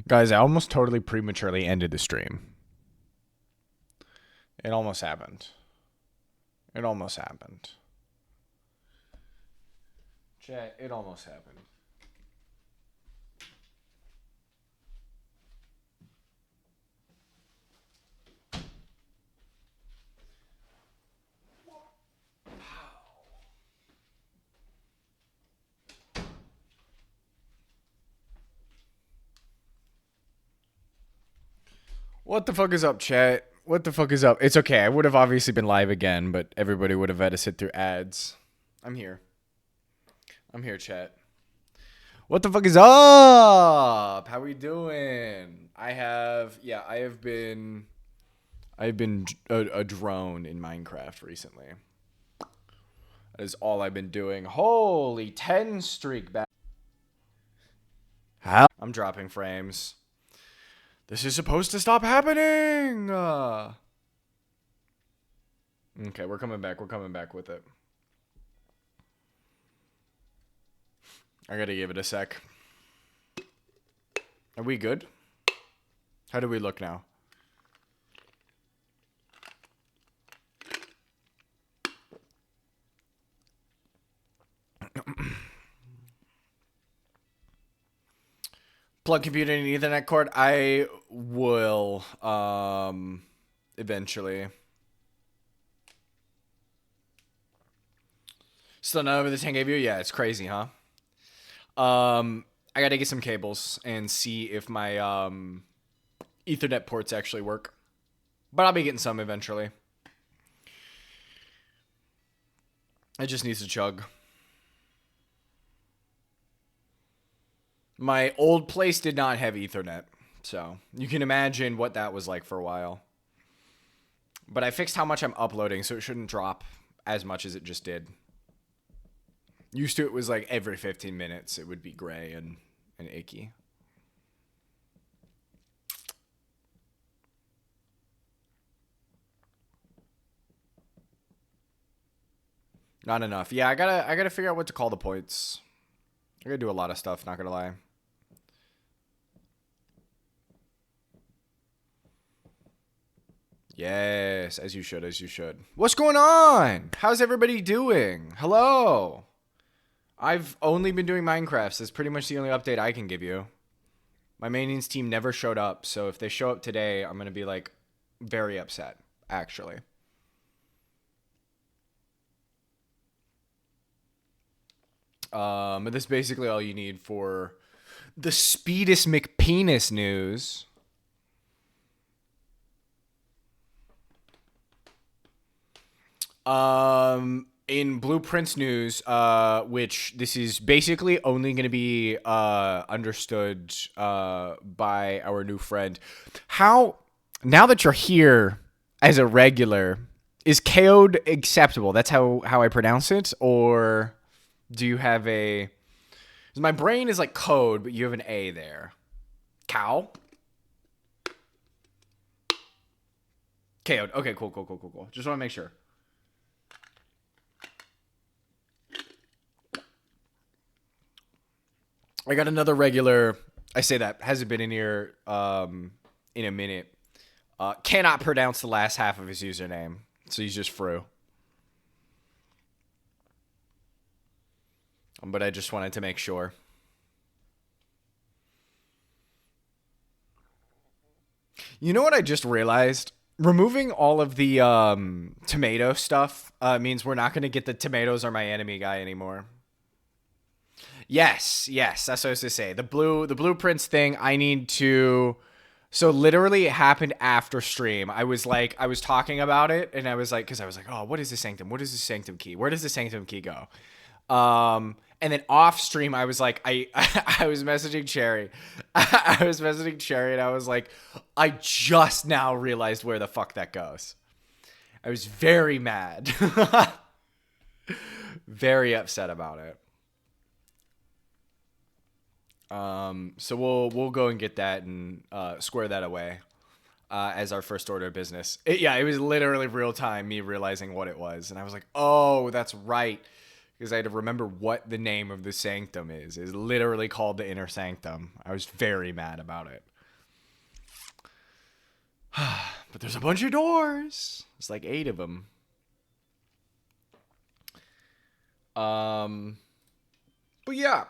Guys, I almost totally prematurely ended the stream. It almost happened. It almost happened. Chat, it almost happened. What the fuck is up, chat? What the fuck is up? It's okay. I would have obviously been live again, but everybody would have had to sit through ads. I'm here. I'm here, chat. What the fuck is up? How we doing? I've been a drone in Minecraft recently. That is all I've been doing. Holy 10 streak back. How? I'm dropping frames. This is supposed to stop happening. Okay, we're coming back. We're coming back with it. I gotta give it a sec. Are we good? How do we look now? Plug computer in an Ethernet cord. I will eventually. Still not over the 10K view? Yeah, it's crazy, huh? I gotta get some cables and see if my Ethernet ports actually work. But I'll be getting some eventually. It just needs to chug. My old place did not have Ethernet, so you can imagine what that was like for a while. But I fixed how much I'm uploading, so it shouldn't drop as much as it just did. Used to it was like every 15 minutes it would be gray and icky. Not enough. Yeah, I gotta figure out what to call the points. I gotta do a lot of stuff, not gonna lie. Yes, as you should, as you should. What's going on? How's everybody doing? Hello. I've only been doing Minecraft, so that's pretty much the only update I can give you. My maintenance team never showed up, so if they show up today, I'm gonna be like very upset, actually. But that's basically all you need for the Speedus McPenis news. In Blueprints news, which this is basically only going to be understood by our new friend. How, now that you're here as a regular, is KO'd acceptable? That's how I pronounce it? Or do you have a... My brain is like code, but you have an A there. Cow? KO'd. Okay, cool. Just want to make sure. I got another regular. I say that hasn't been in here in a minute. Cannot pronounce the last half of his username, so he's just Fru. But I just wanted to make sure. You know what I just realized? Removing all of the tomato stuff means we're not going to get the tomatoes are my enemy guy anymore. Yes, that's what I was to say. The blueprints thing, I need to... So literally it happened after stream. I was talking about it, and I was like, because I was like, oh, what is the sanctum? What is the sanctum key? Where does the sanctum key go? And then off stream, I was like, I was messaging Cherry. I was messaging Cherry, and I was like, I just now realized where the fuck that goes. I was very mad. Very upset about it. So we'll go and get that and square that away as our first order of business. It was literally real time me realizing what it was, and I was like, oh, that's right, because I had to remember what the name of the sanctum is. It's literally called the Inner Sanctum. I was very mad about it. But there's a bunch of doors. It's like 8 of them. But yeah.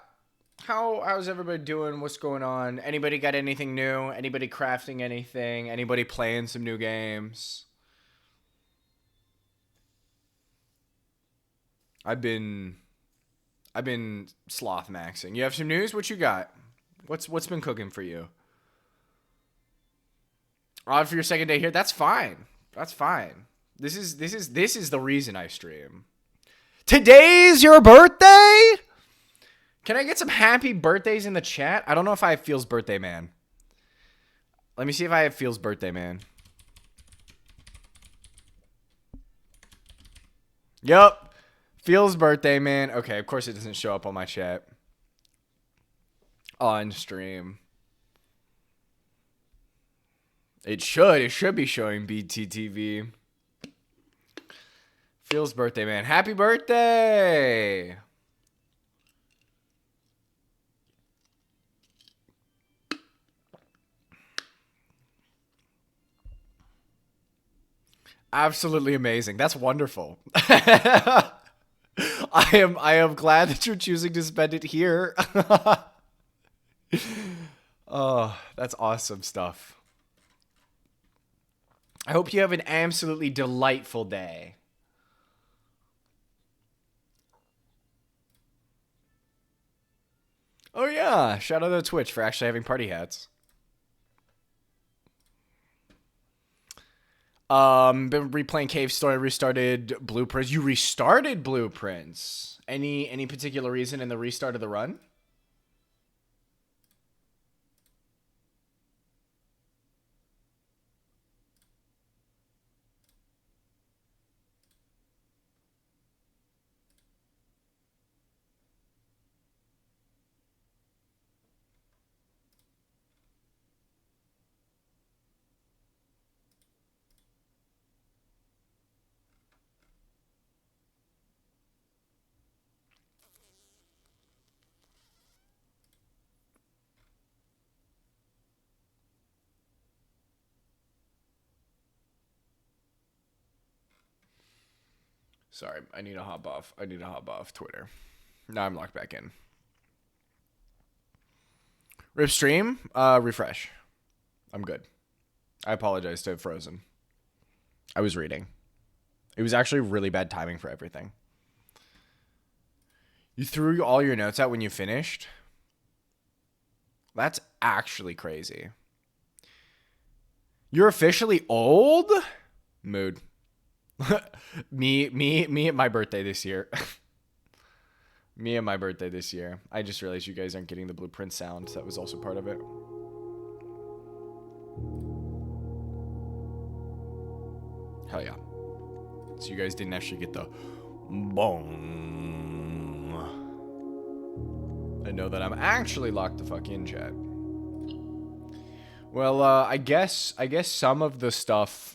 How's everybody doing? What's going on? Anybody got anything new? Anybody crafting anything? Anybody playing some new games? I've been sloth maxing. You have some news? What you got? What's been cooking for you? Odd for your second day here? That's fine. That's fine. This is the reason I stream. Today's your birthday? Can I get some happy birthdays in the chat? I don't know if I have Feels birthday man. Let me see if I have Feels birthday man. Yup. Feels birthday man. Okay, of course it doesn't show up on my chat. On stream. It should. It should be showing BTTV. Feels birthday man. Happy birthday! Absolutely amazing. That's wonderful. I am glad that you're choosing to spend it here. Oh, that's awesome stuff. I hope you have an absolutely delightful day. Oh yeah, shout out to Twitch for actually having party hats. Been replaying Cave Story, restarted Blueprints. You restarted Blueprints. Any particular reason in the restart of the run? Sorry, I need to hop off. I need to hop off Twitter. Now I'm locked back in. Rip stream, refresh. I'm good. I apologize to have frozen. I was reading. It was actually really bad timing for everything. You threw all your notes out when you finished? That's actually crazy. You're officially old? Mood. me at my birthday this year. Me at my birthday this year. I just realized you guys aren't getting the Blueprint sound. That was also part of it. Hell yeah. So you guys didn't actually get the boom. I know that I'm actually locked the fuck in, chat. Well, I guess some of the stuff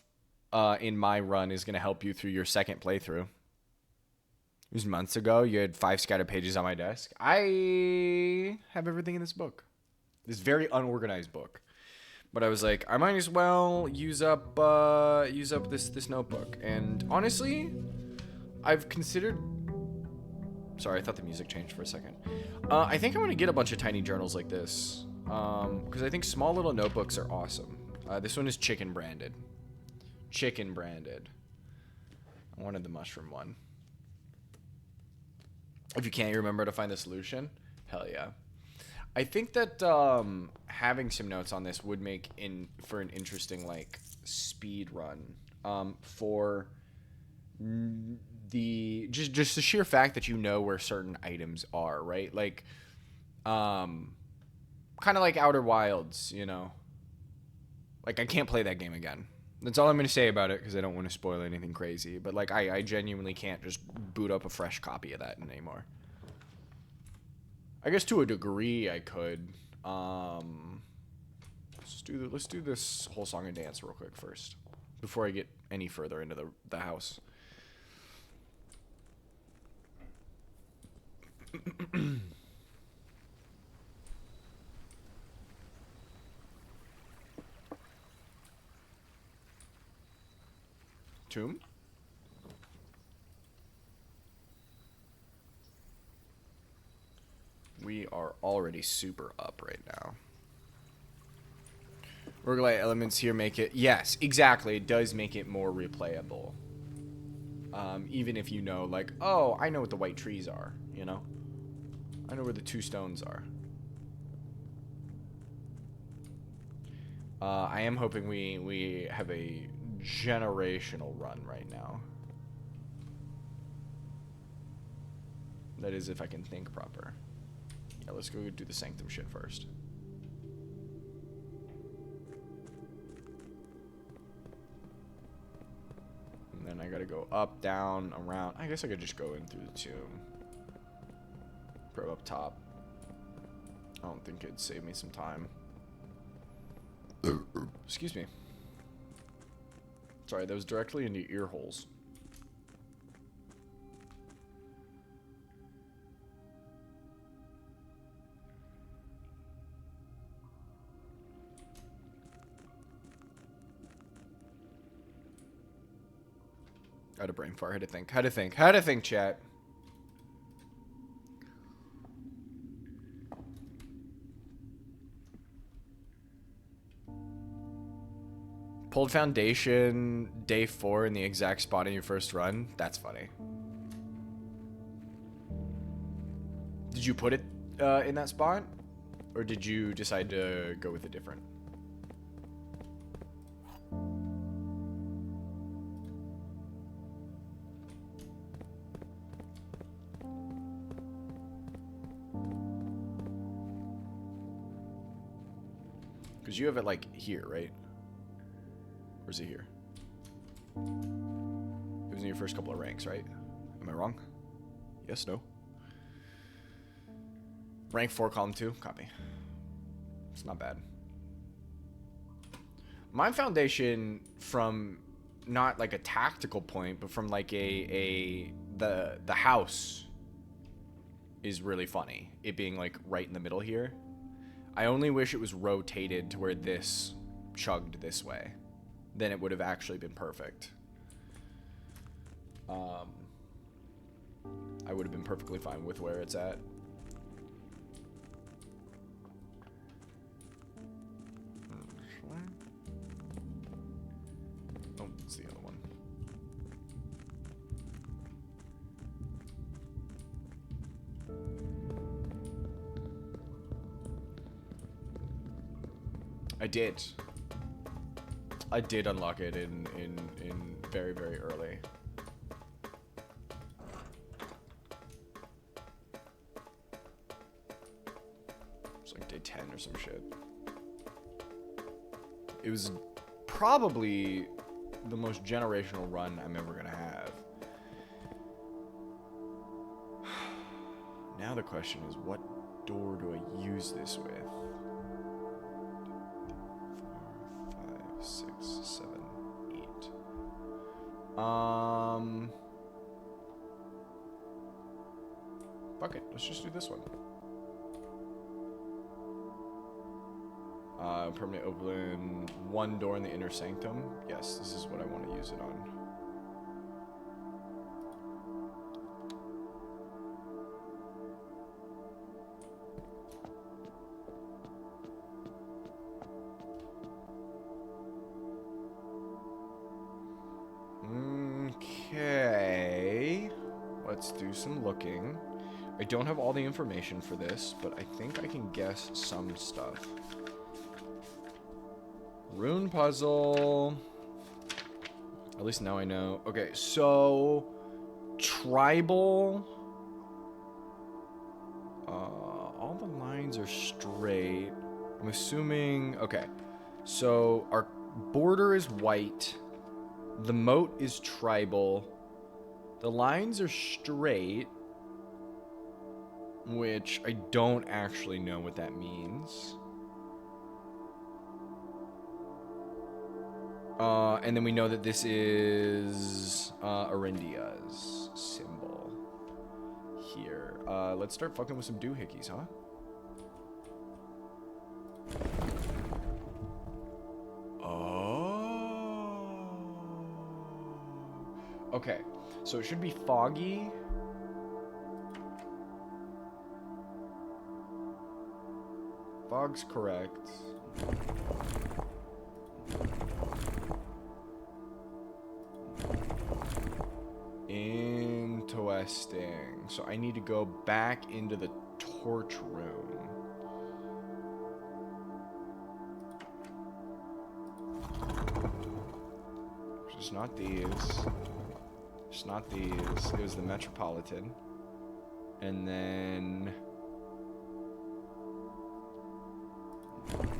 in my run is going to help you through your second playthrough. It was months ago. You had 5 scattered pages on my desk. I have everything in this book. This very unorganized book. But I was like, I might as well use up this notebook. And honestly, I've considered... Sorry, I thought the music changed for a second. I think I'm going to get a bunch of tiny journals like this. Because I think small little notebooks are awesome. This one is chicken branded. Chicken branded. I wanted the mushroom one. If you can't remember to find the solution, hell yeah. I think that having some notes on this would make for an interesting like speed run. For the just the sheer fact that you know where certain items are, right? Like, kind of like Outer Wilds, you know. Like I can't play that game again. That's all I'm going to say about it because I don't want to spoil anything crazy. But like I genuinely can't just boot up a fresh copy of that anymore. I guess to a degree I could. Let's do this whole song and dance real quick first before I get any further into the house. Tomb? We are already super up right now. Roguelite elements here make it... Yes, exactly. It does make it more replayable. Even if you know, like, oh, I know what the white trees are, you know? I know where the 2 stones are. I am hoping we have a generational run right now. That is, if I can think proper. Yeah, let's go do the sanctum shit first. And then I gotta go up, down, around. I guess I could just go in through the tomb. Pro up top. I don't think it'd save me some time. Excuse me. Sorry, that was directly into ear holes. I had a brain fart. Had to think. Had to think. Had to think, chat. Pulled foundation day 4 in the exact spot in your first run. That's funny. Did you put it in that spot? Or did you decide to go with a different? Because you have it like here, right? Or is it here? It was in your first couple of ranks, right? Am I wrong? Yes, no? Rank 4, column 2, copy. It's not bad. My foundation, from not like a tactical point, but from like the house is really funny. It being like right in the middle here. I only wish it was rotated to where this chugged this way. Then it would have actually been perfect. I would have been perfectly fine with where it's at. Oh, it's the other one. I did. I did unlock it in very, very early. It's like day 10 or some shit. It was probably the most generational run I'm ever gonna have. Now the question is, what door do I use this with? 4, 5, 6, 7, 8. Fuck it, let's just do this one. Permanent open one door in the inner sanctum. Yes, this is what I want to use it on. Okay, let's do some looking. I don't have all the information for this, but I think I can guess some stuff. Rune puzzle. At least now I know. Okay, so tribal. All the lines are straight. I'm assuming. Okay, so our border is white. The moat is tribal. The lines are straight, which I don't actually know what that means. And then we know that this is Arindia's symbol. here. Let's start fucking with some doohickeys, huh? Oh. Okay, so it should be foggy. Fog's correct. Interesting. So I need to go back into the torch room. It's not these. It's not these. It was the Metropolitan. And then...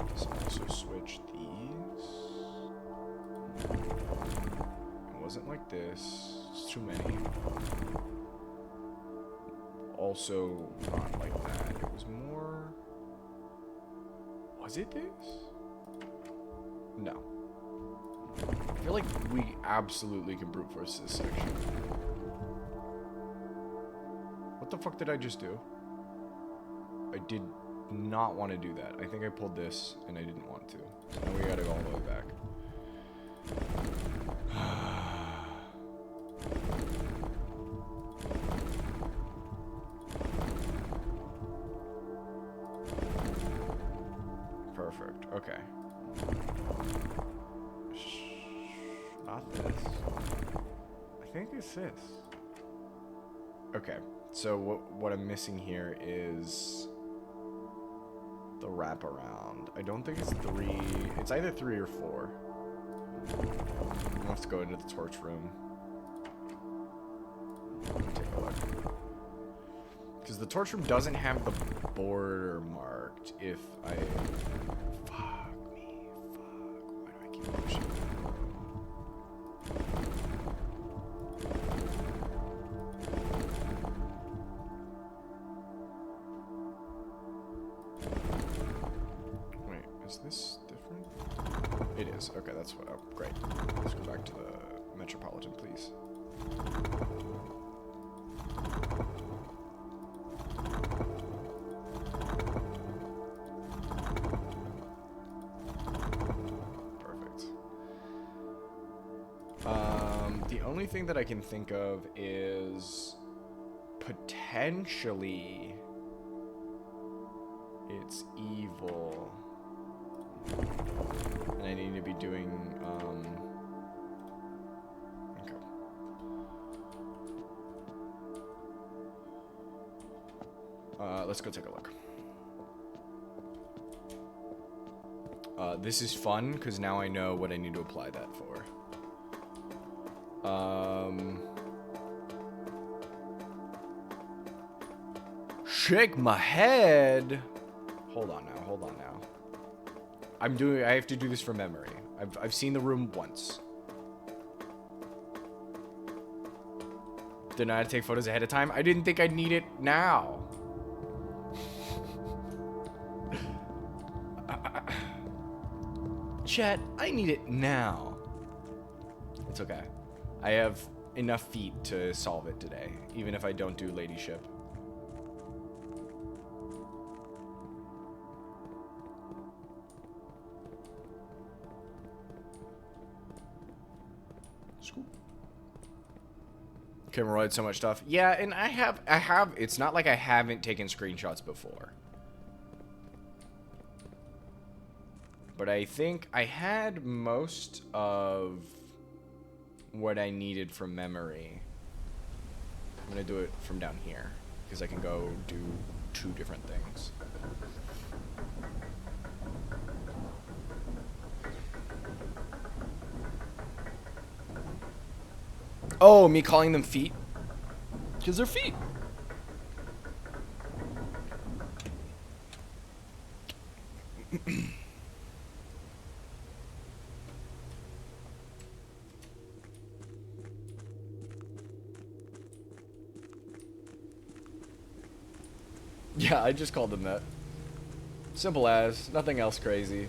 let's also switch these. It wasn't like this. It's too many. Also not like that. It was more... was it this? No. I feel like we absolutely can brute force this section. What the fuck did I just do? I did not want to do that. I think I pulled this and I didn't want to. So now we gotta go all the way back. Perfect. Okay. Not this. I think it's this. Okay. So what I'm missing here is the wraparound. I don't think it's 3. It's either 3 or 4. Let's go into the torch room. Take a look. Because the torch room doesn't have the border marked. If I... fuck me. Fuck. Why do I keep pushing? Is this different? It is. Okay, that's what. Oh, great. Let's go back to the Metropolitan, please. Perfect. The only thing that I can think of is potentially it's evil. And I need to be doing, okay. Let's go take a look. This is fun, because now I know what I need to apply that for. Shake my head! Hold on now. I have to do this from memory. I've seen the room once. Didn't I have to take photos ahead of time? I didn't think I'd need it now. Chat, I need it now. It's okay. I have enough feet to solve it today, even if I don't do ladyship. Camera rolled so much stuff. Yeah, and I have, it's not like I haven't taken screenshots before. But I think I had most of what I needed from memory. I'm gonna do it from down here, because I can go do 2 different things. Oh, me calling them feet? Because they're feet. Yeah, I just called them that. Simple as, nothing else crazy.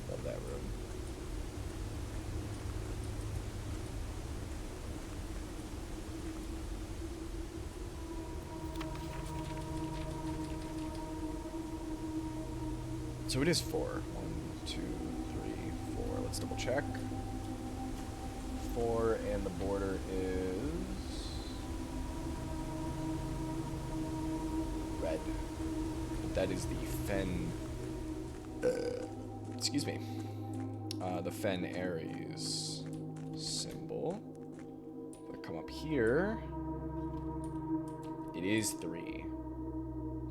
Love that room. So it is 4. 1, 2, 3, 4. Let's double check. 4, and the border is red. That is the Fen. Excuse me. The Fen Aries symbol. If I come up here, it is 3.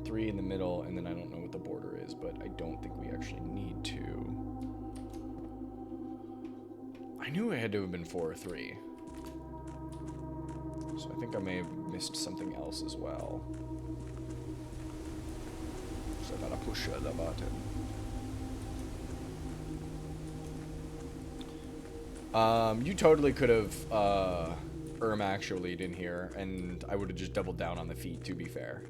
3 in the middle, and then I don't know what the border is, but I don't think we actually need to. I knew it had to have been 4 or 3. So I think I may have missed something else as well. So I gotta push the button. You totally could have actually in here, and I would have just doubled down on the feet, to be fair.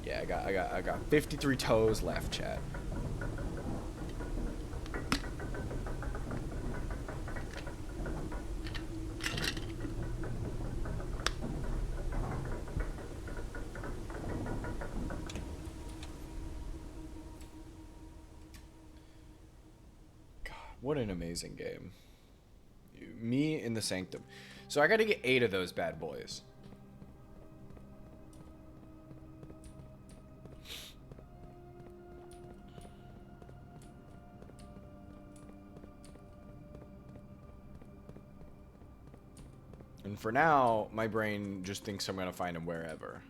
Yeah, I got 53 toes left, chat. What an amazing game. Me in the Sanctum. So I gotta get 8 of those bad boys. And for now, my brain just thinks I'm gonna find him wherever.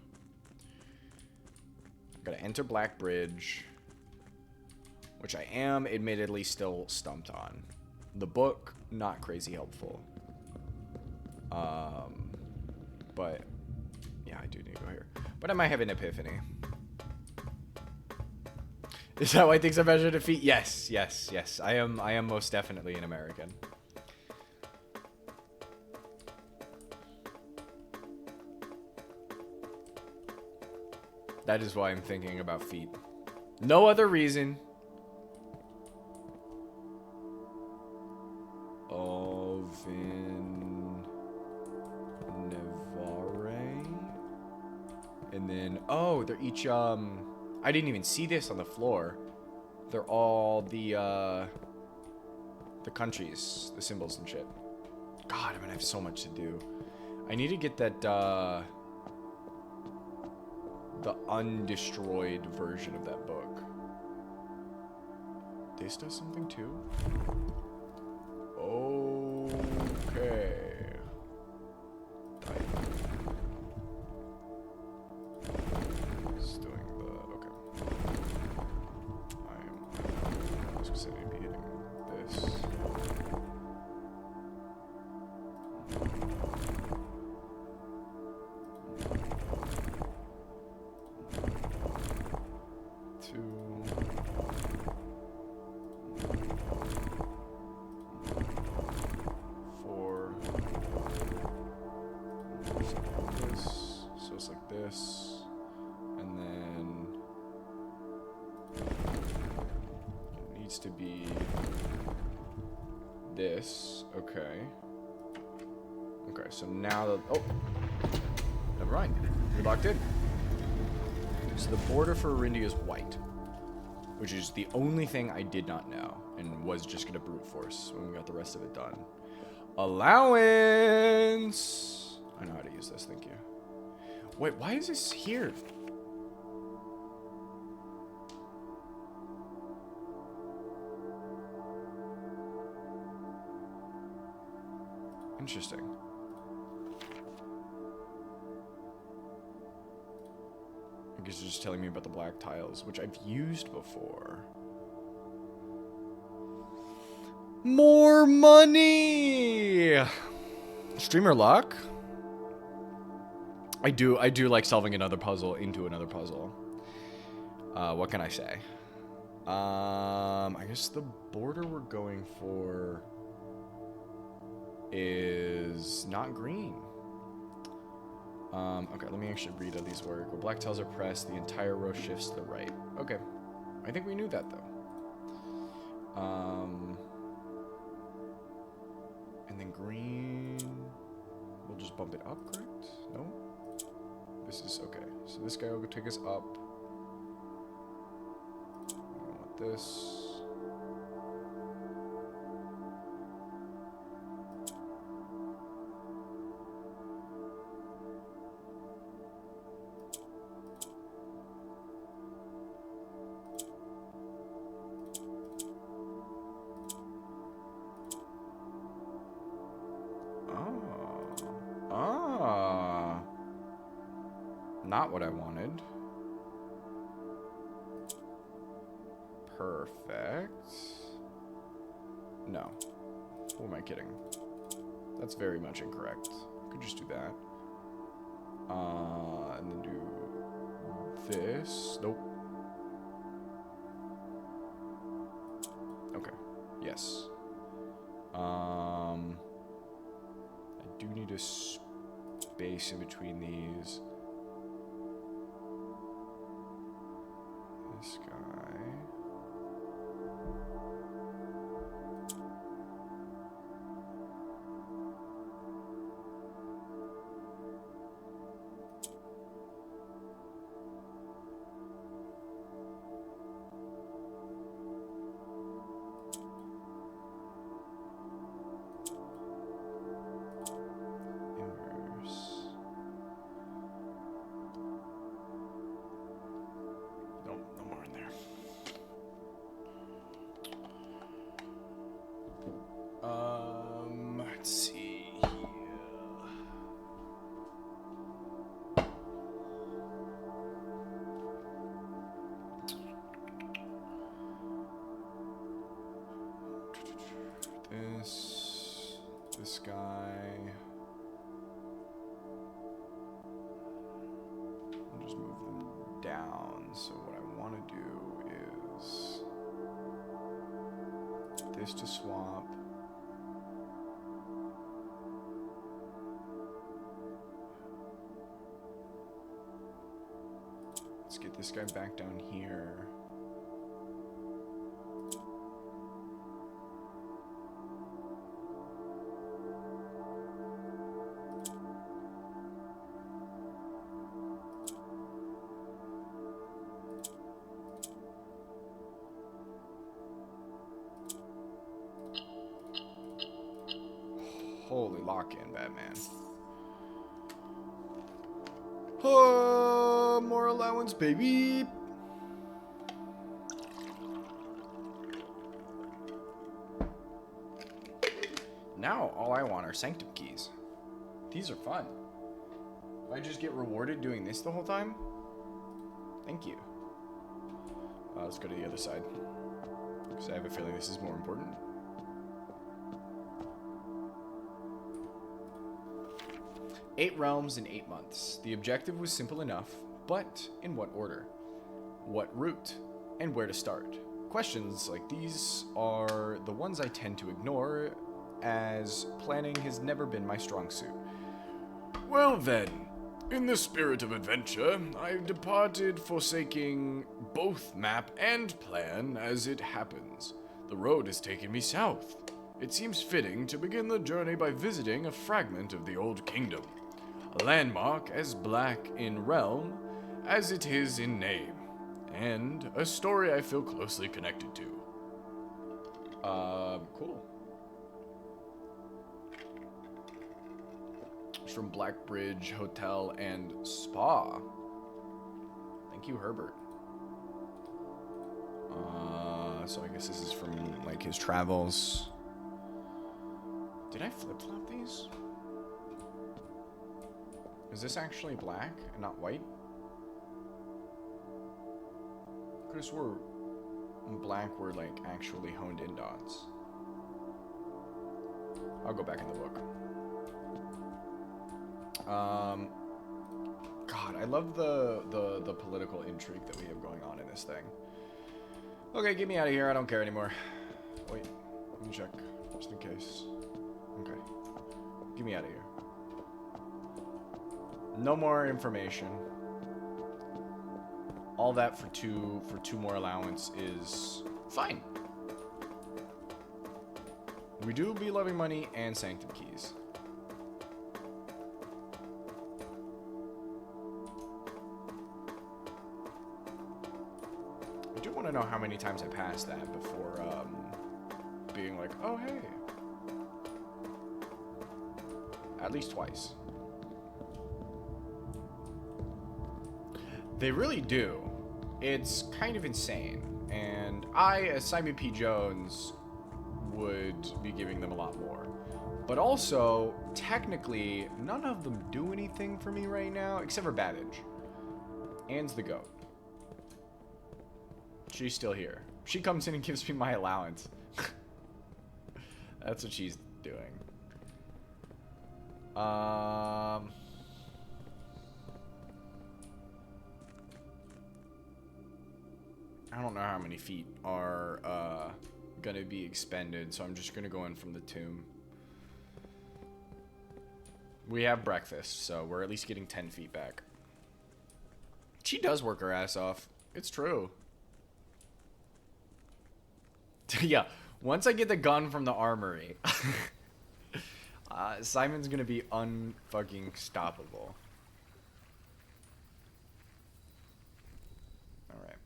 Gotta enter Black Bridge, which I am admittedly still stumped on. The book, not crazy helpful. But yeah, I do need to go here. But I might have an epiphany. Is that why things are measured in feet? Yes, yes, yes. I am most definitely an American. That is why I'm thinking about feet. No other reason. Ovin Nevare. And then, oh, they're each, I didn't even see this on the floor. They're all the countries, the symbols and shit. God, I'm gonna have so much to do. I need to get that, the undestroyed version of that book. This does something too? Okay. It's doing the... Okay. I was going to be hitting this. And then it needs to be this. Okay. Okay, so now the... Oh! Never mind. You're locked in. So the border for Arindia is white, which is the only thing I did not know and was just going to brute force when we got the rest of it done. Allowance! I know how to use this, thank you. Wait, why is this here? Interesting. I guess you're just telling me about the black tiles, which I've used before. More money! Streamer luck? I do like solving another puzzle into another puzzle. What can I say? I guess the border we're going for is not green. Okay, let me actually read how these work. When black tiles are pressed, the entire row shifts to the right. Okay. I think we knew that, though. And then green... We'll just bump it up, correct? No? this is okay. So this guy will take us up. I want this. Not what I wanted. Perfect. No. Who am I kidding? That's very much incorrect. Could just do that. And then do this. Nope. Okay. Yes. I do need a space in between these. This guy. Let's see here. This guy. I'll just move them down. So what I want to do is this to swap. Let's get this guy back down here. Holy lock-in, Batman. Oh, more allowance, baby. Now, all I want are sanctum keys. These are fun. If I just get rewarded doing this the whole time, thank you. Let's go to the other side, because I have a feeling this is more important. Eight realms in 8 months. The objective was simple enough, but in what order? What route? And where to start? Questions like these are the ones I tend to ignore, as planning has never been my strong suit. Well then, in the spirit of adventure, I've departed, forsaking both map and plan as it happens. The road has taken me south. It seems fitting to begin the journey by visiting a fragment of the old kingdom. A landmark as black in realm as it is in name, and a story I feel closely connected to. Cool. It's from Blackbridge Hotel and Spa. Thank you, Herbert. So I guess this is from, like, his travels. Did I flip-flop these? Is this actually black and not white? Could have swore black were, like, actually honed in dots. I'll go back in the book. God, I love the political intrigue that we have going on in this thing. Okay, get me out of here. I don't care anymore. Wait, let me check, just in case. Okay, get me out of here. No more information. All that for two more allowance is fine. We do be loving money and sanctum keys. do want to know how many times I passed that before being like, oh, hey. At least twice. They really do. It's kind of insane. And I, as Simon P. Jones, would be giving them a lot more. But also, technically, none of them do anything for me right now, except for Babbage. Anne's the goat. She's still here. She comes in and gives me my allowance. That's what she's doing. I don't know how many feet are gonna be expended, so I'm just gonna go in from the tomb. We have breakfast, so we're at least getting 10 feet back. She does work her ass off. It's true. Yeah, once I get the gun from the armory, Simon's gonna be unfucking stoppable. Alright.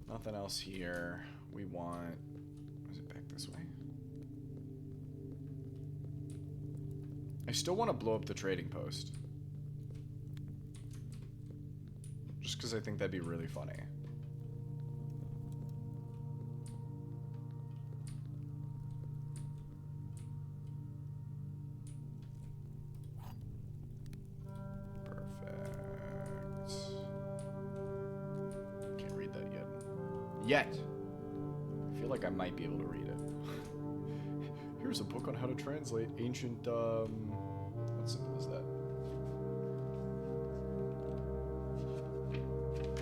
Nothing else here. We want... Is it back this way? I still want to blow up the trading post. Just because I think that'd be really funny. Perfect. Can't read that yet. I feel like I might be able to read it. Here's a book on how to translate ancient, what symbol is that?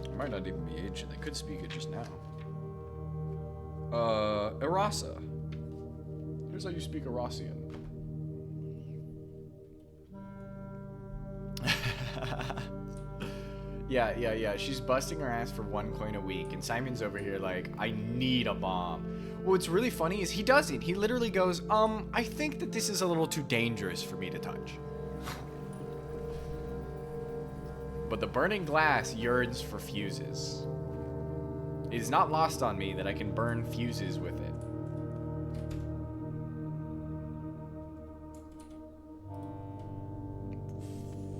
It might not even be ancient. They could speak it just now. Erasa. Here's how you speak Erasian. Yeah. She's busting her ass for 1 coin a week, and Simon's over here like, I need a bomb. What's really funny is he doesn't. He literally goes, I think that this is a little too dangerous for me to touch. But the burning glass yearns for fuses. It is not lost on me that I can burn fuses with it.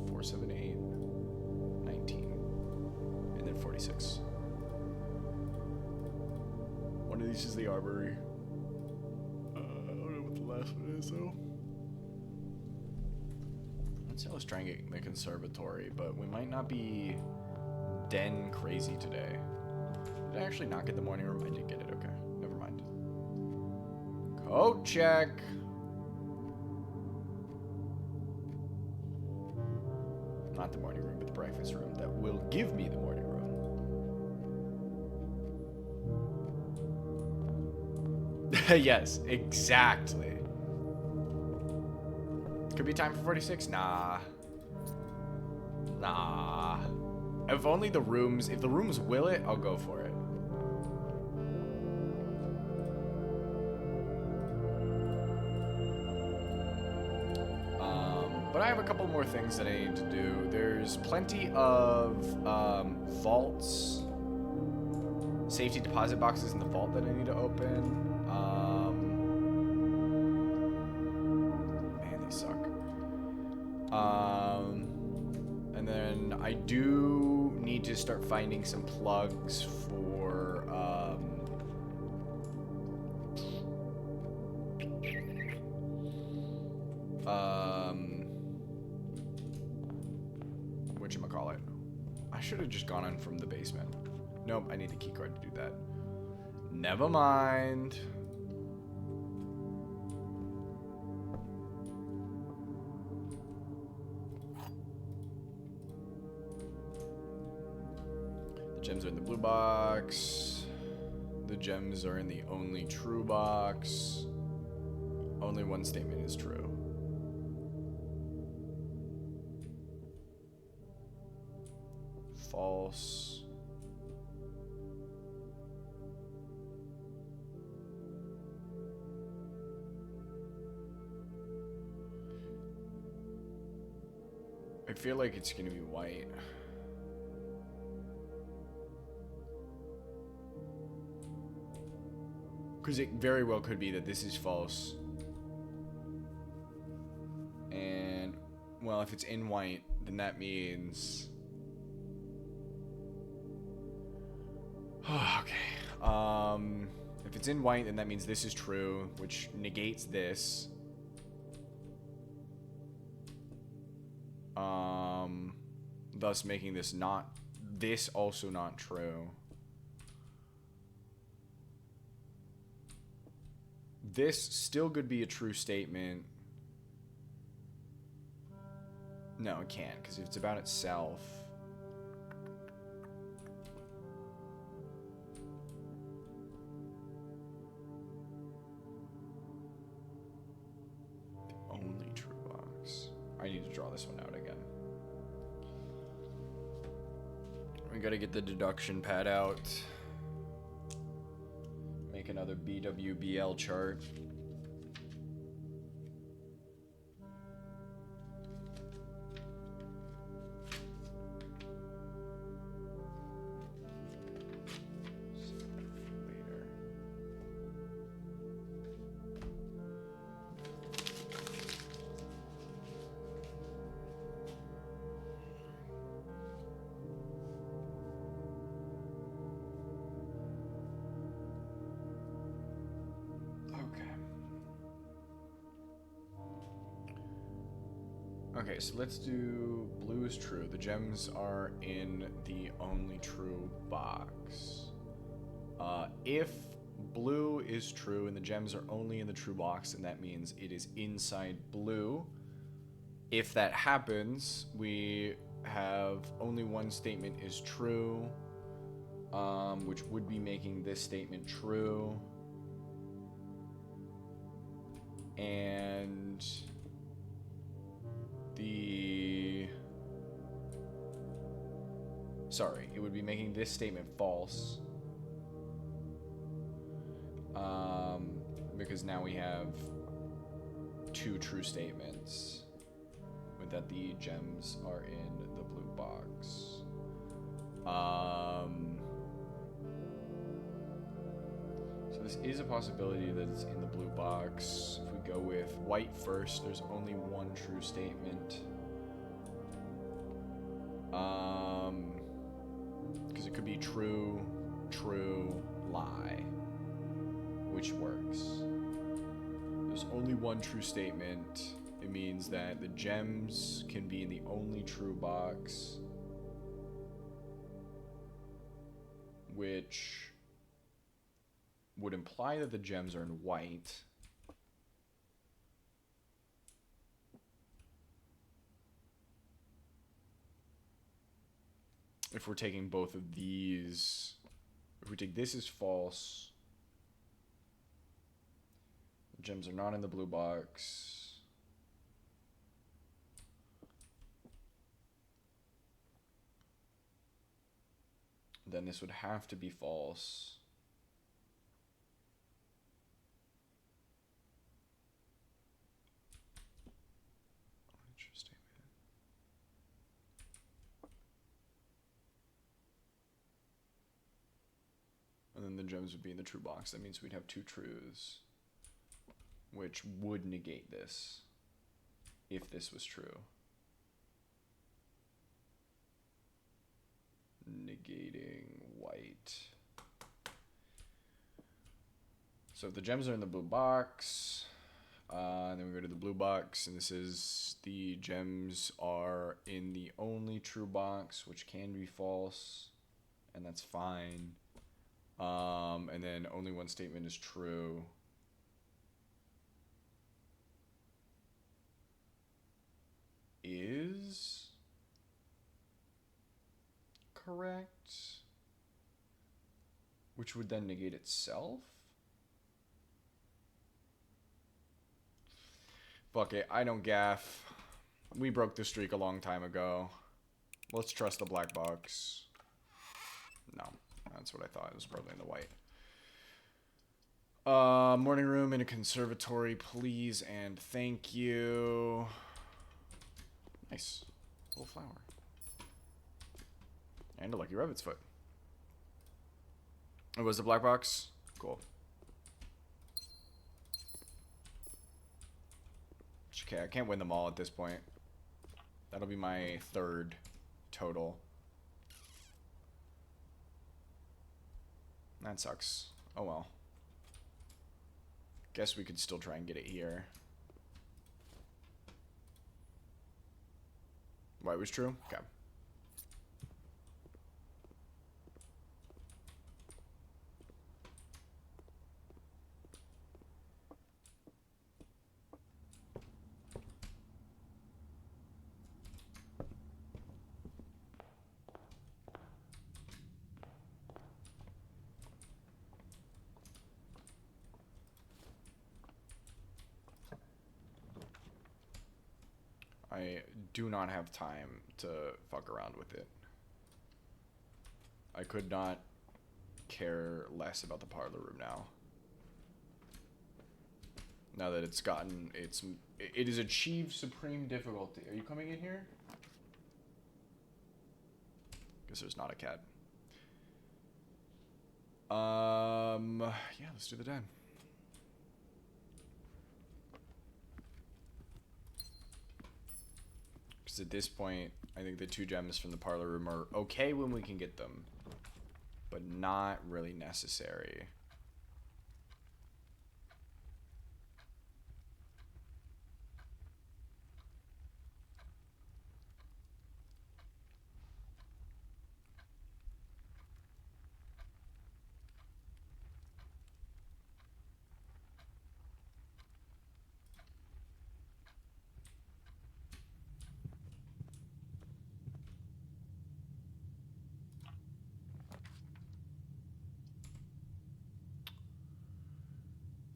Four, 7, 8, 19, and then 46. One of these is the armory. I don't know what the last one is though. Let's try and get the conservatory, but we might not be den crazy today. Did I actually not get the morning room? I did get it, okay. Never mind. Code check. Not the morning room, but the breakfast room that will give me the morning room. Yes, exactly. Could be time for 46? Nah. If only the rooms, if the rooms will it, I'll go for it. But I have a couple more things that I need to do. There's plenty of vaults, safety deposit boxes in the vault that I need to open. Man, these suck. And then I do need to start finding some plugs for whatchamacallit. I should have just gone in from the basement. Nope, I need the keycard to do that. Never mind. The gems are in the blue box. The gems are in the only true box. Only one statement is true. False. I feel like it's gonna be white. Because it very well could be that this is false. And, well, if it's in white, then that means... okay. If it's in white, then that means this is true, which negates this. Thus making this also not true. This still could be a true statement. No, it can't, because if it's about itself... the only true box. I need to draw this one out again. We gotta get the deduction pad out. Make another BWBL chart. Okay, so let's do blue is true. The gems are in the only true box. If blue is true and the gems are only in the true box, then that means it is inside blue. If that happens, we have only one statement is true, which would be making this statement true. And... sorry, it would be making this statement false. Because now we have two true statements with that the gems are in the blue box. So this is a possibility that it's in the blue box. If we go with white first, there's only one true statement. Because it could be true, true, lie, which works. There's only one true statement. It means that the gems can be in the only true box, which would imply that the gems are in white. If we're taking both of these, if we take this as false, the gems are not in the blue box. Then this would have to be false. Interesting. And then the gems would be in the true box. That means we'd have two truths, which would negate this if this was true. Negating white. So if the gems are in the blue box, then we go to the blue box, and this is the gems are in the only true box, which can be false, and that's fine. And then only one statement is true. Is correct, which would then negate itself. Fuck it, I don't gaff. We broke the streak a long time ago. Let's trust the black box. No, that's what I thought. It was probably in the white. Morning room in a conservatory, please and thank you. Nice. Little flower. And a lucky rabbit's foot. It was the black box? Cool. Okay, I can't win them all at this point. That'll be my third total. That sucks. Oh well. Guess we could still try and get it here. White was true? Okay. I do not have time to fuck around with it. I could not care less about the parlor room now. Now that it's gotten it has achieved supreme difficulty. Are you coming in here? Guess there's not a cat. Yeah, let's do the den. Because at this point, I think the 2 gems from the parlor room are okay when we can get them, but not really necessary.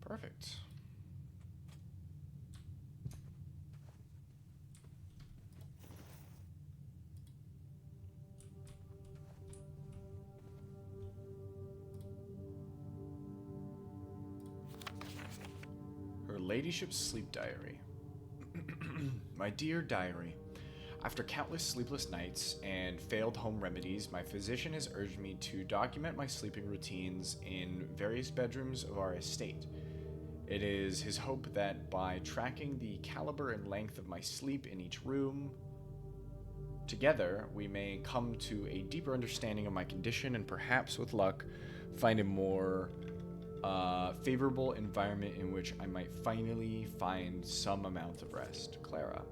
Perfect. Her Ladyship's Sleep Diary. My dear diary, after countless sleepless nights and failed home remedies, my physician has urged me to document my sleeping routines in various bedrooms of our estate. It is his hope that by tracking the caliber and length of my sleep in each room, together we may come to a deeper understanding of my condition and perhaps, with luck, find a more favorable environment in which I might finally find some amount of rest. Clara.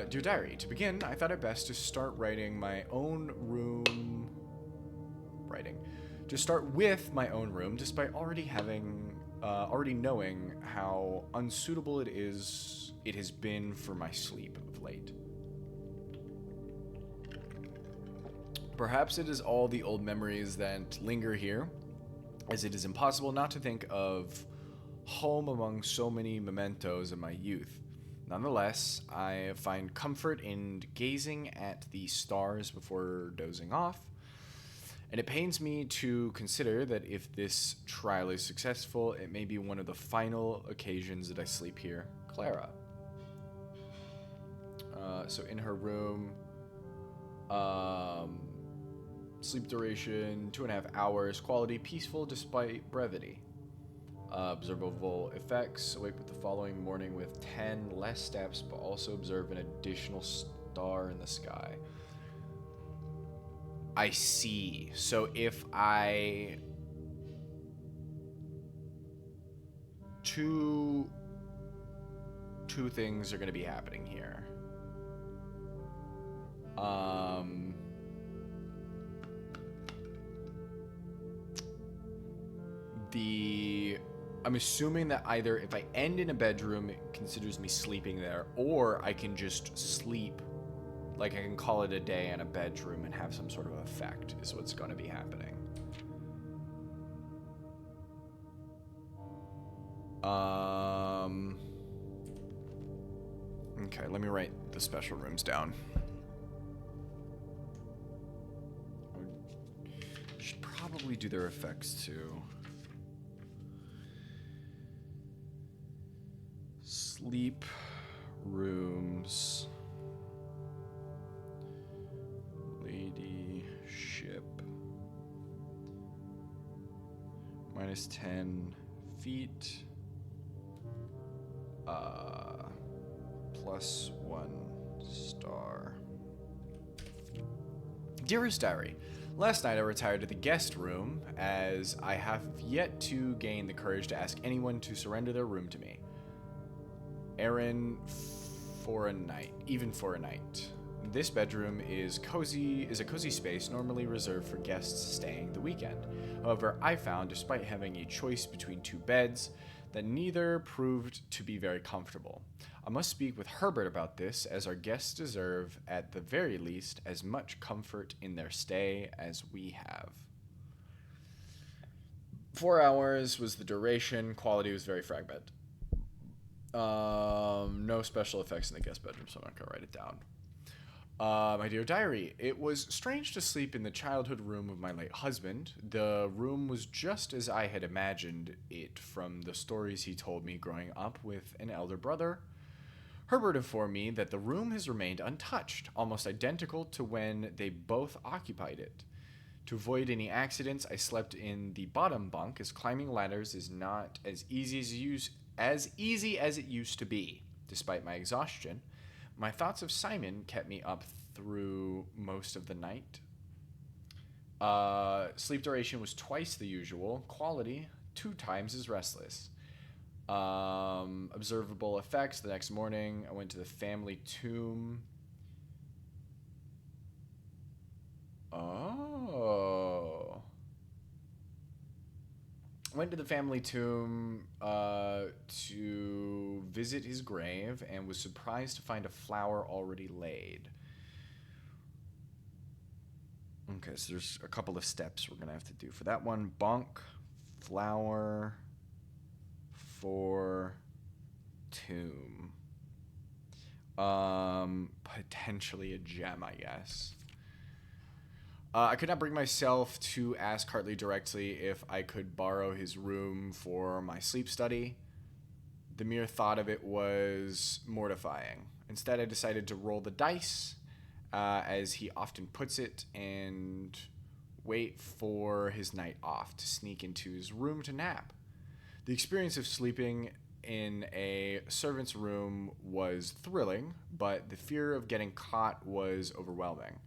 Dear diary, to begin, I thought it best to start writing my own room. To start with my own room, despite already knowing how unsuitable it has been for my sleep of late. Perhaps it is all the old memories that linger here, as it is impossible not to think of home among so many mementos of my youth. Nonetheless, I find comfort in gazing at the stars before dozing off, and it pains me to consider that if this trial is successful, it may be one of the final occasions that I sleep here. Clara. So in her room, sleep duration 2.5 hours, quality peaceful despite brevity. Observable effects, awake with the following morning with 10 less steps, but also observe an additional star in the sky. I see. So if I... Two things are going to be happening here. I'm assuming that either if I end in a bedroom, it considers me sleeping there, or I can just sleep, like I can call it a day in a bedroom and have some sort of effect, is what's going to be happening. Okay, let me write the special rooms down. I should probably do their effects too. Sleep rooms. Ladyship. -10 feet. +1 star. Dearest Diary, last night I retired to the guest room as I have yet to gain the courage to ask anyone to surrender their room to me. Aaron, for a night, even for a night. This bedroom is a cozy space normally reserved for guests staying the weekend. However, I found, despite having a choice between two beds, that neither proved to be very comfortable. I must speak with Herbert about this, as our guests deserve, at the very least, as much comfort in their stay as we have. 4 hours was the duration. Quality was very fragmented. No special effects in the guest bedroom, so I'm not going to write it down. My dear diary, it was strange to sleep in the childhood room of my late husband. The room was just as I had imagined it from the stories he told me growing up with an elder brother. Herbert informed me that the room has remained untouched, almost identical to when they both occupied it. To avoid any accidents, I slept in the bottom bunk, as climbing ladders is not as easy as it used to be. Despite my exhaustion, my thoughts of Simon kept me up through most of the night. Sleep duration was twice the usual. Quality, 2 times as restless. Observable effects, the next morning, I went to the family tomb. Oh. Went to the family tomb to visit his grave and was surprised to find a flower already laid. Okay, so there's a couple of steps we're going to have to do for that one. Bunk, flower, for tomb. Potentially a gem, I guess. I could not bring myself to ask Hartley directly if I could borrow his room for my sleep study. The mere thought of it was mortifying. Instead, I decided to roll the dice, as he often puts it, and wait for his night off to sneak into his room to nap. The experience of sleeping in a servant's room was thrilling, but the fear of getting caught was overwhelming.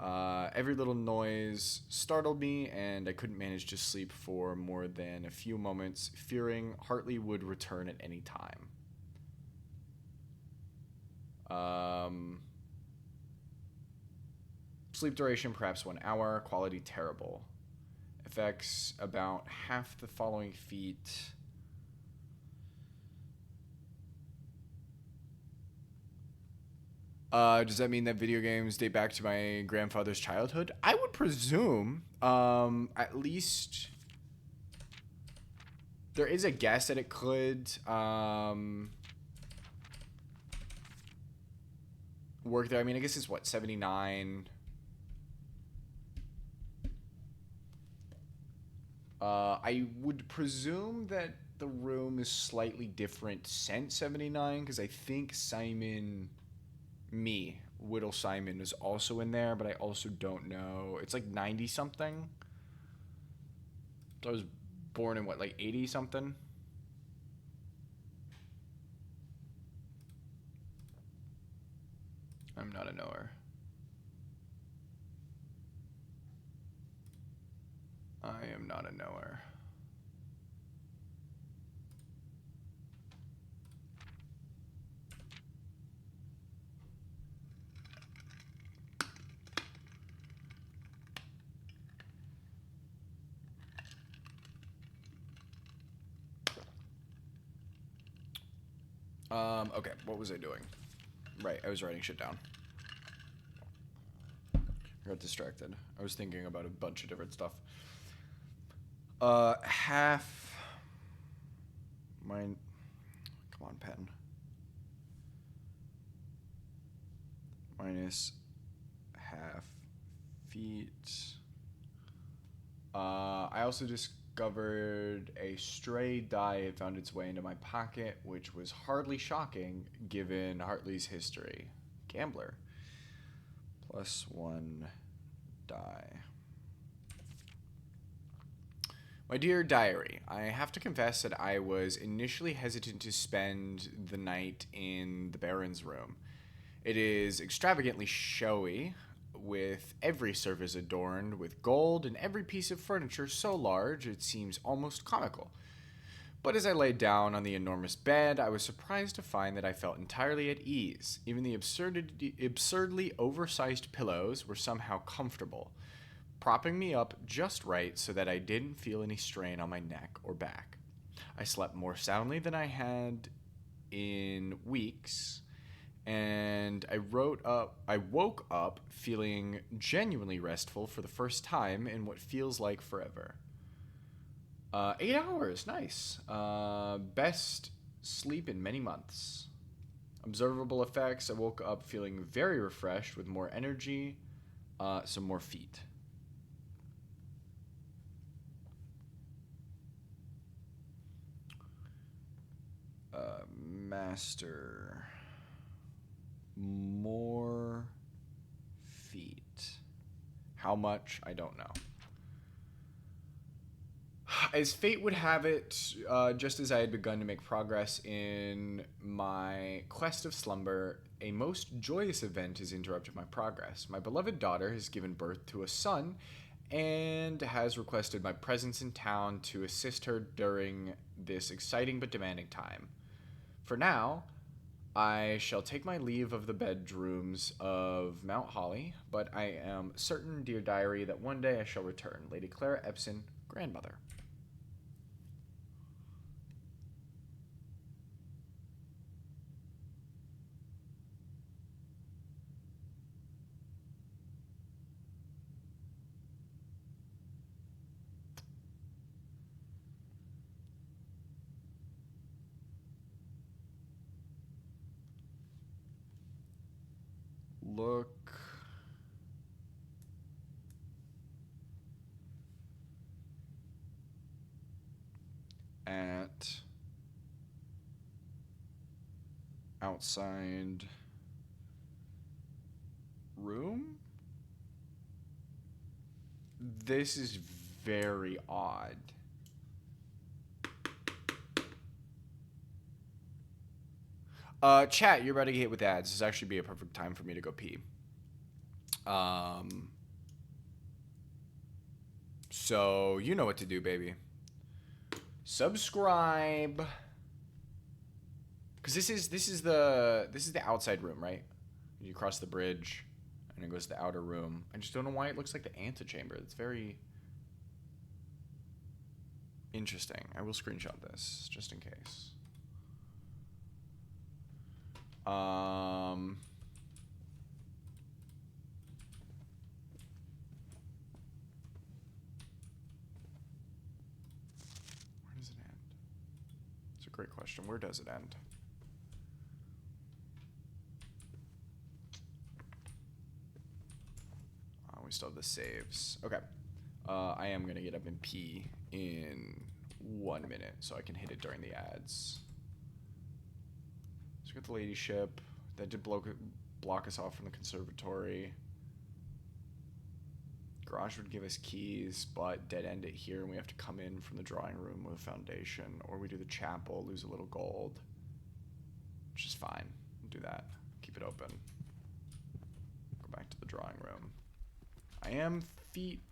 Every little noise startled me, and I couldn't manage to sleep for more than a few moments, fearing Hartley would return at any time. Sleep duration, perhaps 1 hour. Quality, terrible. Effects, about half the following feat. Does that mean that video games date back to my grandfather's childhood? I would presume, at least there is a guess that it could, work there. I mean, I guess it's what, 79? I would presume that the room is slightly different since 79, because I think Whittle Simon is also in there, but I also don't know. It's like 90 something. So I was born in what, like 80 something? I'm not a knower. I am not a knower. Okay, what was I doing? Right, I was writing shit down. I got distracted. I was thinking about a bunch of different stuff. Half... Mine... Come on, pen. Minus half feet. I also discovered a stray die had found its way into my pocket, which was hardly shocking given Hartley's history. Gambler. +1 die. My dear diary, I have to confess that I was initially hesitant to spend the night in the Baron's room. It is extravagantly showy, with every surface adorned with gold and every piece of furniture so large it seems almost comical. But as I lay down on the enormous bed, I was surprised to find that I felt entirely at ease. Even the absurdly oversized pillows were somehow comfortable, propping me up just right so that I didn't feel any strain on my neck or back. I slept more soundly than I had in weeks, and I woke up feeling genuinely restful for the first time in what feels like forever. 8 hours, nice. Best sleep in many months. Observable effects: I woke up feeling very refreshed with more energy, some more feet. Master. More feet. How much? I don't know. As fate would have it, just as I had begun to make progress in my quest of slumber, a most joyous event has interrupted my progress. My beloved daughter has given birth to a son and has requested my presence in town to assist her during this exciting but demanding time. For now, I shall take my leave of the bedrooms of Mount Holly, but I am certain, dear diary, that one day I shall return. Lady Clara Epson, grandmother. Look at outside room. This is very odd. Chat, you're about to get hit with ads. This is actually be a perfect time for me to go pee. So you know what to do, baby. Subscribe. Because this is the outside room, right? You cross the bridge, and it goes to the outer room. I just don't know why it looks like the antechamber. It's very interesting. I will screenshot this just in case. Where does it end? It's a great question. Where does it end? We still have the saves. Okay. I am going to get up and pee in 1 minute so I can hit it during the ads. So we got the ladyship. That did block us off from the conservatory. Garage would give us keys, but dead end it here, and we have to come in from the drawing room with a foundation. Or we do the chapel, lose a little gold. Which is fine. We'll do that. Keep it open. Go back to the drawing room. I am feet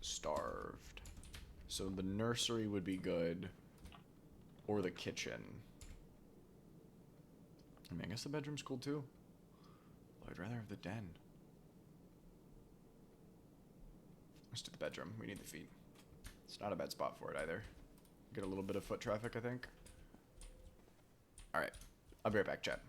starved. So the nursery would be good. Or the kitchen. I mean, I guess the bedroom's cool too. I'd rather have the den. Let's do the bedroom. We need the feet. It's not a bad spot for it either. Get a little bit of foot traffic, I think. Alright. I'll be right back, chat.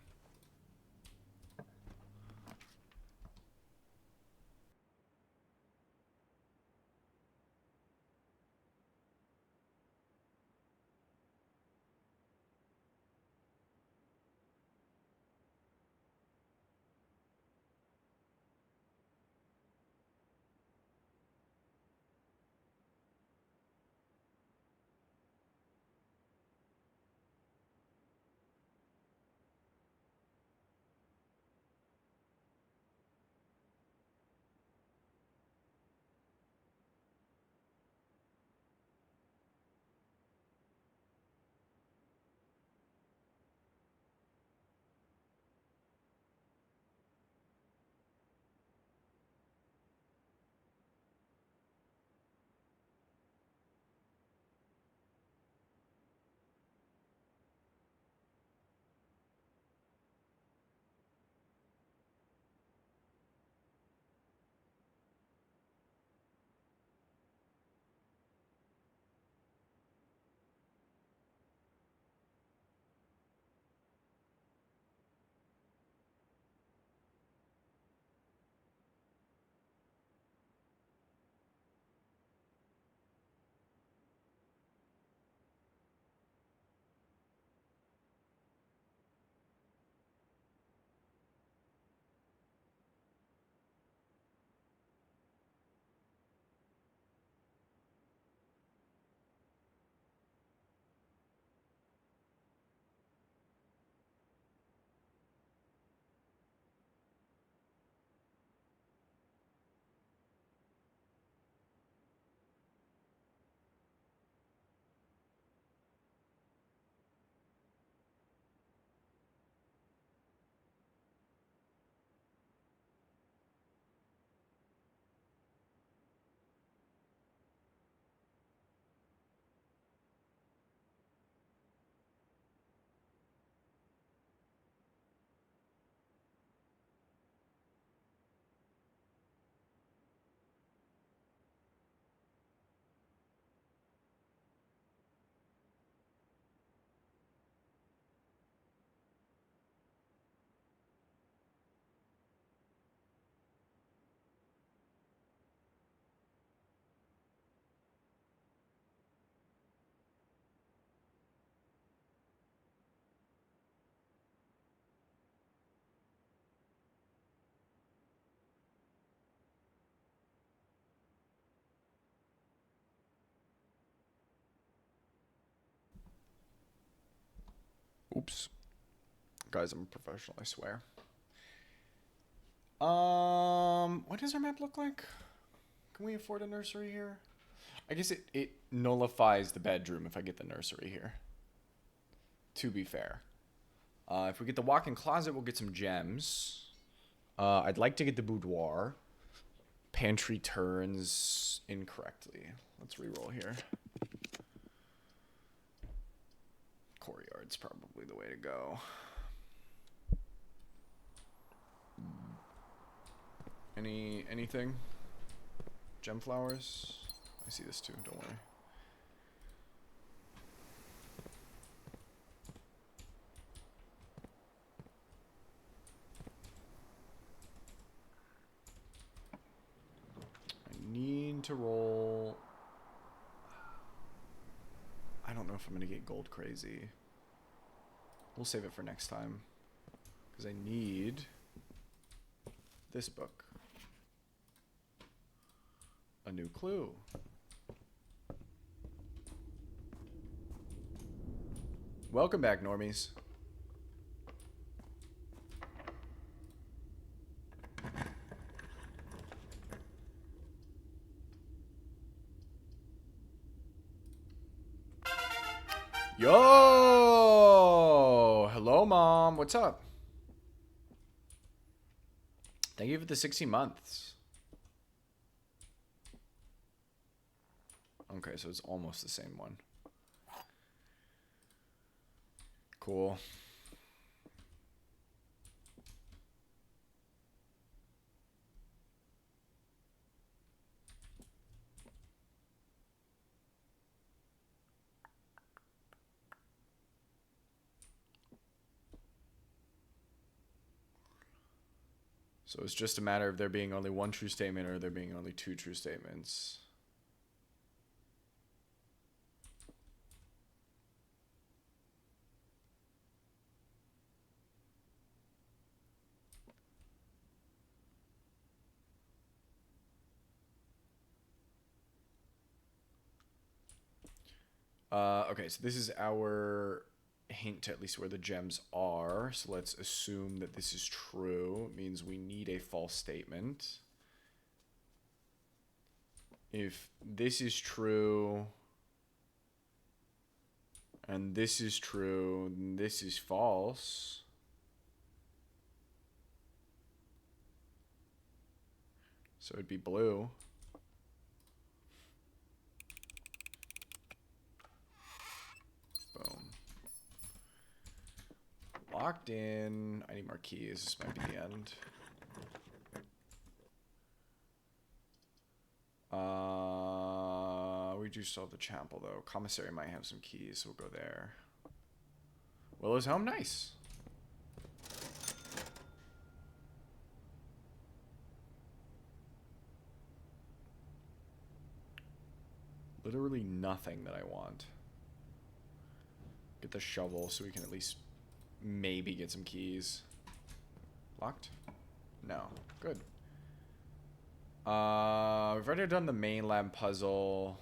Guys, I'm a professional, I swear. What does our map look like? Can we afford a nursery here? I guess it nullifies the bedroom if I get the nursery here. To be fair. If we get the walk-in closet, we'll get some gems. I'd like to get the boudoir. Pantry turns incorrectly. Let's reroll here. Courtyard's probably the way to go. Anything? Gem flowers? I see this too, don't worry. I need to roll. I don't know if I'm gonna get gold crazy. We'll save it for next time. Because I need this book. A new clue. Welcome back, normies. Yo! Hello, Mom. What's up? Thank you for the 16 months. Okay, so it's almost the same one. Cool. So it's just a matter of there being only one true statement or there being only two true statements. Okay, so this is our hint to at least where the gems are. So let's assume that this is true. It means we need a false statement. If this is true and this is true, then this is false. So it'd be blue. Boom. Locked in. I need more keys. This might be the end. We do still have the chapel though. Commissary might have some keys, so we'll go there. Willow's home, nice. Literally nothing that I want. Get the shovel so we can at least maybe get some keys. Locked? No. Good. We've already done the main lab puzzle.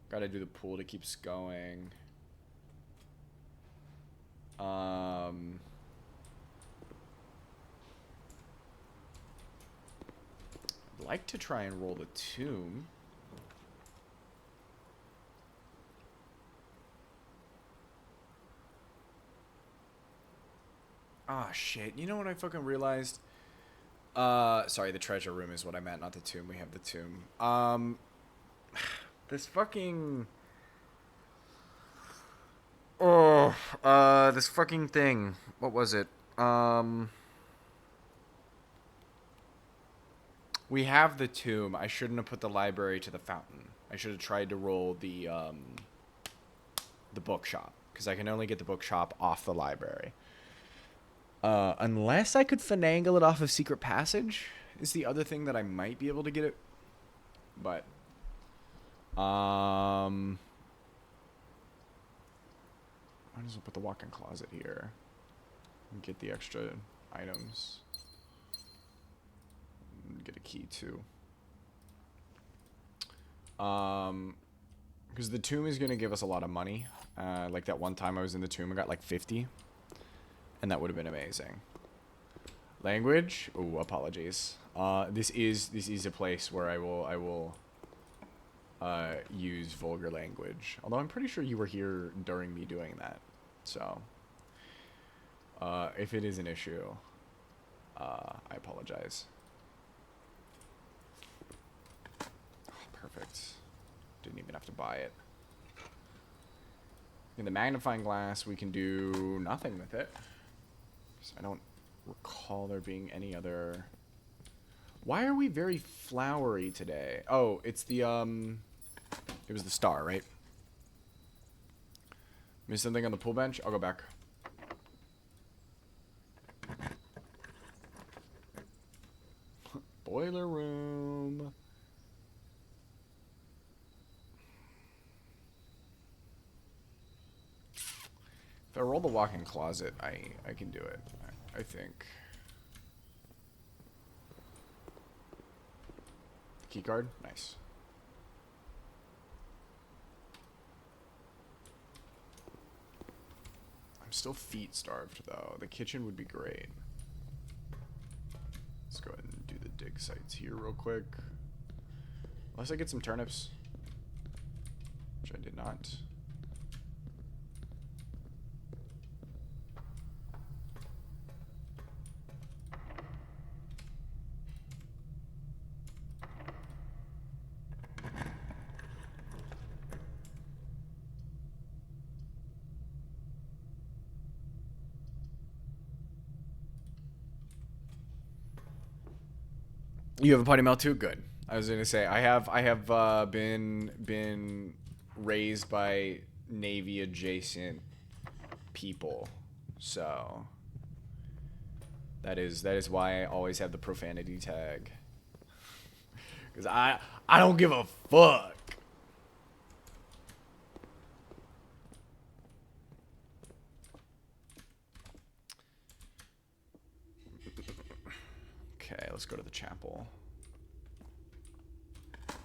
Gotta do the pool to keep us going. I'd like to try and roll the tomb. Ah, shit. You know what I fucking realized? Sorry, the treasure room is what I meant, not the tomb. We have the tomb. This fucking... this fucking thing. What was it? We have the tomb. I shouldn't have put the library to the fountain. I should have tried to roll the bookshop. Because I can only get the bookshop off the library. Unless I could finagle it off of Secret Passage is the other thing that I might be able to get it. But, might as well put the walk-in closet here and get the extra items. And get a key too. Because the tomb is going to give us a lot of money. Like that one time I was in the tomb, I got like 50. And that would have been amazing. Language? Oh, apologies. This is a place where I will use vulgar language. Although I'm pretty sure you were here during me doing that. So, if it is an issue, I apologize. Perfect. Didn't even have to buy it. In the magnifying glass, we can do nothing with it. So I don't recall there being any other... Why are we very flowery today? Oh, it's the, it was the star, right? Missed something on the pool bench? I'll go back. Boiler room. If I roll the walk-in closet, I can do it. I think. Key card? Nice. I'm still feet starved, though. The kitchen would be great. Let's go ahead and do the dig sites here real quick. Unless I get some turnips. Which I did not. You have a potty mouth too? Good. I was gonna say I have been raised by Navy adjacent people, so that is why I always have the profanity tag. Cause I don't give a fuck. Okay, let's go to the chapel.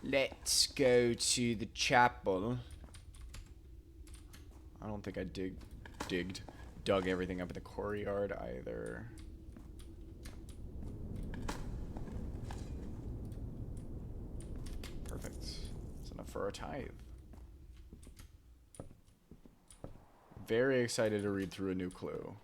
Let's go to the chapel. I don't think I dug everything up in the quarry yard either. Perfect. That's enough for our tithe. Very excited to read through a new clue.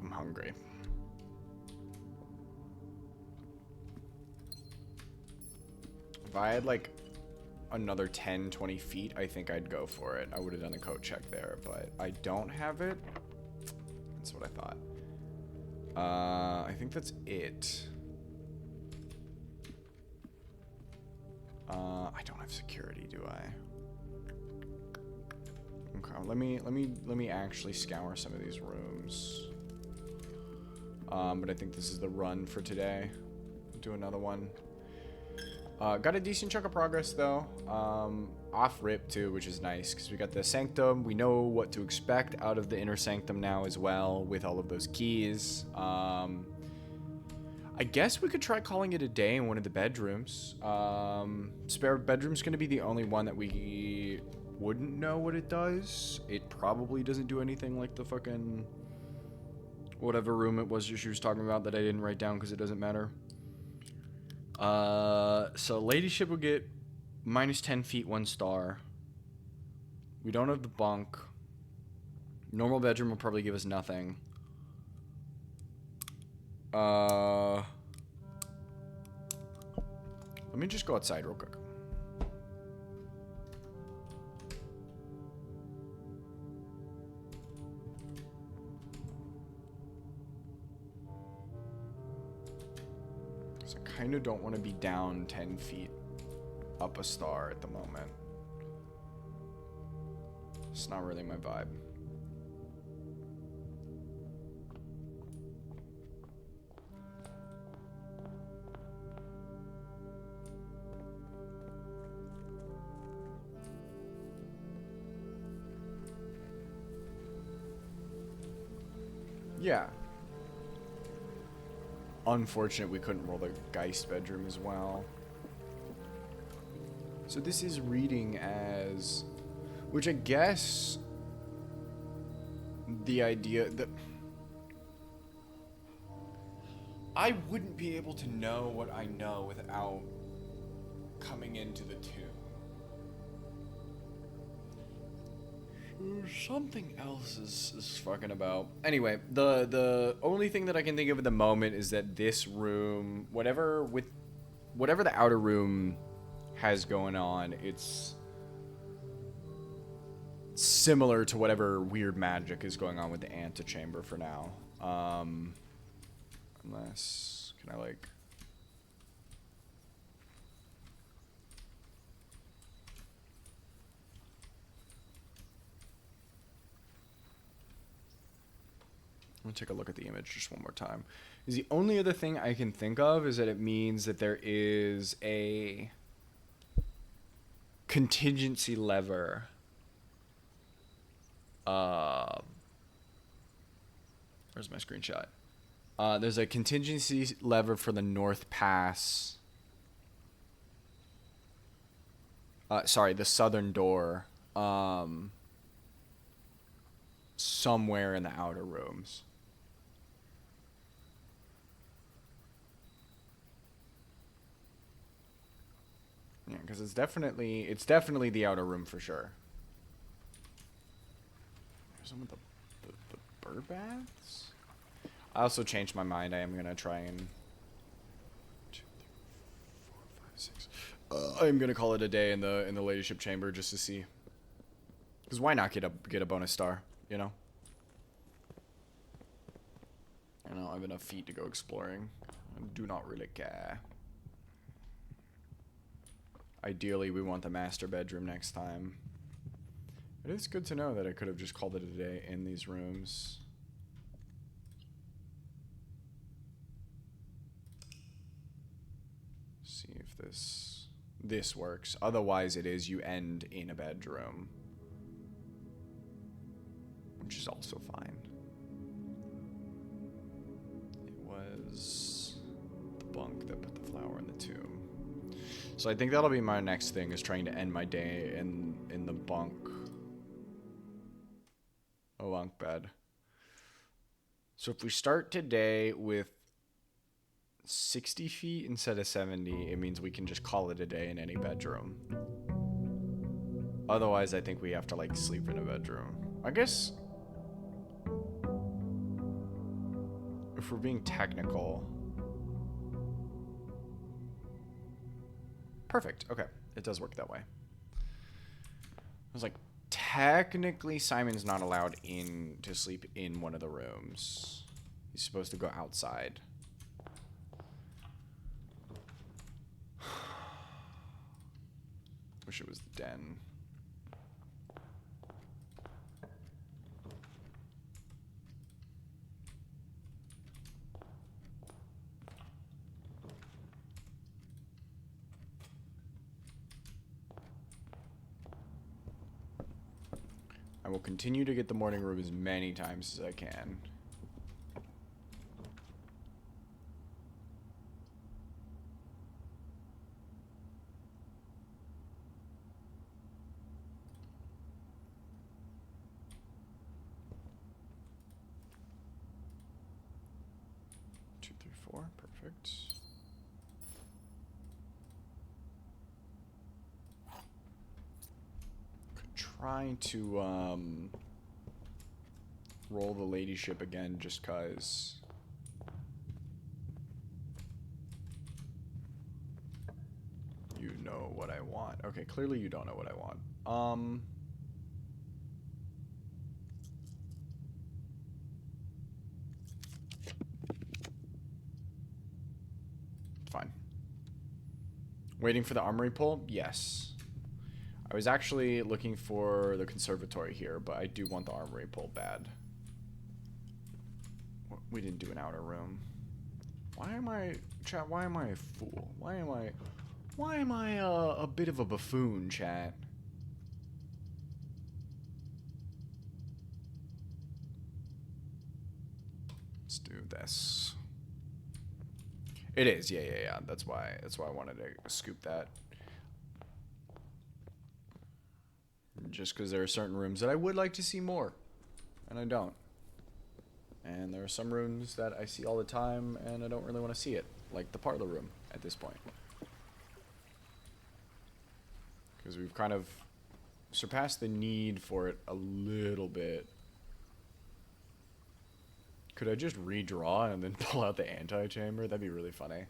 I'm hungry. If I had like another 10, 20 feet, I think I'd go for it. I would have done a coat check there, but I don't have it. That's what I thought. I think that's it. I don't have security, do I? Okay, let me actually scour some of these rooms. But I think this is the run for today. Do another one. Got a decent chunk of progress though. Off rip too, which is nice because we got the sanctum. We know what to expect out of the inner sanctum now as well with all of those keys. I guess we could try calling it a day in one of the bedrooms. Spare bedroom's gonna be the only one that we wouldn't know what it does. It probably doesn't do anything like the fucking whatever room it was she was talking about that I didn't write down because it doesn't matter. So ladyship will get Minus 10 feet, 1 star. We don't have the bunk. Normal bedroom will probably give us nothing. Let me just go outside real quick. So I kind of don't want to be down 10 feet up a star at the moment. It's not really my vibe. Yeah. Unfortunate we couldn't roll the Geist bedroom as well. So this is reading as... Which I guess... The idea that... I wouldn't be able to know what I know without coming into the tomb. Something else is fucking about. Anyway, the only thing that I can think of at the moment is that this room, whatever the outer room has going on, it's similar to whatever weird magic is going on with the antechamber for now. Unless, can I like... I'm gonna take a look at the image just one more time. Is the only other thing I can think of is that it means that there is a contingency lever. Where's my screenshot? There's a contingency lever for the North Pass. Sorry, the southern door. Somewhere in the outer rooms. Yeah, because it's definitely the outer room for sure. Some of the bird baths. I also changed my mind. I am gonna try and 2, 3, 4, 5, 6. I am gonna call it a day in the ladyship chamber just to see. Because why not get a bonus star? You know. I don't have enough feet to go exploring. I do not really care. Ideally, we want the master bedroom next time. It is good to know that I could have just called it a day in these rooms. See if this works. Otherwise, it is you end in a bedroom, which is also fine. It was the bunk that put the flower in the tomb. So I think that'll be my next thing, is trying to end my day in the bunk. A bunk bed. So if we start today with 60 feet instead of 70, it means we can just call it a day in any bedroom. Otherwise, I think we have to like sleep in a bedroom. I guess if we're being technical. Perfect. Okay. It does work that way. I was like, technically Simon's not allowed in to sleep in one of the rooms. He's supposed to go outside. Wish it was the den. I will continue to get the morning room as many times as I can. Two, three, four. Perfect. try to roll the ladyship again just cause. You know what I want. Okay, clearly you don't know what I want. Fine. Waiting for the armory pull? Yes. I was actually looking for the conservatory here, but I do want the armory pull bad. We didn't do an outer room. Why am I, chat, why am I a fool? Why am I a bit of a buffoon, chat? Let's do this. It is, yeah. That's why I wanted to scoop that. Just because there are certain rooms that I would like to see more, and I don't. And there are some rooms that I see all the time, and I don't really want to see it, like the parlor room at this point. Because we've kind of surpassed the need for it a little bit. Could I just redraw and then pull out the anti-chamber? That'd be really funny.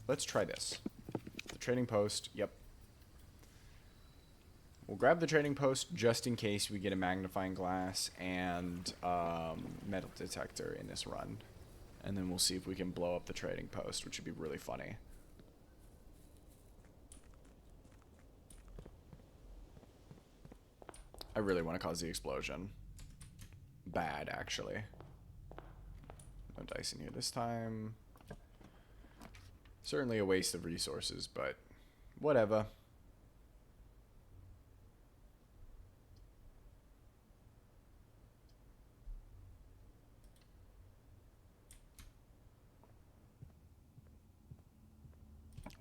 Let's try this. The trading post, yep. We'll grab the trading post just in case we get a magnifying glass and metal detector in this run. And then we'll see if we can blow up the trading post, which would be really funny. I really want to cause the explosion. Bad, actually. No dice in here this time. Certainly a waste of resources, but whatever.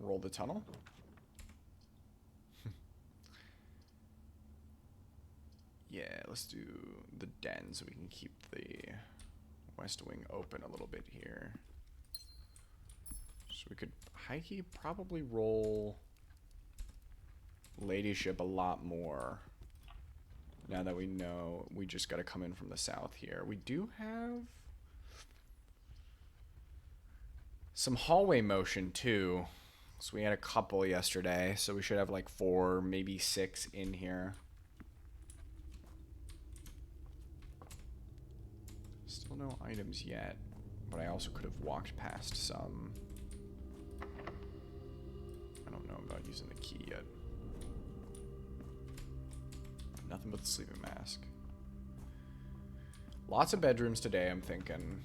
Roll the tunnel. Yeah, let's do the den so we can keep the west wing open a little bit here. So we could high-key probably roll ladyship a lot more. Now that we know we just got to come in from the south here. We do have some hallway motion too. So we had a couple yesterday, so we should have like 4, maybe 6 in here. Still no items yet, but I also could have walked past some. I don't know about using the key yet. Nothing but the sleeping mask. Lots of bedrooms today, I'm thinking.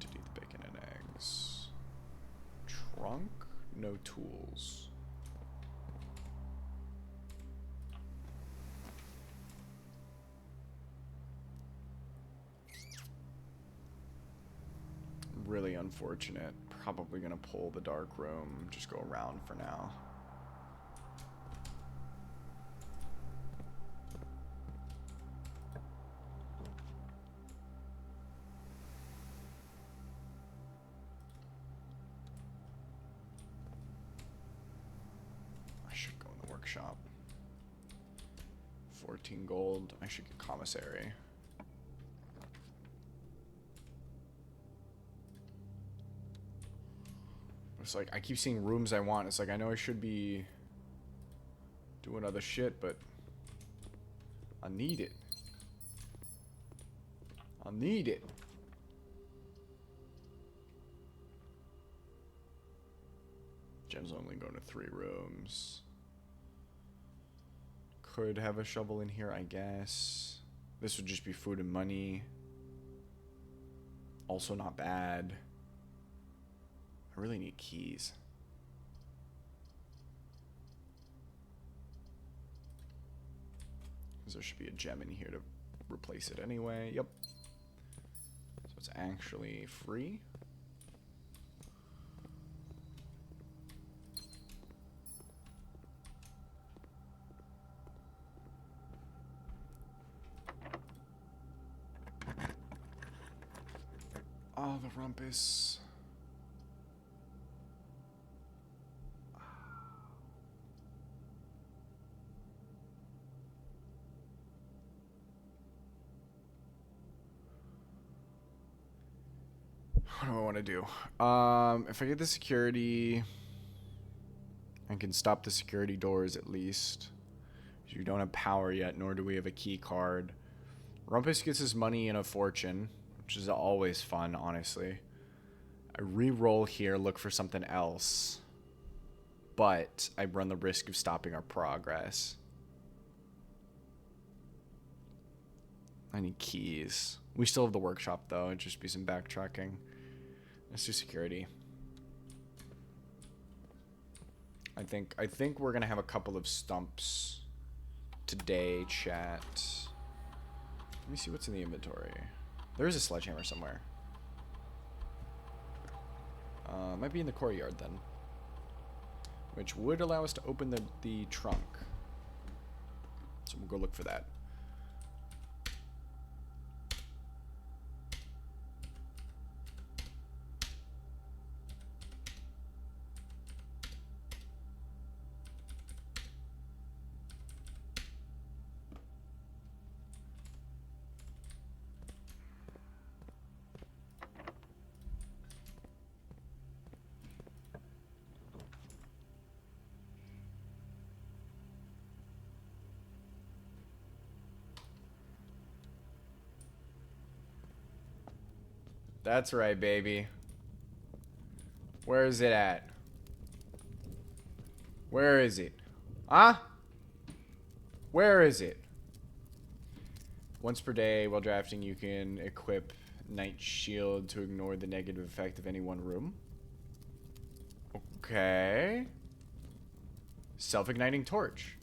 To do the bacon and eggs. Trunk? No tools. Really unfortunate. Probably gonna pull the dark room. Just go around for now. I should go in the workshop. 14 gold. I should get commissary. It's like, I keep seeing rooms I want. It's like, I know I should be doing other shit, but I need it. I need it. Gem's only going to 3 rooms. Could have a shovel in here, I guess. This would just be food and money. Also not bad. I really need keys. Because there should be a gem in here to replace it anyway. Yep. So it's actually free. Oh, the rumpus. What do I want to do? If I get the security, I can stop the security doors at least. We don't have power yet, nor do we have a key card. Rumpus gets his money and a fortune, which is always fun, honestly. I re-roll here, look for something else. But I run the risk of stopping our progress. I need keys. We still have the workshop, though. It'd just be some backtracking. Let's do security. I think we're gonna have a couple of stumps today, chat. Let me see what's in the inventory. There is a sledgehammer somewhere. Might be in the courtyard then. Which would allow us to open the trunk. So we'll go look for that. That's right, baby. Where is it at? Where is it? Huh? Where is it? Once per day, while drafting, you can equip Night Shield to ignore the negative effect of any one room. Okay. Self-igniting torch.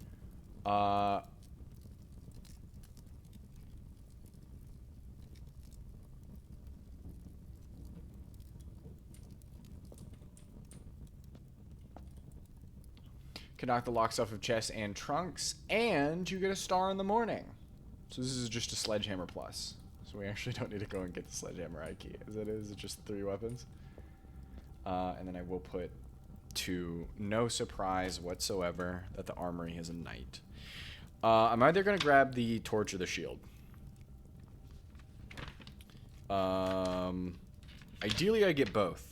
Can knock the locks off of chests and trunks, and you get a star in the morning. So this is just a sledgehammer plus. So we actually don't need to go and get the sledgehammer eye key. As it is, it's just 3 weapons. And then I will put to no surprise whatsoever that the armory has a knight. I'm either going to grab the torch or the shield. Ideally, I get both.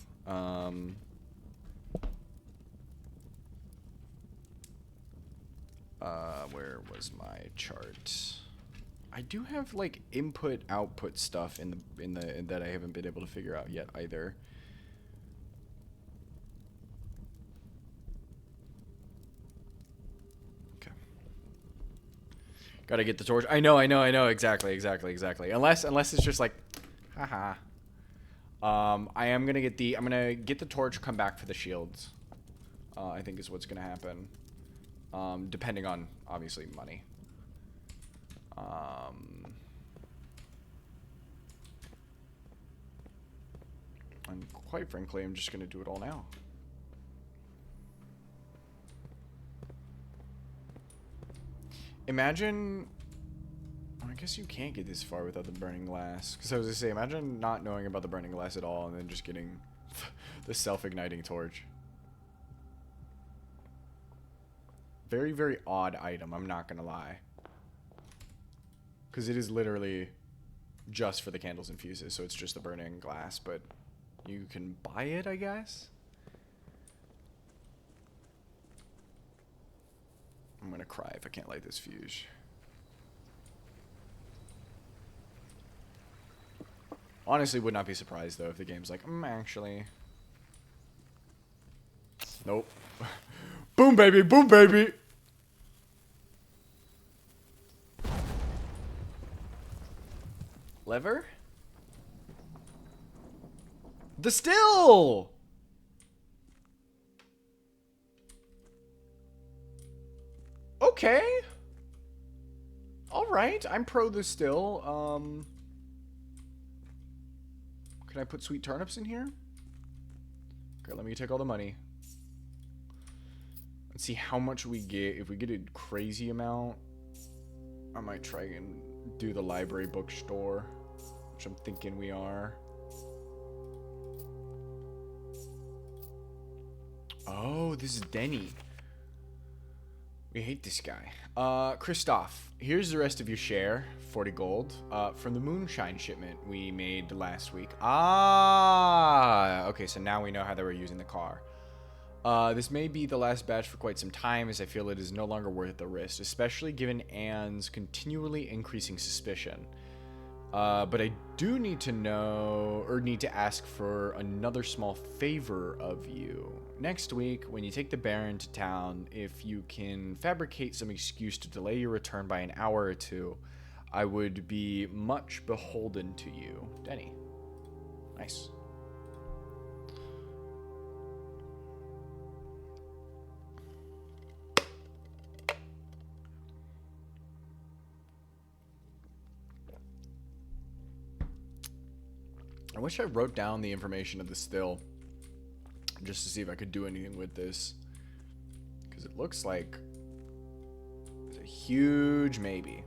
Where was my chart? I do have like input output stuff in the that I haven't been able to figure out yet either. Okay. Gotta get the torch. I know, exactly. Unless it's just like, haha. I'm gonna get the torch, come back for the shields. I think is what's gonna happen. Depending on, obviously, money. And quite frankly, I'm just going to do it all now. Imagine... I guess you can't get this far without the burning glass. Because I was going to say, imagine not knowing about the burning glass at all and then just getting the self-igniting torch. Very, very odd item, I'm not gonna lie. Because it is literally just for the candles and fuses, so it's just the burning glass, but you can buy it, I guess? I'm gonna cry if I can't light this fuse. Honestly, would not be surprised, though, if the game's like, actually... Nope. Boom, baby! Boom, baby! Lever? The still! Okay. Alright, I'm pro the still. Can I put sweet turnips in here? Okay, let me take all the money. Let's see how much we get. If we get a crazy amount, I might try and do the library bookstore, which I'm thinking we are. Oh, this is Denny. We hate this guy. Christoph, here's the rest of your share, 40 gold, from the moonshine shipment we made last week. Ah, okay, so now we know how they were using the car. This may be the last batch for quite some time, as I feel it is no longer worth the risk, especially given Anne's continually increasing suspicion. But I do need to know, or need to ask for another small favor of you. Next week, when you take the Baron to town, if you can fabricate some excuse to delay your return by an hour or two, I would be much beholden to you. Denny. Nice. I wish I wrote down the information of the still just to see if I could do anything with this, because it looks like it's a huge maybe,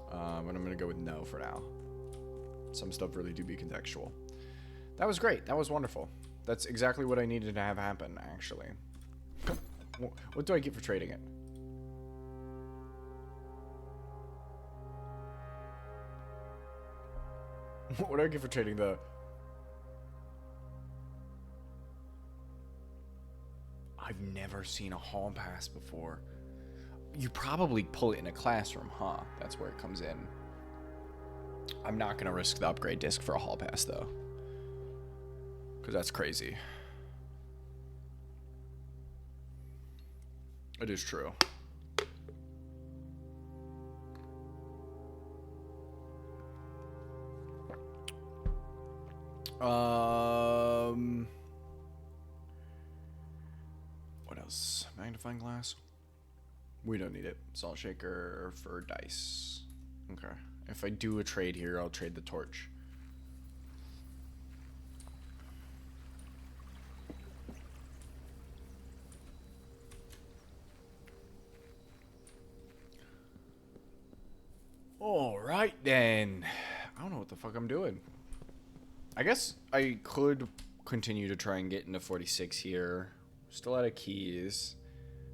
but I'm gonna go with no for now. Some stuff really do be contextual. That was great. That was wonderful. That's exactly what I needed to have happen, actually. What do I get for trading it? What do I get for trading the... I've never seen a hall pass before. You probably pull it in a classroom, huh? That's where it comes in. I'm not going to risk the upgrade disc for a hall pass, though. Because that's crazy. It is true. What else? Magnifying glass? We don't need it. Salt shaker for dice. Okay. If I do a trade here, I'll trade the torch. Alright then. I don't know what the fuck I'm doing. I guess I could continue to try and get into 46 here. Still out of keys.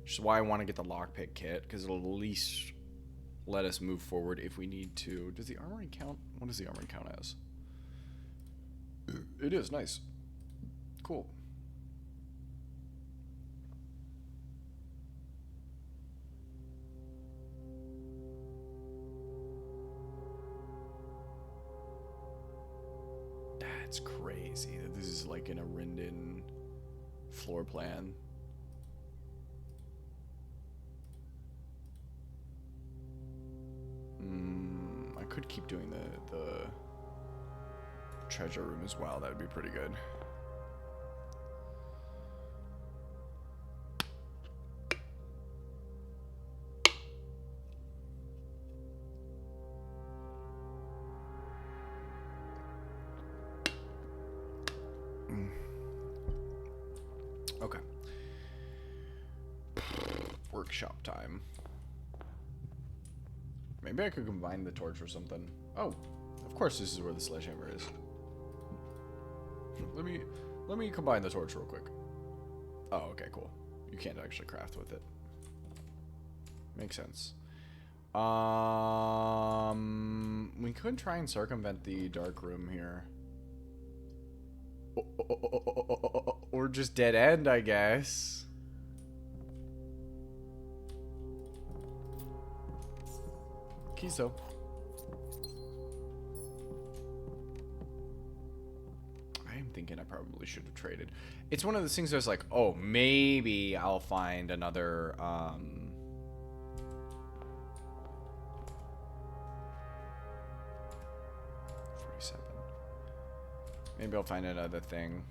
Which is why I want to get the lockpick kit, because it'll at least let us move forward if we need to. Does the armory count? What does the armory count as? It is, nice. Cool. That's crazy that this is like in a Rindon floor plan. I could keep doing the treasure room as well. That would be pretty good. Okay. Workshop time. Maybe I could combine the torch or something. Oh, of course this is where the sledgehammer is. Let me combine the torch real quick. Oh, okay, cool. You can't actually craft with it. Makes sense. We could try and circumvent the dark room here. Or just dead end, I guess. Keys though. I am thinking I probably should have traded. It's one of those things that's like, oh, maybe I'll find another 47. Maybe I'll find another thing.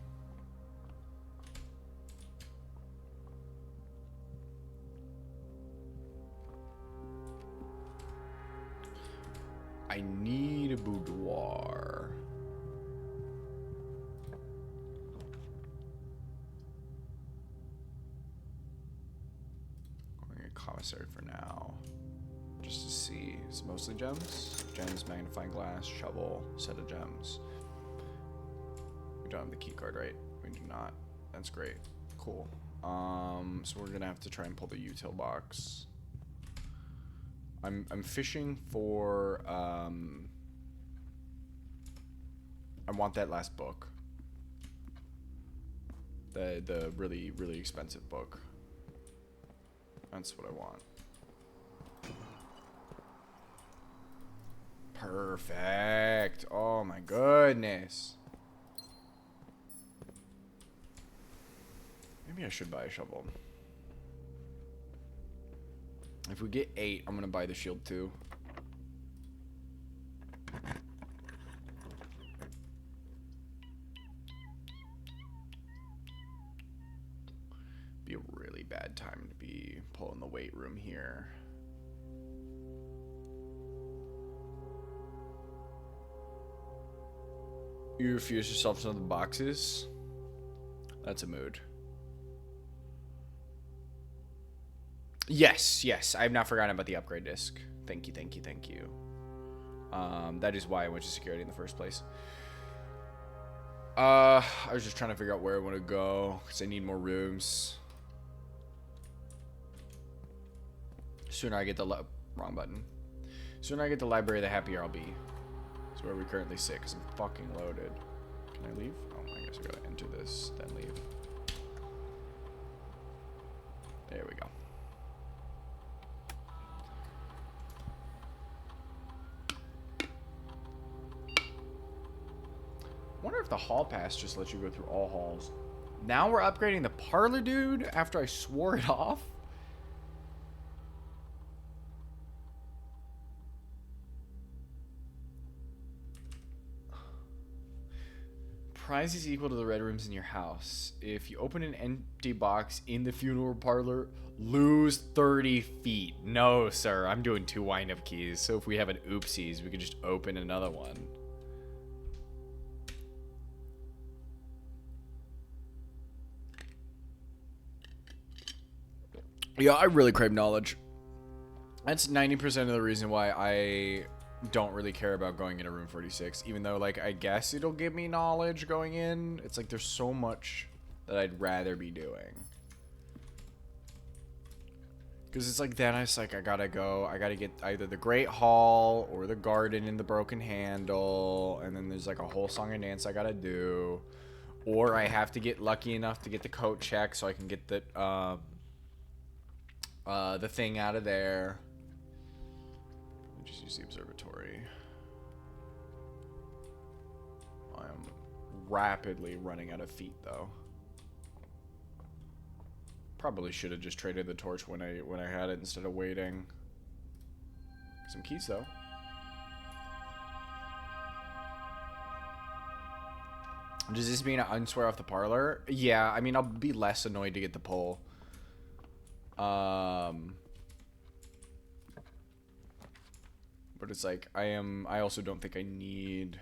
I need a boudoir. Going to commissary for now. Just to see. It's mostly gems. Gems, magnifying glass, shovel, set of gems. We don't have the key card, right? We do not. That's great. Cool. So we're gonna have to try and pull the util box. I'm fishing for I want that last book. The really, really expensive book. That's what I want. Perfect. Oh my goodness. Maybe I should buy a shovel. If we get 8, I'm gonna buy the shield too. Be a really bad time to be pulling the weight room here. You refuse yourself some of the boxes? That's a mood. Yes, yes. I have not forgotten about the upgrade disc. Thank you, thank you, thank you. That is why I went to security in the first place. I was just trying to figure out where I want to go because I need more rooms. Sooner I get the wrong button. Sooner I get the library, the happier I'll be. That's where we currently sit because I'm fucking loaded. Can I leave? Oh, I guess I gotta enter this, then leave. There we go. I wonder if the hall pass just lets you go through all halls. Now we're upgrading the parlor, dude, after I swore it off? Prize is equal to the red rooms in your house. If you open an empty box in the funeral parlor, lose 30 feet. No, sir. I'm doing 2 wind-up keys. So if we have an oopsies, we can just open another one. Yeah, I really crave knowledge. That's 90% of the reason why I don't really care about going into room 46, even though, like, I guess it'll give me knowledge going in. It's like there's so much that I'd rather be doing. Because it's like then it's like I gotta get either the Great Hall or the Garden in the Broken Handle, and then there's like a whole song and dance I gotta do. Or I have to get lucky enough to get the coat check so I can get the thing out of there. Just use the observatory. I am rapidly running out of feet, though. Probably should have just traded the torch when I had it instead of waiting. Some keys, though. Does this mean I unswear off the parlor? Yeah, I mean, I'll be less annoyed to get the pull. But it's like, I also don't think I need...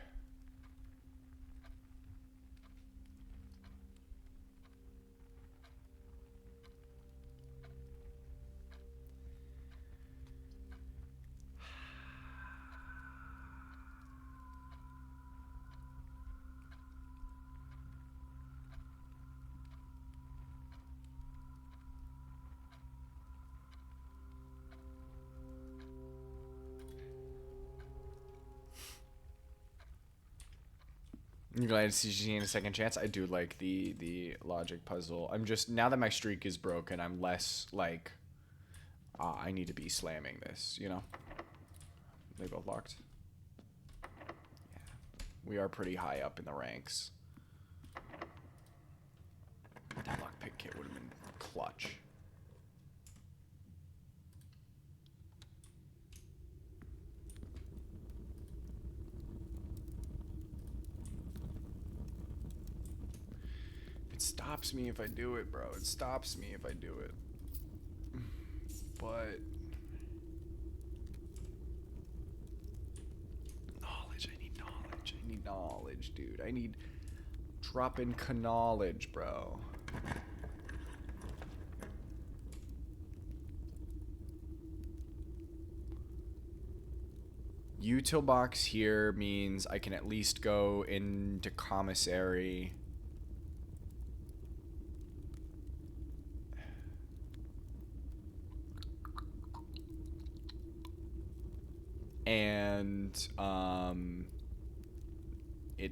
You're glad to see she's getting a second chance? I do like the logic puzzle. I'm just, now that my streak is broken, I'm less like, I need to be slamming this, you know? They both locked? Yeah. We are pretty high up in the ranks. That lockpick kit would have been clutch. It stops me if I do it, bro. It stops me if I do it. But... knowledge. I need knowledge. I need knowledge, dude. I need dropping knowledge, bro. Util box here means I can at least go into commissary. and it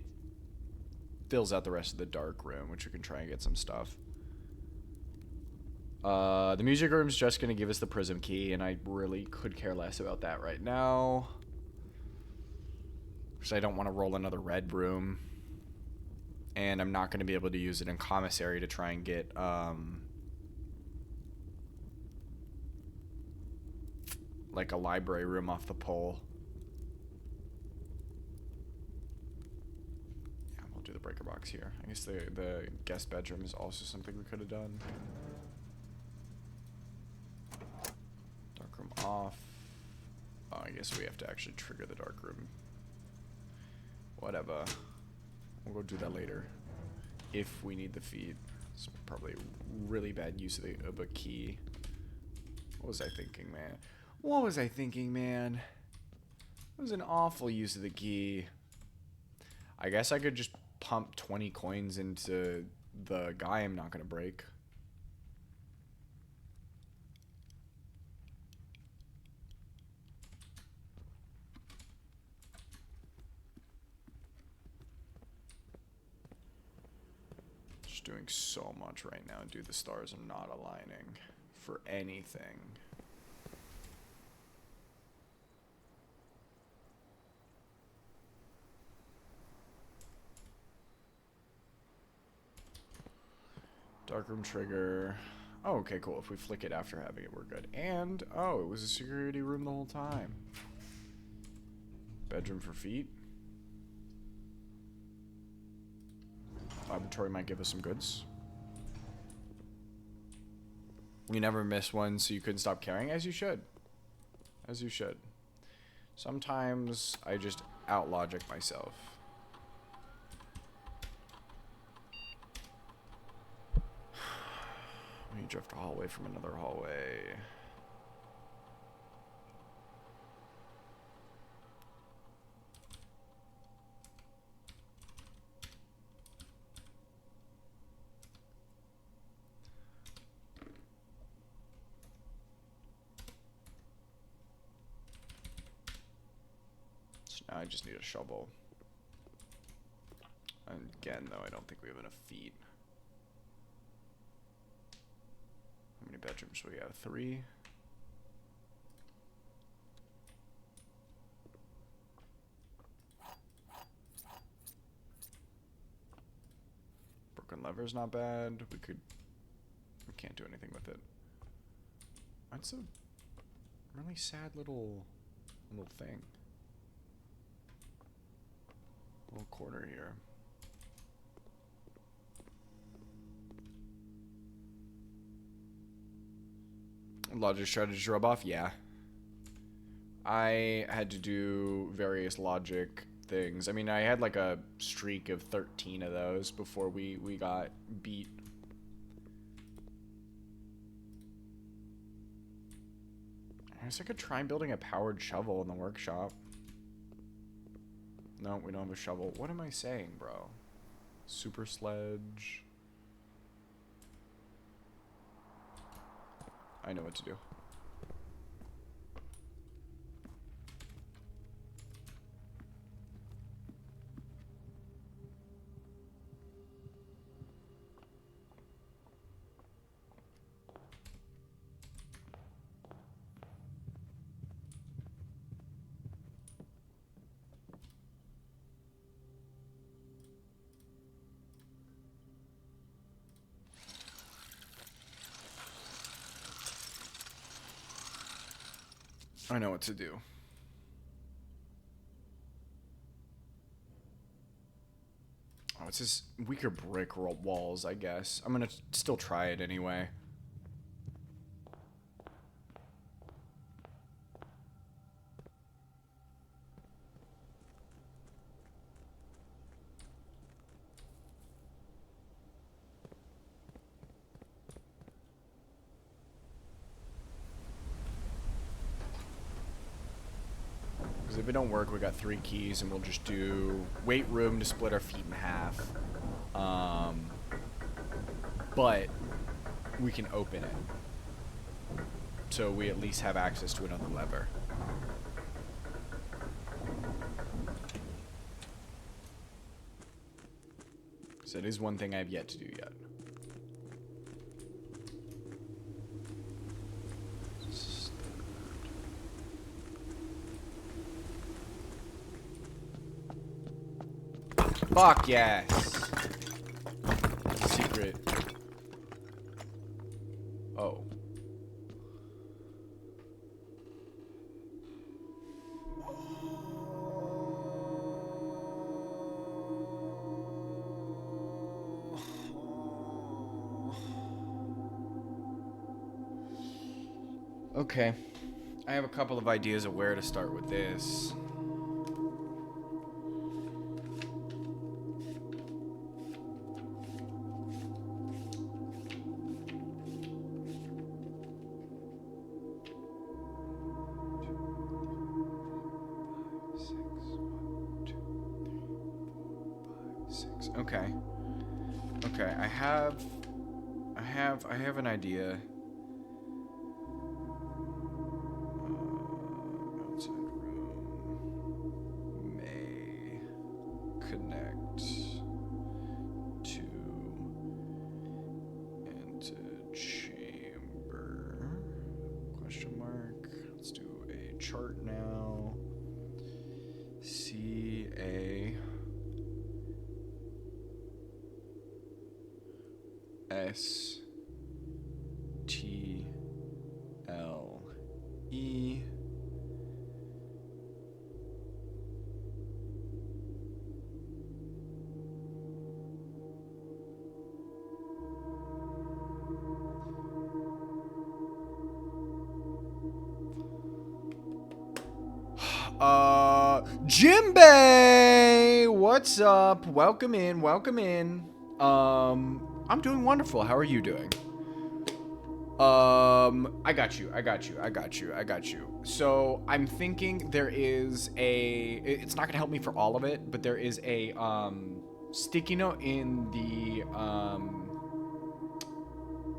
fills out the rest of the dark room, which we can try and get some stuff. The music room's just going to give us the prism key, and I really could care less about that right now. Because I don't want to roll another red room. And I'm not going to be able to use it in commissary to try and get, like a library room off the pole. Yeah, we'll do the breaker box here. I guess the guest bedroom is also something we could have done. Darkroom off. Oh, I guess we have to actually trigger the dark room. Whatever. We'll go do that later. If we need the feed. It's probably a really bad use of a key. What was I thinking, man? What was I thinking, man? It was an awful use of the key. I guess I could just pump 20 coins into the guy I'm not going to break. Just doing so much right now. Dude, the stars are not aligning for anything. Darkroom trigger. Oh, okay, cool. If we flick it after having it, we're good. And, oh, it was a security room the whole time. Bedroom for feet. Laboratory might give us some goods. You never miss one, so you couldn't stop caring, as you should. As you should. Sometimes I just out-logic myself. You drift a hallway from another hallway. So now I just need a shovel. And again, though, I don't think we have enough feet. How many bedrooms do we have? 3. Broken lever's not bad. We can't do anything with it. That's a really sad little thing. Little corner here. Logic strategy rub off? Yeah. I had to do various logic things. I mean, I had like a streak of 13 of those before we got beat. I guess I could try building a powered shovel in the workshop. No, we don't have a shovel. What am I saying, bro? Super sledge. I know what to do. I know what to do. Oh, it's just weaker brick walls, I guess. I'm gonna still try it anyway. If it don't work, we got 3 keys, and we'll just do weight room to split our feet in half. But we can open it, so we at least have access to another lever. That is one thing I have yet to do yet. Fuck yes. Secret. Oh. Okay. I have a couple of ideas of where to start with this. Okay. Okay, I have an idea. Outside room may connect to antechamber. Question mark. Let's do a chart now. CA S T L E Jimbei, what's up? Welcome in, welcome in. I'm doing wonderful. How are you doing? I got you. So I'm thinking there is it's not gonna help me for all of it, but there is a, sticky note in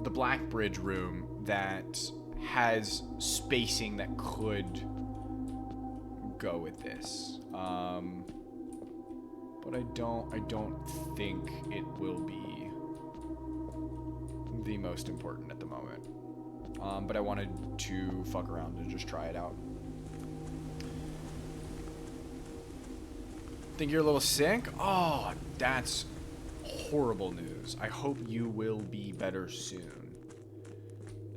the Black Bridge room that has spacing that could go with this. But I don't think it will be the most important at the moment. But I wanted to fuck around and just try it out. Think you're a little sick? Oh, that's horrible news. I hope you will be better soon.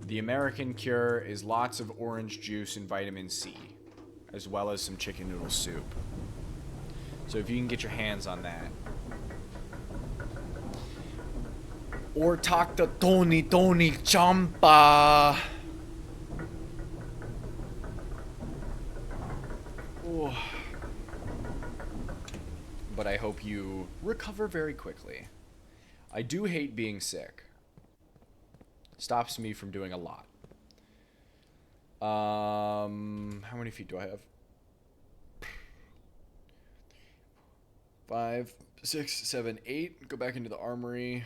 The American cure is lots of orange juice and vitamin C, as well as some chicken noodle soup. So if you can get your hands on that. Or talk to Tony Champa. Oh. But I hope you recover very quickly. I do hate being sick. Stops me from doing a lot. How many feet do I have? 5, 6, 7, 8. Go back into the armory.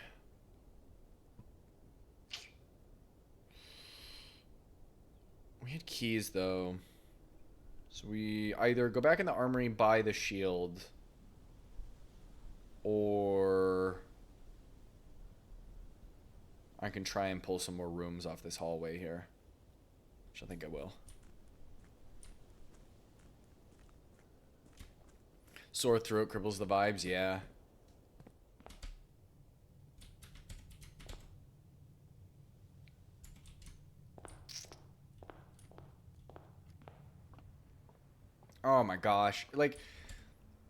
We had keys, though. So we either go back in the armory and buy the shield, or I can try and pull some more rooms off this hallway here, which I think I will. Sore throat cripples the vibes, yeah. Oh my gosh. Like,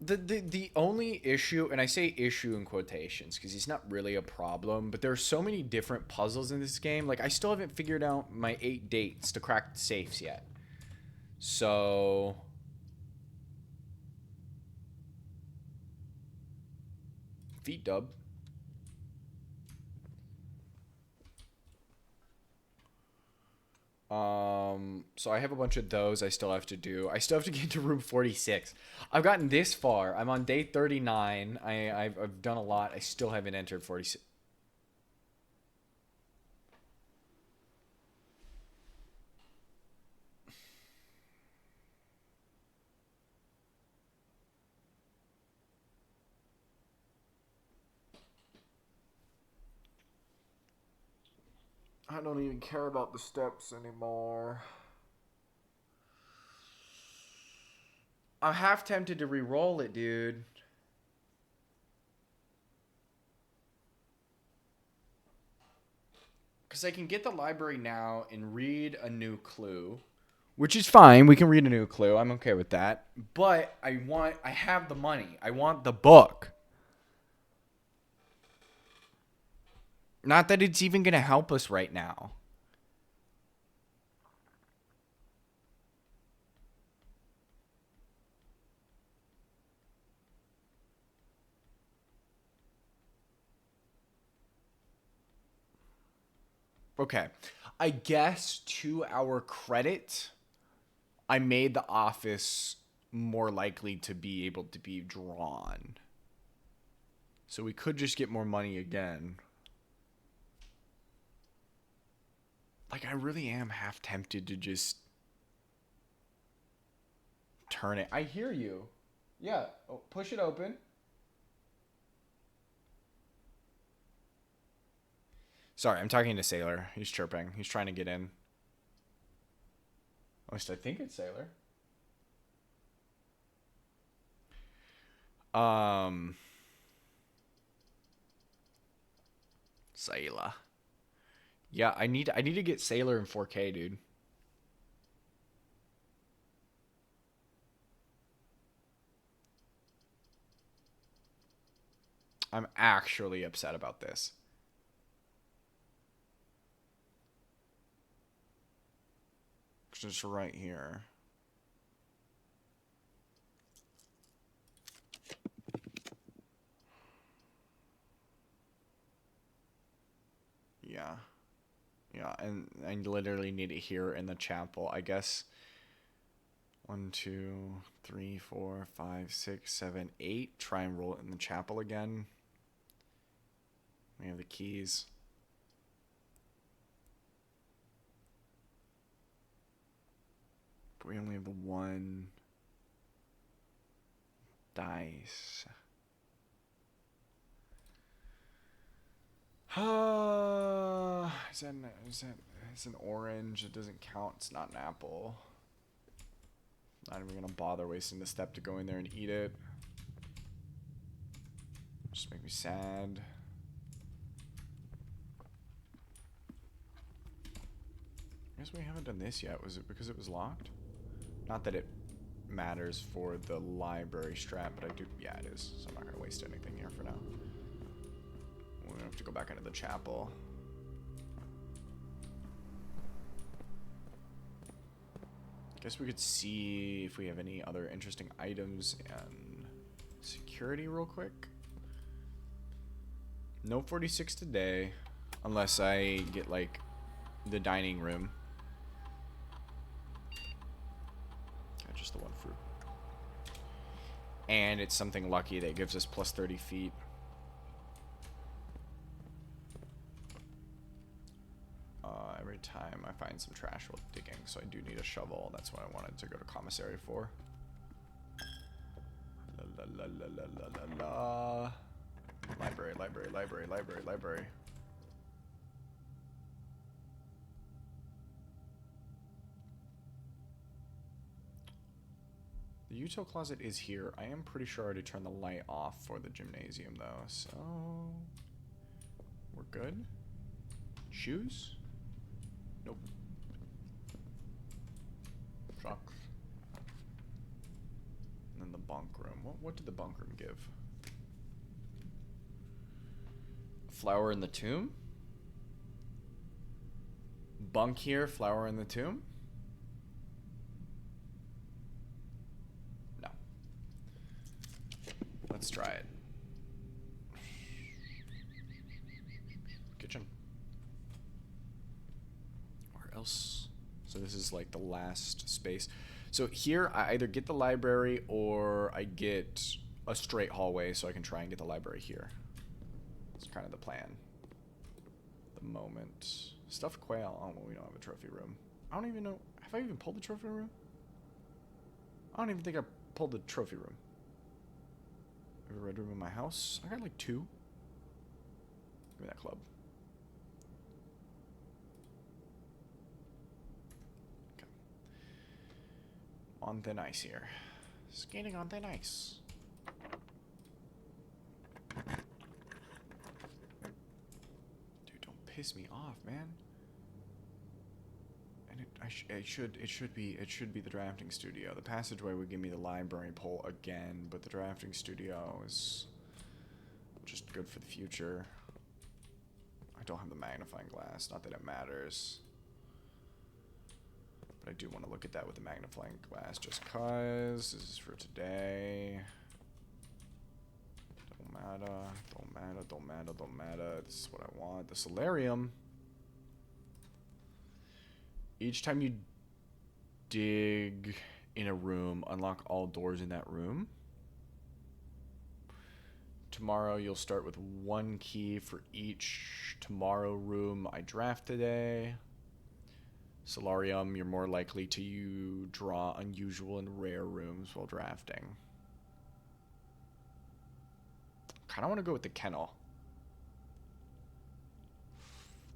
the only issue, and I say issue in quotations because he's not really a problem, but there are so many different puzzles in this game. Like, I still haven't figured out my 8 dates to crack the safes yet. So feet dub. So I have a bunch of those I still have to do. I still have to get to room 46. I've gotten this far. I'm on day 39. I've done a lot. I still haven't entered 46. I don't even care about the steps anymore. I'm half tempted to re-roll it, dude. Because I can get the library now and read a new clue. Which is fine. We can read a new clue. I'm okay with that. But I have the money. I want the book. Not that it's even going to help us right now. Okay. I guess to our credit, I made the office more likely to be able to be drawn. So we could just get more money again. Like, I really am half tempted to just turn it. I hear you. Yeah. Oh, push it open. Sorry, I'm talking to Sailor. He's chirping. He's trying to get in. At least I think it's Sailor. Sailor. Yeah, I need to get Sailor in 4K, dude. I'm actually upset about this. Just right here. Yeah. Yeah, and I literally need it here in the chapel. I guess 1, 2, 3, 4, 5, 6, 7, 8. Try and roll it in the chapel again. We have the keys. But we only have the one dice. Is an orange? It doesn't count. It's not an apple. Not even gonna bother wasting the step to go in there and eat it. Just make me sad. I guess we haven't done this yet. Was it because it was locked? Not that it matters for the library strat, but I do. Yeah, it is. So I'm not gonna waste anything here for now. We're gonna have to go back into the chapel. Guess we could see if we have any other interesting items and security real quick. No 46 today, unless I get like the dining room. Just the one fruit. And it's something lucky that gives us plus 30 feet. Every time I find some trash while digging, so I do need a shovel. That's what I wanted to go to commissary for. La la la la la la la. Library, library, library, library, library. The util closet is here. I am pretty sure I already turned the light off for the gymnasium though, so we're good. Shoes? Nope. Shucks. And then the bunk room. What did the bunk room give? Flower in the tomb? Bunk here, flower in the tomb? No. Let's try it. Kitchen. Where else? So this is like the last space. So here I either get the library or I get a straight hallway so I can try and get the library here. That's kind of the plan. The moment. Stuffed quail. Oh, well, we don't have a trophy room. I don't even know. Have I even pulled the trophy room? I don't even think I pulled the trophy room. Have a red room in my house? I got like 2. Give me that club. on thin ice here. Skating on thin ice. Dude, don't piss me off, man. And it should be the drafting studio. The passageway would give me the library pole again, but the drafting studio is just good for the future. I don't have the magnifying glass, not that it matters. But I do want to look at that with the magnifying glass just cause. This is for today. Don't matter. This is what I want. The solarium. Each time you dig in a room, unlock all doors in that room. Tomorrow you'll start with 1 key for each tomorrow room I draft today. Solarium, you're more likely to draw unusual and rare rooms while drafting. Kind of want to go with the kennel.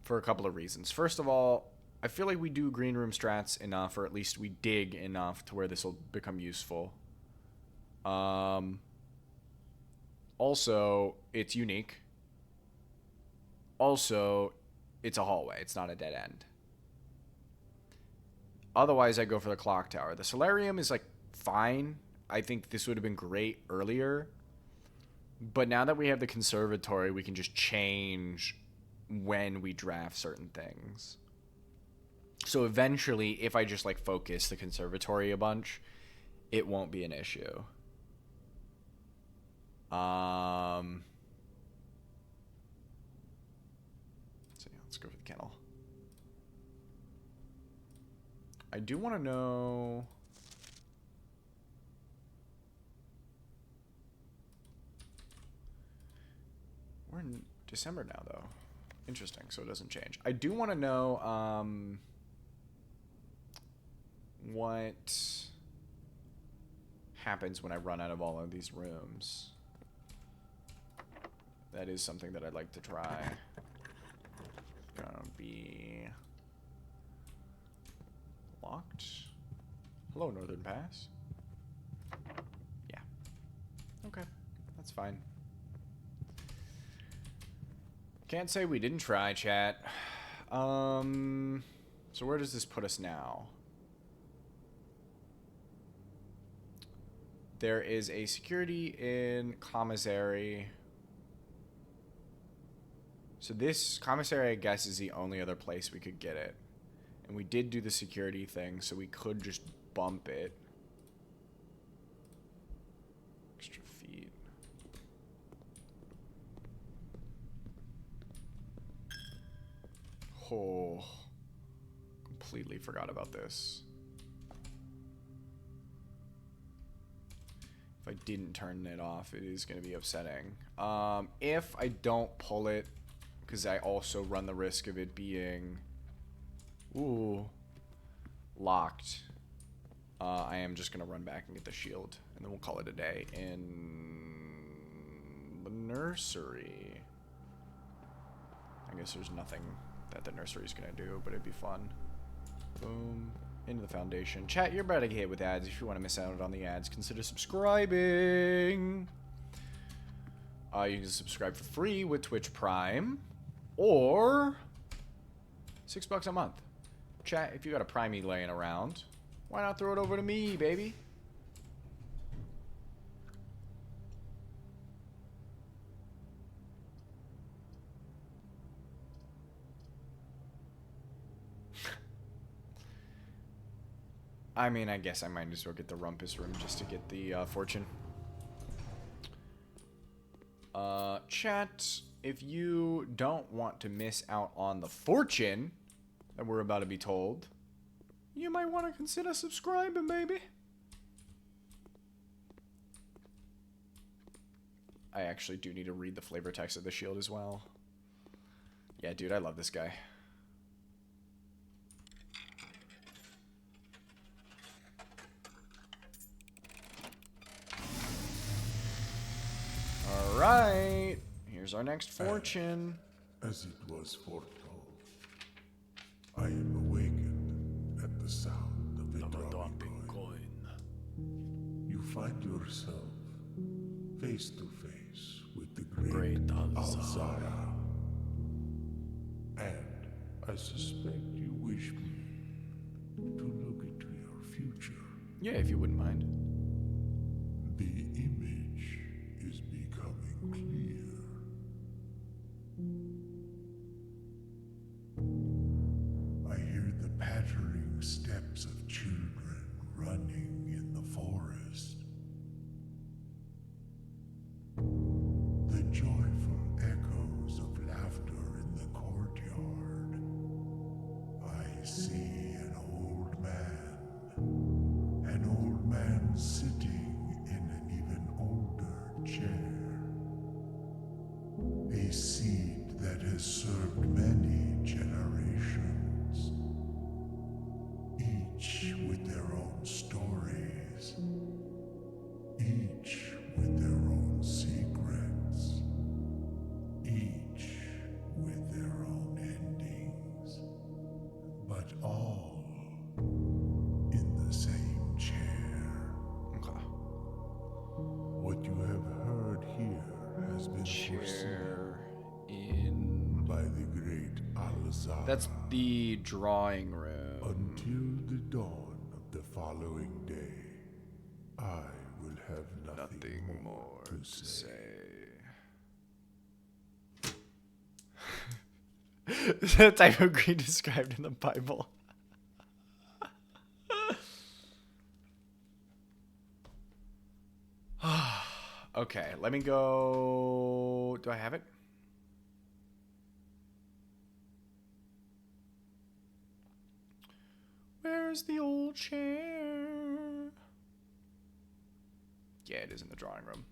For a couple of reasons. First of all, I feel like we do green room strats enough, or at least we dig enough to where this will become useful. Also, it's unique. Also, it's a hallway. It's not a dead end. Otherwise, I go for the clock tower. The solarium is, like, fine. I think this would have been great earlier. But now that we have the conservatory, we can just change when we draft certain things. So eventually, if I just, like, focus the conservatory a bunch, it won't be an issue. So yeah, let's go for the kennel. I do want to know... We're in December now, though. Interesting, so it doesn't change. I do want to know, what happens when I run out of all of these rooms. That is something that I'd like to try. Gonna be locked. Hello, Northern Pass. Yeah. Okay, that's fine. Can't say we didn't try, chat. So where does this put us now? There is a security in commissary. So this commissary, I guess, is the only other place we could get it. And we did do the security thing, so we could just bump it. Extra feet. Oh. Completely forgot about this. If I didn't turn it off, it is going to be upsetting. If I don't pull it, because I also run the risk of it being, locked. I am just going to run back and get the shield, and then we'll call it a day in the nursery. I guess there's nothing that the nursery is going to do, but it'd be fun. Boom. Into the foundation. Chat, you're about to get hit with ads. If you want to miss out on the ads, consider subscribing. You can subscribe for free with Twitch Prime. Or $6 a month. Chat, if you got a Primey laying around, why not throw it over to me, baby? I mean, I guess I might as well get the Rumpus Room just to get the fortune. Chat, if you don't want to miss out on the fortune that we're about to be told, you might want to consider subscribing, baby. I actually do need to read the flavor text of the shield as well. Yeah, dude, I love this guy. Alright, here's our next fortune. As it was foretold, I am awakened at the sound of a dropping coin. find yourself face to face with the great Great Alzara. And I suspect you wish me to look into your future. Yeah, if you wouldn't mind. The image is becoming clear. I hear the pattering steps of children running in the forest. The joyful echoes of laughter in the courtyard. I see an old man sitting in an even older chair. A seed that has served many generations, each with their own stories, each with their own secrets, each with their own endings, but all in the same chair. Okay. What you have heard here has been foreseen Chair in. by the great Alzara. That's the drawing room. Until the dawn of the following day, I will have nothing more to say. The type of green described in the Bible. Okay, let me go. Do I have it? Where's the old chair? Yeah, it is in the drawing room.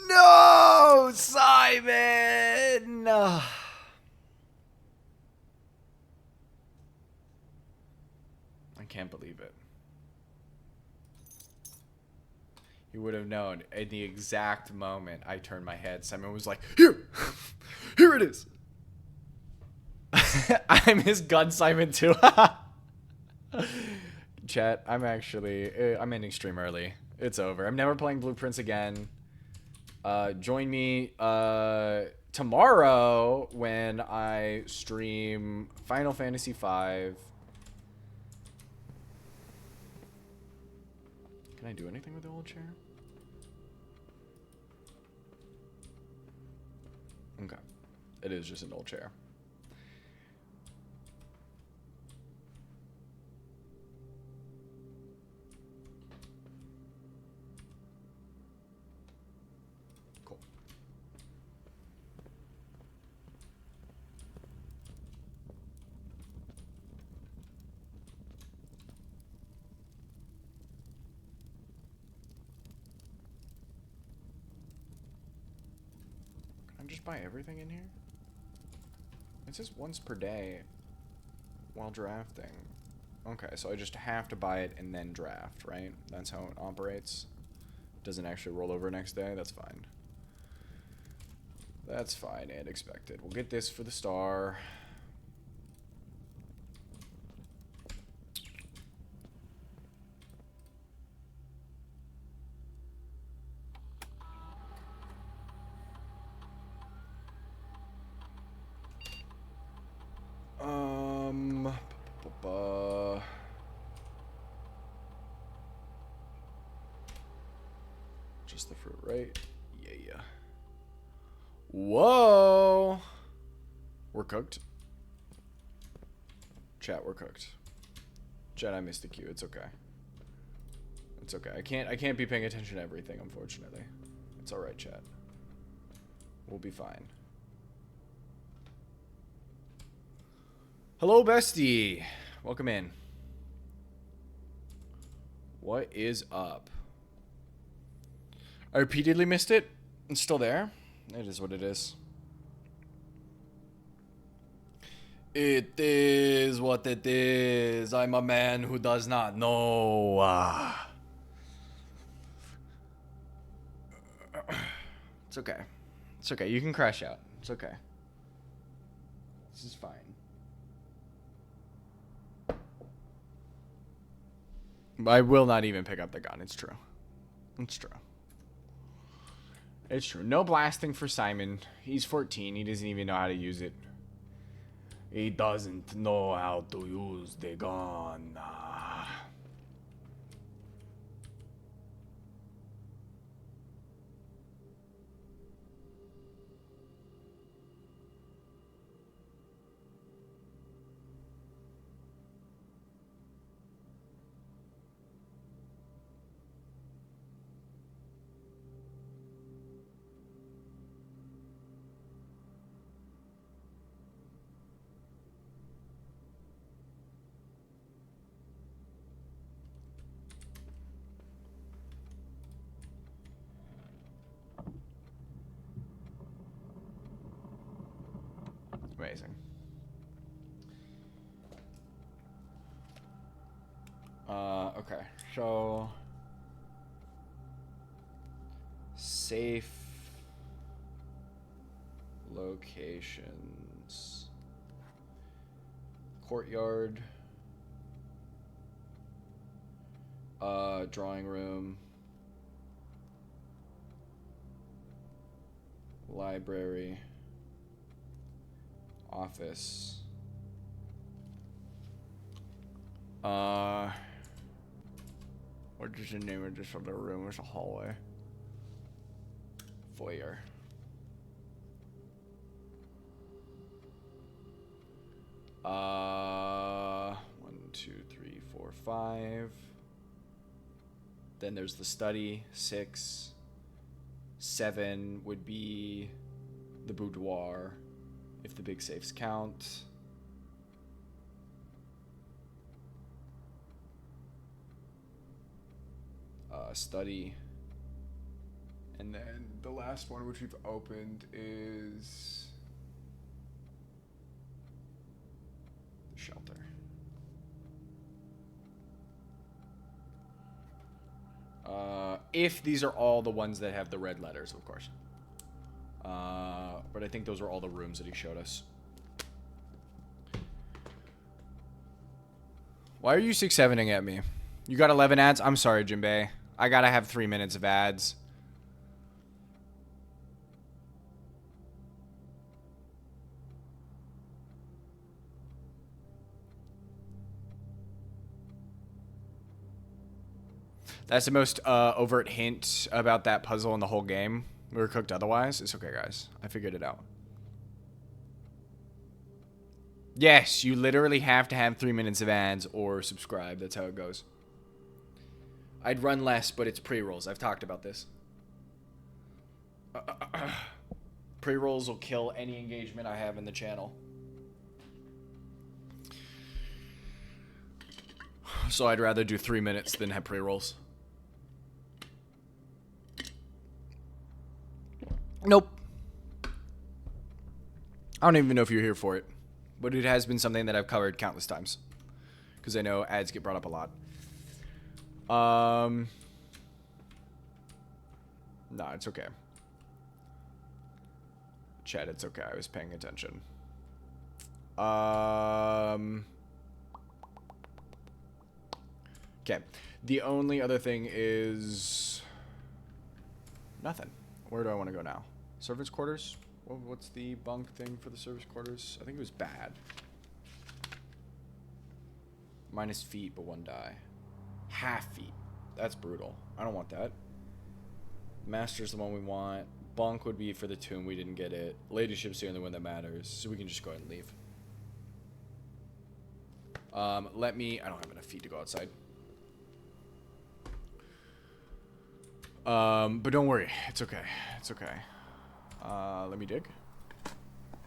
No, Simon! I can't believe it. You would have known in the exact moment I turned my head. Simon was like, "Here! Here it is!" I'm his gun Simon too. Chat, I'm ending stream early. It's over. I'm never playing Blueprints again. Join me tomorrow when I stream Final Fantasy V. Can I do anything with the old chair? Okay. It is just an old chair. Cool. Can I just buy everything in here? It says once per day while drafting. Okay, so I just have to buy it and then draft, right? That's how it operates. Doesn't actually roll over next day. That's fine. That's fine and expected. We'll get this for the star. Just the fruit, right? Yeah. Whoa! We're cooked. Chat, we're cooked. Chat, I missed the cue. It's okay. It's okay. I can't be paying attention to everything, unfortunately. It's alright, chat. We'll be fine. Hello, bestie. Welcome in. What is up? I repeatedly missed it. It's still there. It is what it is. It is what it is. I'm a man who does not know. It's okay. It's okay. You can crash out. It's okay. This is fine. I will not even pick up the gun. It's true. It's true. It's true. No blasting for Simon. He's 14. He doesn't even know how to use it. He doesn't know how to use the gun. Amazing. Okay, so safe locations. Courtyard. Drawing room. Library. Office. What is the name of this other room? It's a hallway. Foyer. One, two, three, four, five. Then there's the study. 6. 7 would be the boudoir, if the big safes count. Study. And then the last one which we've opened is the shelter. If these are all the ones that have the red letters, of course. But I think those are all the rooms that he showed us. Why are you 6-7ing at me? You got 11 ads? I'm sorry, Jinbei. I gotta have 3 minutes of ads. That's the most overt hint about that puzzle in the whole game. We were cooked otherwise. It's okay, guys. I figured it out. Yes, you literally have to have 3 minutes of ads or subscribe. That's how it goes. I'd run less, but it's pre-rolls. I've talked about this. Pre-rolls will kill any engagement I have in the channel. So I'd rather do 3 minutes than have pre-rolls. Nope. I don't even know if you're here for it. But it has been something that I've covered countless times. Because I know ads get brought up a lot. No, it's okay. Chat, it's okay. I was paying attention. Okay. The only other thing is nothing. Where do I want to go now? Servants' quarters? What's the bunk thing for the service quarters? I think it was bad. Minus feet, but 1 die. Half feet. That's brutal. I don't want that. Master's the one we want. Bunk would be for the tomb. We didn't get it. Ladyship's the only one that matters, so we can just go ahead and leave. I don't have enough feet to go outside. But don't worry. It's okay. It's okay. Let me dig.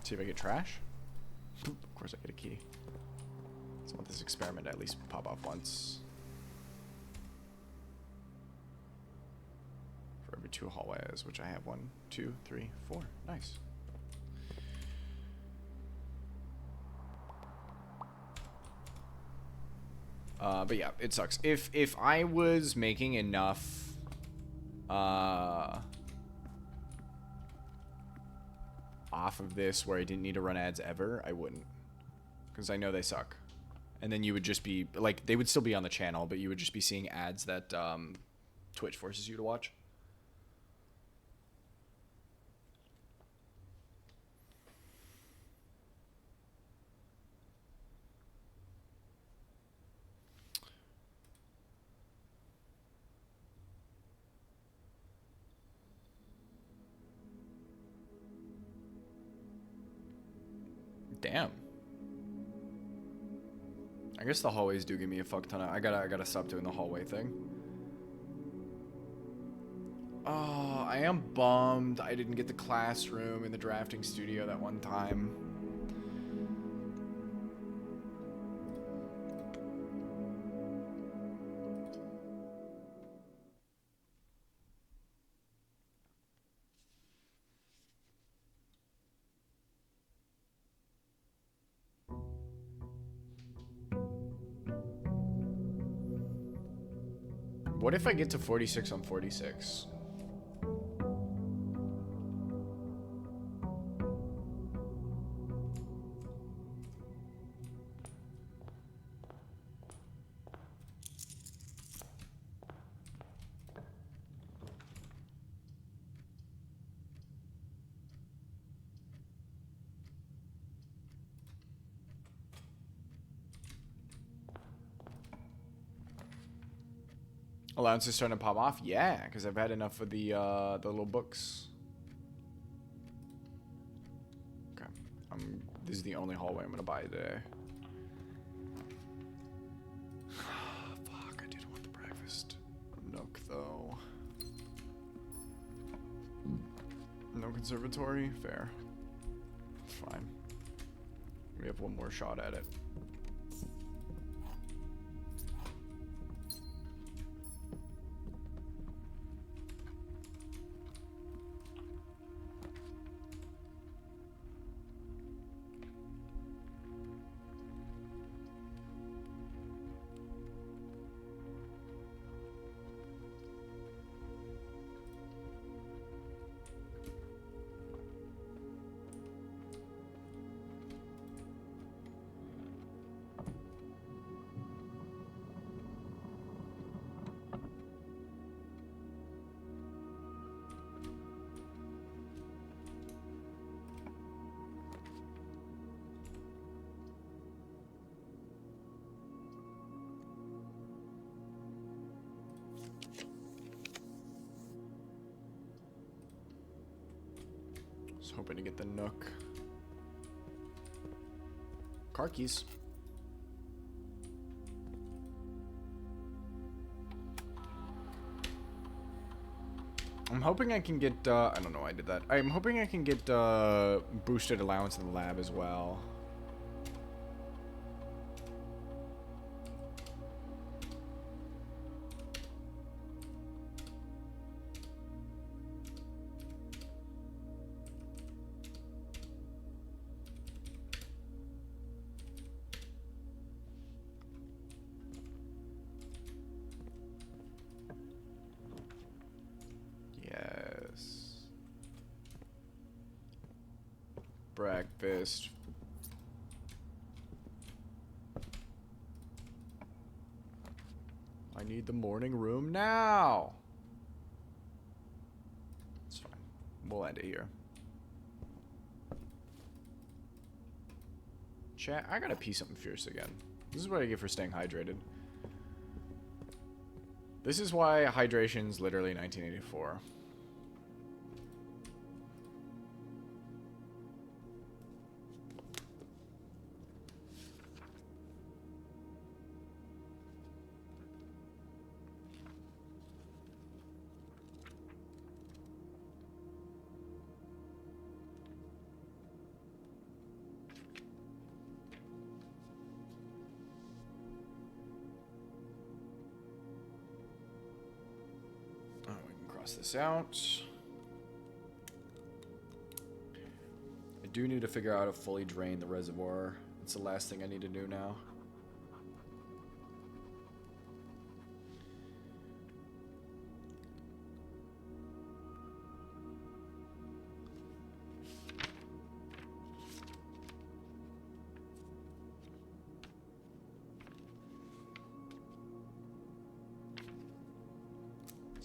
See if I get trash. Of course I get a key. Let's want this experiment to at least pop off once. For every 2 hallways, which I have 1, 2, 3, 4. Nice. But yeah, it sucks. If I was making enough off of this where I didn't need to run ads ever, I wouldn't. Because I know they suck. and then you would just be like, they would still be on the channel, but you would just be seeing ads that Twitch forces you to watch. Damn. I guess the hallways do give me a fuck ton of... I gotta stop doing the hallway thing. Oh, I am bummed I didn't get the classroom in the drafting studio that one time. What if I get to 46 on 46? Allowance is starting to pop off? Yeah, because I've had enough of the little books. Okay. This is the only hallway I'm going to buy today. Fuck, I did want the breakfast. Nook, though. No conservatory? Fair. Fine. We have one more shot at it. Was hoping to get the Nook. Car keys. I'm hoping I can get, I don't know why I did that. I'm hoping I can get, boosted allowance in the lab as well. Breakfast. I need the morning room now. It's fine. We'll end it here. Chat, I gotta pee something fierce again. This is what I get for staying hydrated. This is why hydration's literally 1984. This out. I do need to figure out how to fully drain the reservoir. It's the last thing I need to do now.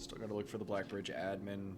Still gotta look for the Blackbridge admin.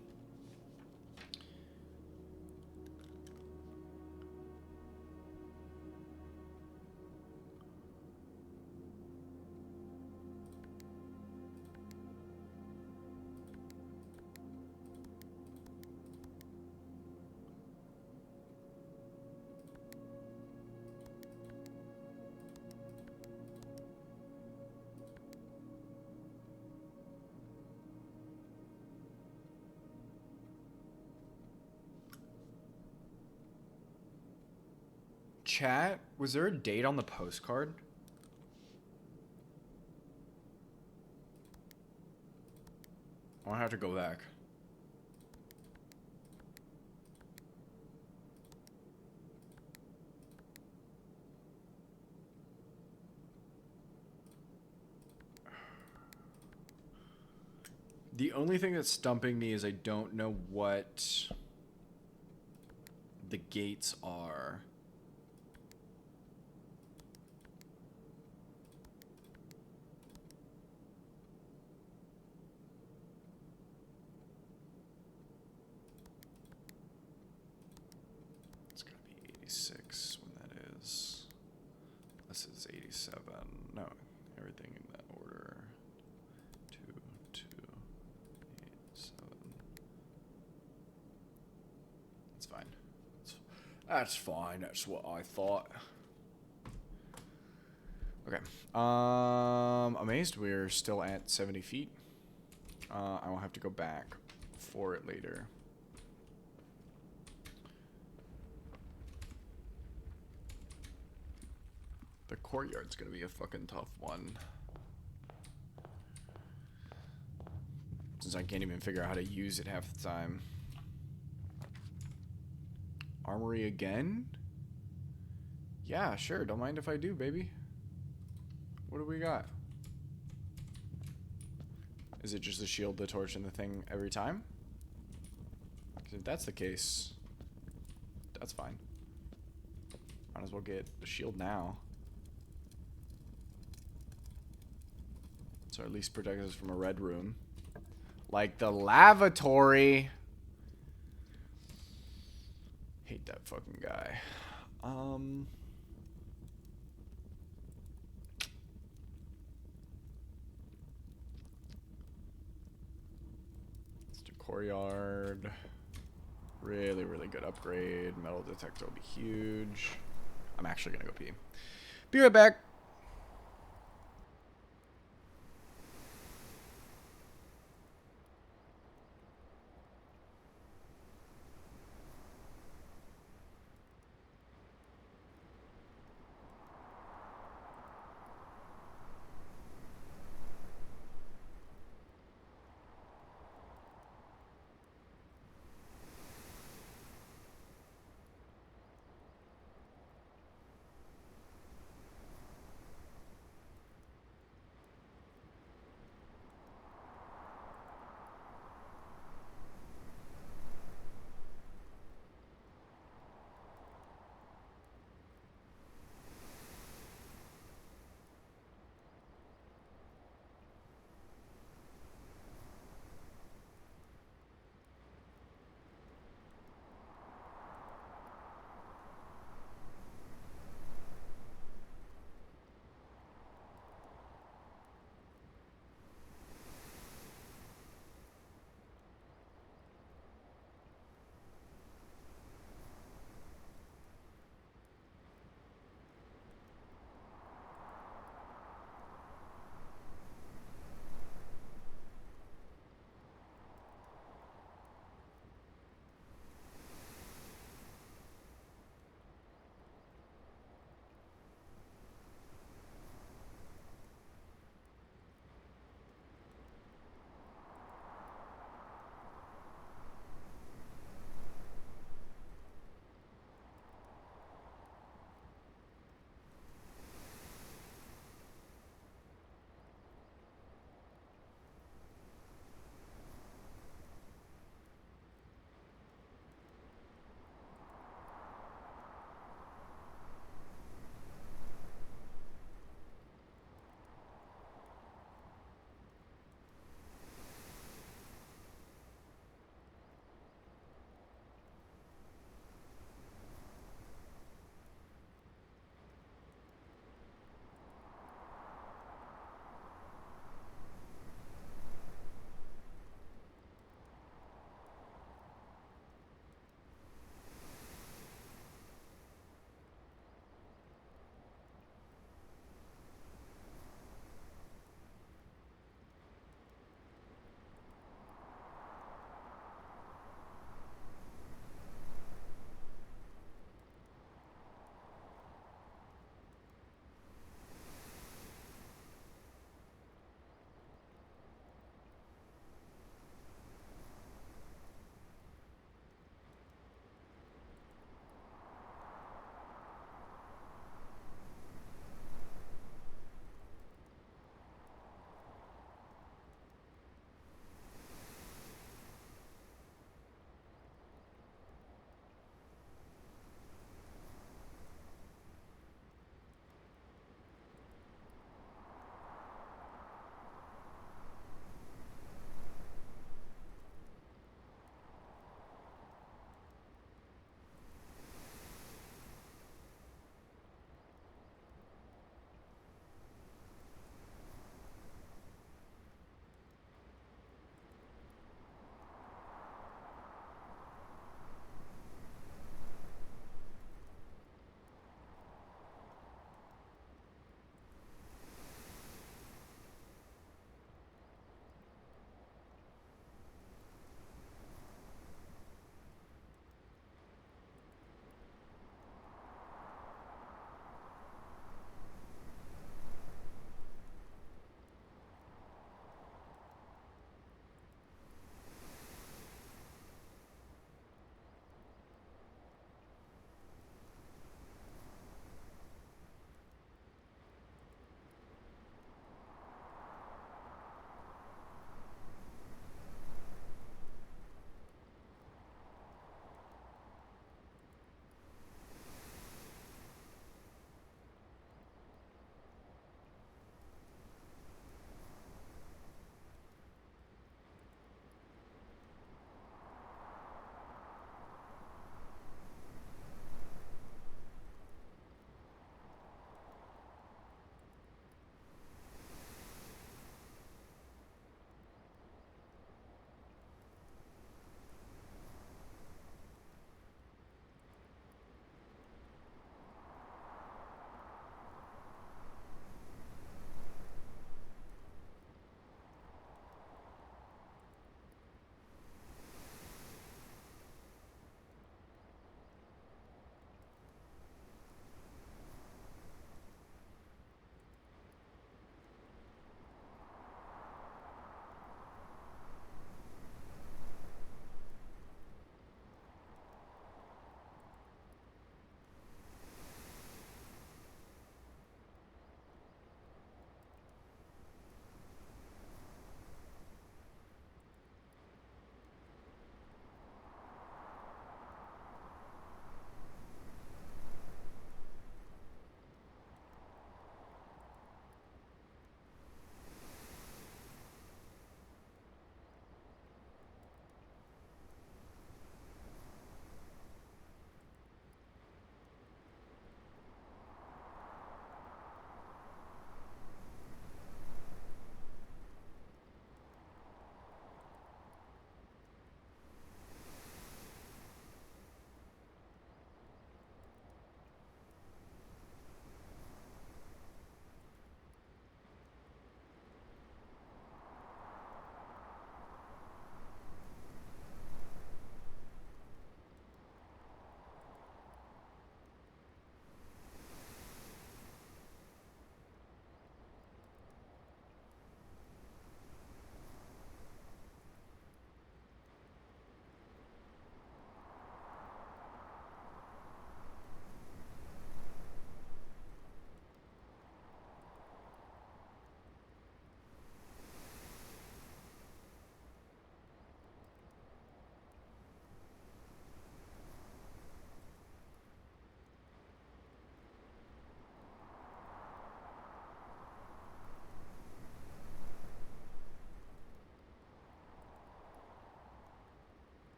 Chat, was there a date on the postcard? I'll have to go back. The only thing that's stumping me is I don't know what the gates are. It's gotta be 86 when that is. This is 87. No, everything in that order. 2, 2, 8, 7. That's fine. That's fine. That's what I thought. Okay. Amazed we're still at 70 feet. I will have to go back for it later. The courtyard's gonna be a fucking tough one. Since I can't even figure out how to use it half the time. Armory again? Yeah, sure. Don't mind if I do, baby. What do we got? Is it just the shield, the torch, and the thing every time? Because if that's the case, that's fine. Might as well get the shield now. So at least protect us from a red room. Like the lavatory. Hate that fucking guy. Let's do courtyard. Really, really good upgrade. Metal detector will be huge. I'm actually gonna go pee. Be right back.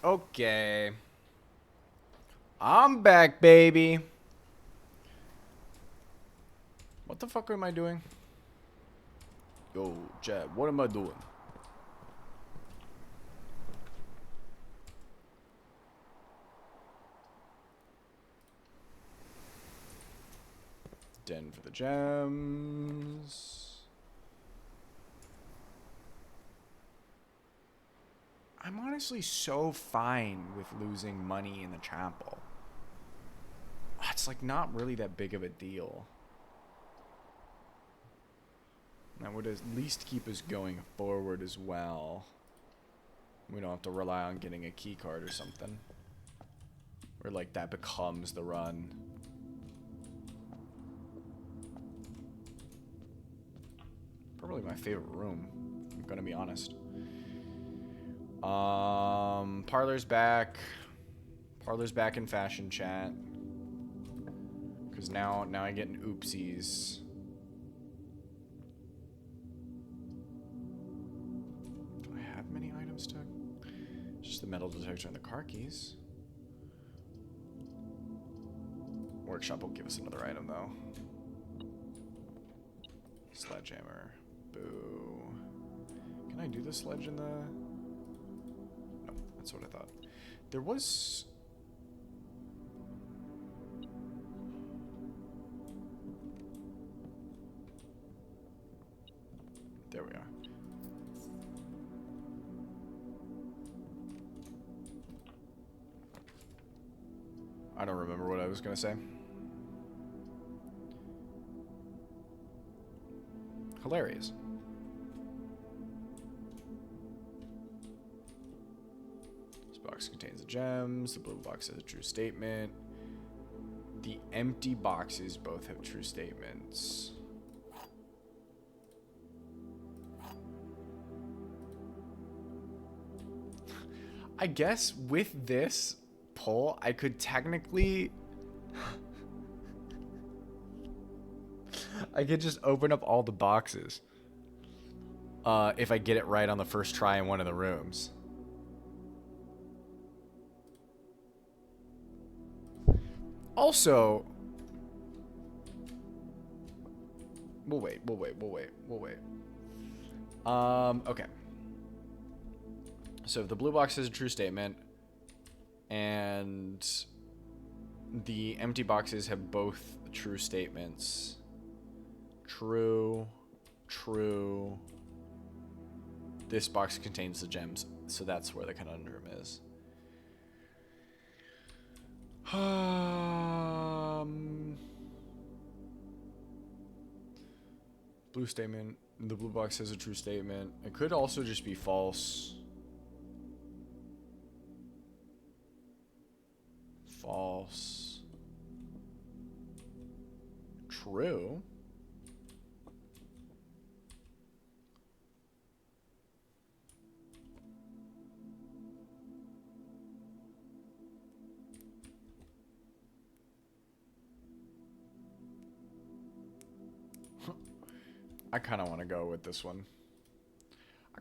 Okay. I'm back, baby. What the fuck am I doing? Yo, Chad, what am I doing? Den for the gems. I'm honestly so fine with losing money in the chapel. It's like not really that big of a deal. That would at least keep us going forward as well. We don't have to rely on getting a key card or something. Where like that becomes the run. Probably my favorite room, I'm gonna be honest. Parlor's back. Parlor's back in fashion chat. Cause now I get an oopsies. Do I have many items to? Just the metal detector and the car keys. Workshop will give us another item though. Sledgehammer. Boo. Can I do the sledge in the... No, that's what I thought. There was... There we are. I don't remember what I was gonna say. Hilarious. This box contains the gems. The blue box has a true statement. The empty boxes both have true statements. I guess with this pull, I could technically... I could just open up all the boxes. If I get it right on the first try in one of the rooms. Also... We'll wait. Okay. So if the blue box is a true statement, and the empty boxes have both true statements. True. This box contains the gems, so that's where the conundrum is. Blue statement. The blue box has a true statement. It could also just be false. False. True. I kind of want to go with this one. I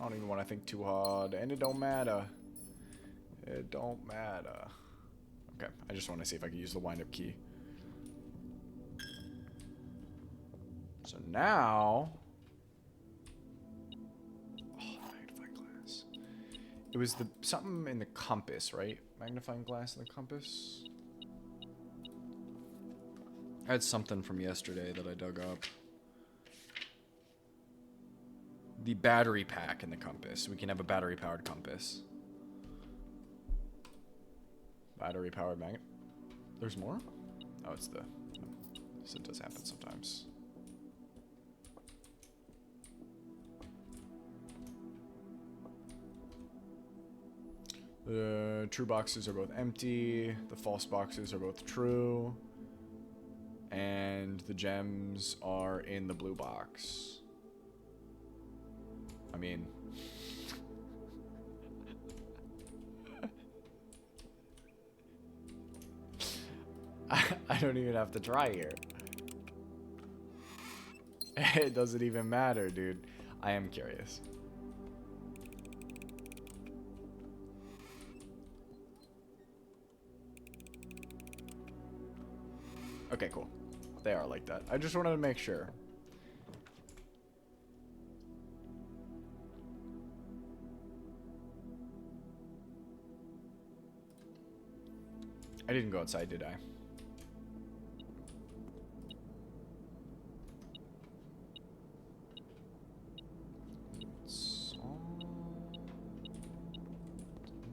don't even want to think too hard, and it don't matter. It don't matter. Okay, I just want to see if I can use the wind-up key. So now... Oh, magnifying glass. It was the something in the compass, right? Magnifying glass in the compass? I had something from yesterday that I dug up. The battery pack in the compass. We can have a battery-powered compass. Battery-powered magnet. There's more? Oh, it's the... This does happen sometimes. The true boxes are both empty. The false boxes are both true. And the gems are in the blue box. I mean... I don't even have to try here. It doesn't even matter, dude. I am curious. Okay, cool. They are like that. I just wanted to make sure. I didn't go outside, did I?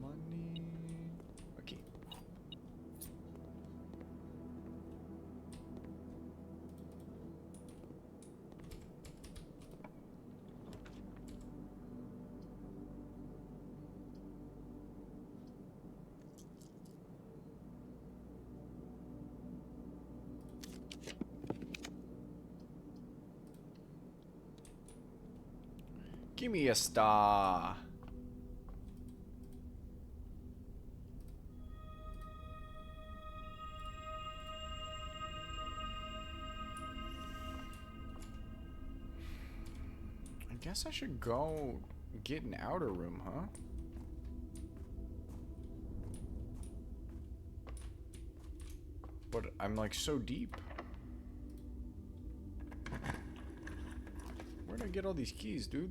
Money. Okay. Give me a star. I guess I should go get an outer room, huh? But I'm like so deep. Where'd I get all these keys, dude?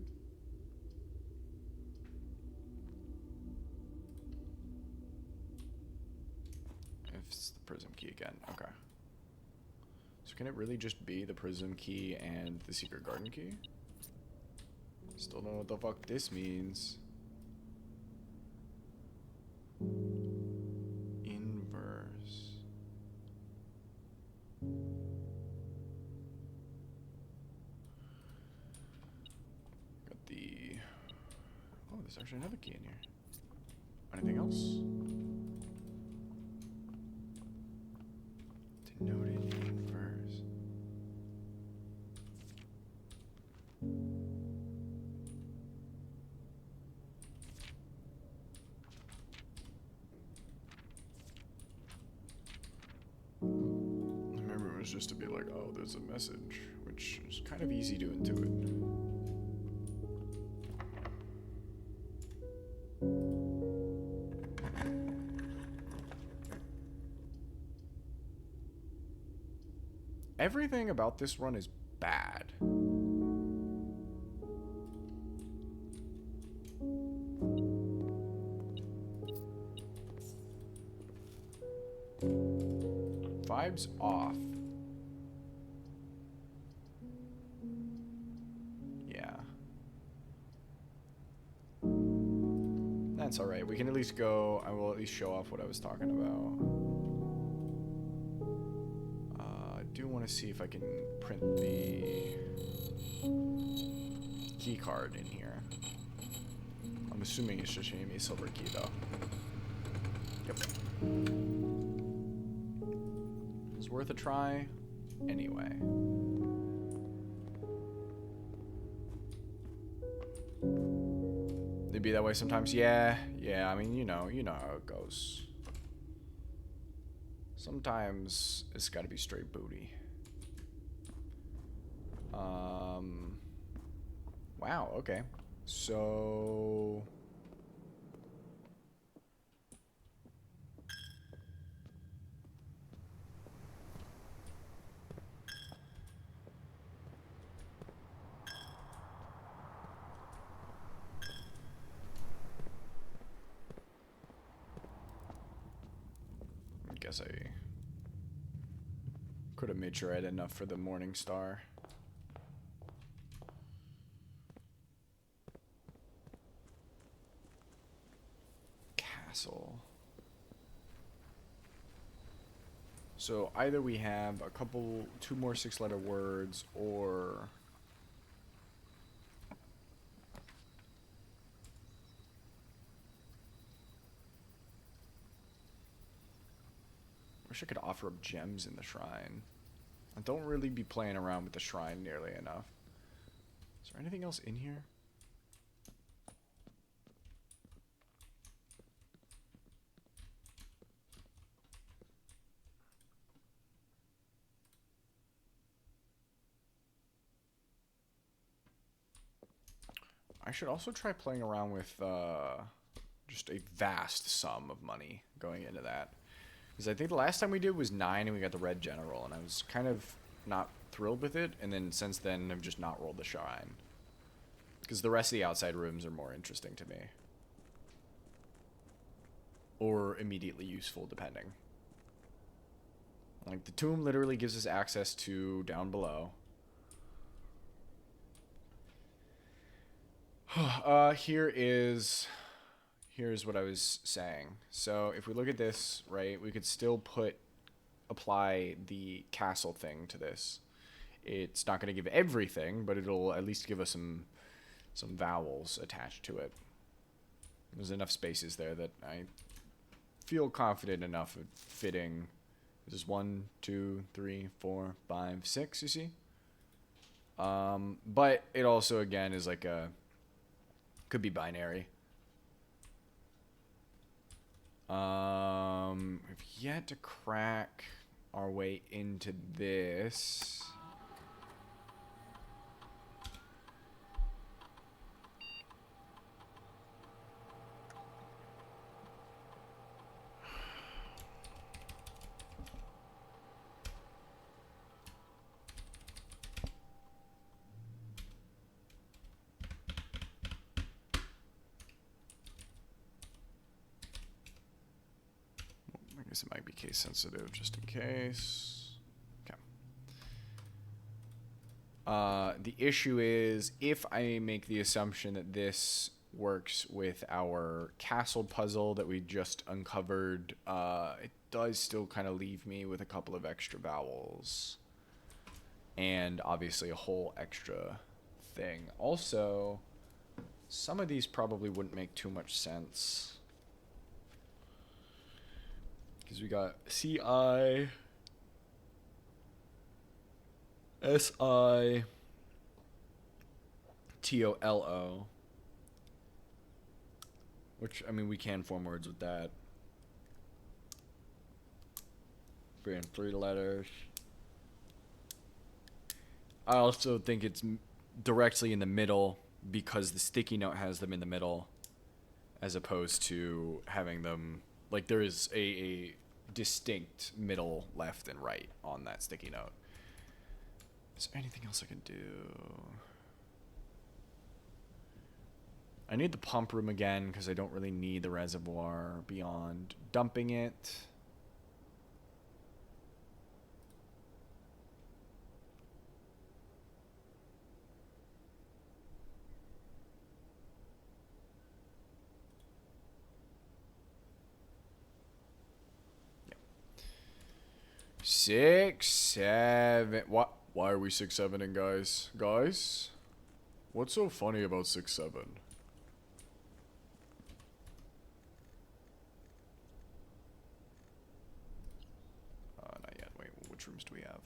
It's the prism key again. Okay. So can it really just be the prism key and the secret garden key? Still don't know what the fuck this means. Inverse. Got the... Oh, there's actually another key in here. Anything else? Denoted inverse. I remember it was just to be like, oh, there's a message, which is kind of easy to intuit. Everything about this run is bad. Vibes off. Yeah. That's alright. We can at least go. I will at least show off what I was talking about. I do want to see if I can print the key card in here. I'm assuming it's just giving me a silver key though. Yep. It's worth a try anyway. It'd be that way sometimes. Yeah, I mean, you know how it goes. Sometimes it's gotta be straight booty. Wow, okay. So... I guess I could have made sure I had enough for the Morning Star. Castle. So either we have two more 6-letter words, or... Wish I could offer up gems in the shrine. I don't really be playing around with the shrine nearly enough. Is there anything else in here? I should also try playing around with just a vast sum of money going into that. Because I think the last time we did was 9 and we got the red general, and I was kind of not thrilled with it, and then since then I've just not rolled the shrine. Because the rest of the outside rooms are more interesting to me. Or immediately useful, depending. Like, the tomb literally gives us access to down below. Here's what I was saying. So if we look at this, right, we could still apply the castle thing to this. It's not going to give everything, but it'll at least give us some vowels attached to it. There's enough spaces there that I feel confident enough of fitting. This is 1, 2, 3, 4, 5, 6, you see? But it also, again, is like could be binary. We've yet to crack our way into this. I guess it might be case sensitive, just in case. Okay. The issue is, if I make the assumption that this works with our castle puzzle that we just uncovered, it does still kind of leave me with a couple of extra vowels. And obviously a whole extra thing. Also, some of these probably wouldn't make too much sense. Because we got C-I, S-I, T-O-L-O. Which, I mean, we can form words with that. Bring in 3 letters. I also think it's directly in the middle because the sticky note has them in the middle, as opposed to having them, like, there is a distinct middle, left, and right on that sticky note. Is there anything else I can do? I need the pump room again because I don't really need the reservoir beyond dumping it. Yep. 6, 7. What? Why are we 6-7ing, guys? Guys? What's so funny about 6-7? Not yet. Wait, which rooms do we have?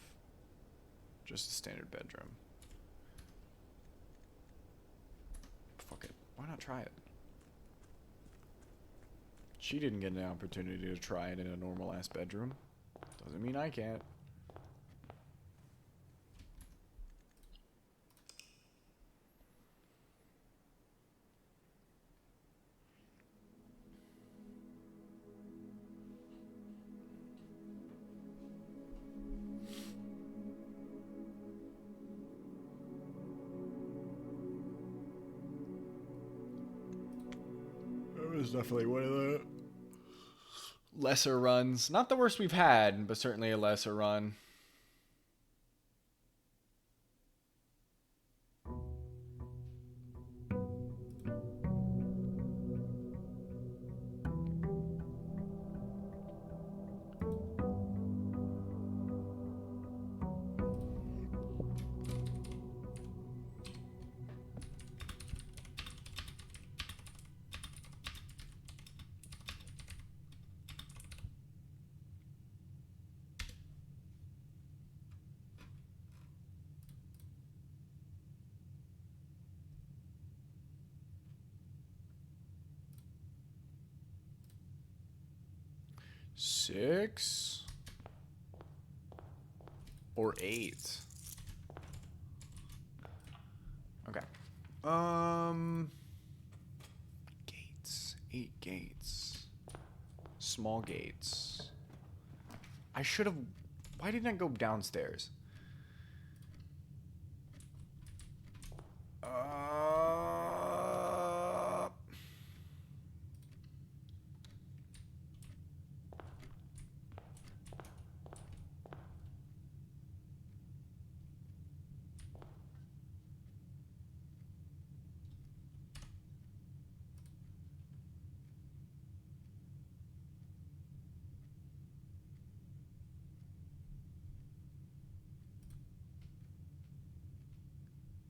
Just a standard bedroom. Fuck it. Why not try it? She didn't get an opportunity to try it in a normal-ass bedroom. Doesn't mean I can't. It was definitely one of the lesser runs. Not the worst we've had, but certainly a lesser run. Six or 8. Okay. Gates. 8 gates. Small gates. I should have... Why didn't I go downstairs?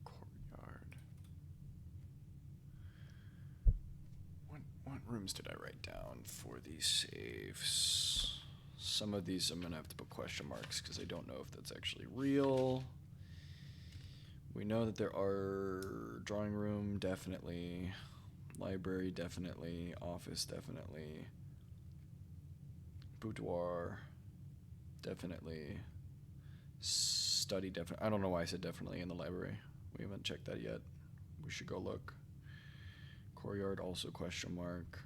Courtyard. What rooms did I write down for these saves? Some of these I'm going to have to put question marks because I don't know if that's actually real. We know that there are drawing room, definitely. Library, definitely. Office, definitely. Boudoir, definitely. Study, definitely. I don't know why I said definitely in the library. We haven't checked that yet. We should go look. Courtyard, also question mark.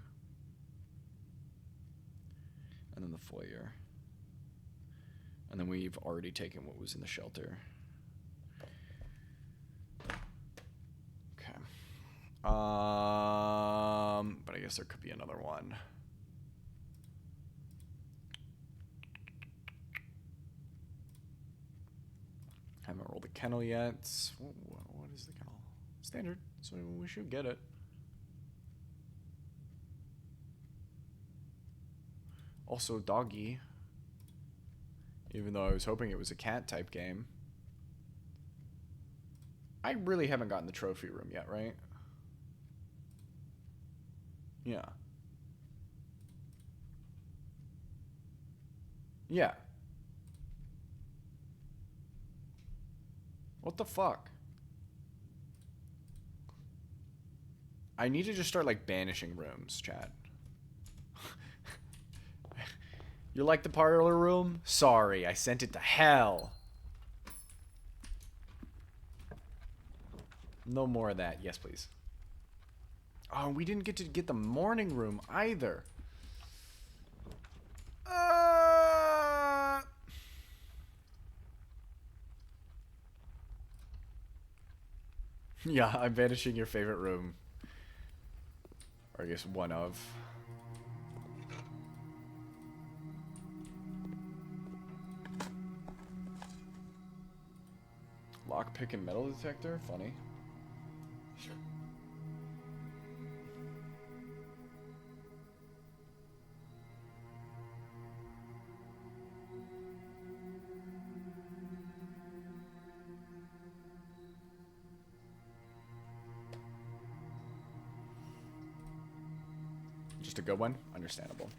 And then the foyer. And then we've already taken what was in the shelter. Okay. But I guess there could be another one. Haven't rolled the kennel yet. What is the kennel? Standard, so we should get it. Also, doggy. Even though I was hoping it was a cat type game. I really haven't gotten the trophy room yet, right? Yeah. Yeah. What the fuck? I need to just start, like, banishing rooms, chat. You like the parlor room? Sorry, I sent it to hell. No more of that. Yes, please. Oh, we didn't get to get the morning room either. Yeah, I'm banishing your favorite room. Or I guess one of. Lockpick and metal detector? Funny. Just a good one? Understandable.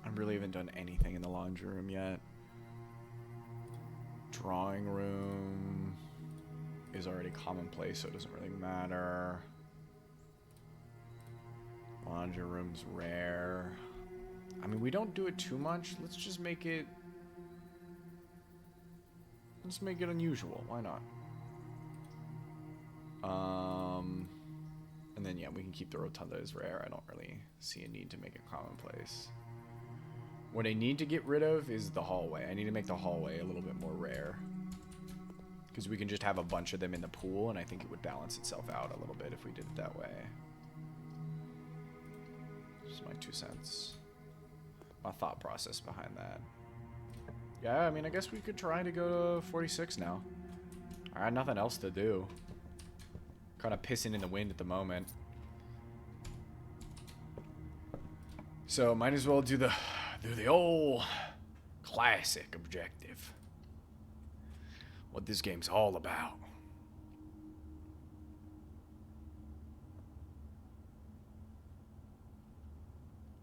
I really haven't done anything in the laundry room yet. Drawing room is already commonplace, so it doesn't really matter. Laundry room's rare. I mean, we don't do it too much. Let's just make it... Let's make it unusual. Why not? And then, yeah, we can keep the rotunda as rare. I don't really see a need to make it commonplace. What I need to get rid of is the hallway. I need to make the hallway a little bit more rare. Because we can just have a bunch of them in the pool, and I think it would balance itself out a little bit if we did it that way. Just my 2 cents. My thought process behind that. Yeah, I mean, I guess we could try to go to 46 now. I got nothing else to do. Kind of pissing in the wind at the moment. So might as well do the old classic objective. What this game's all about.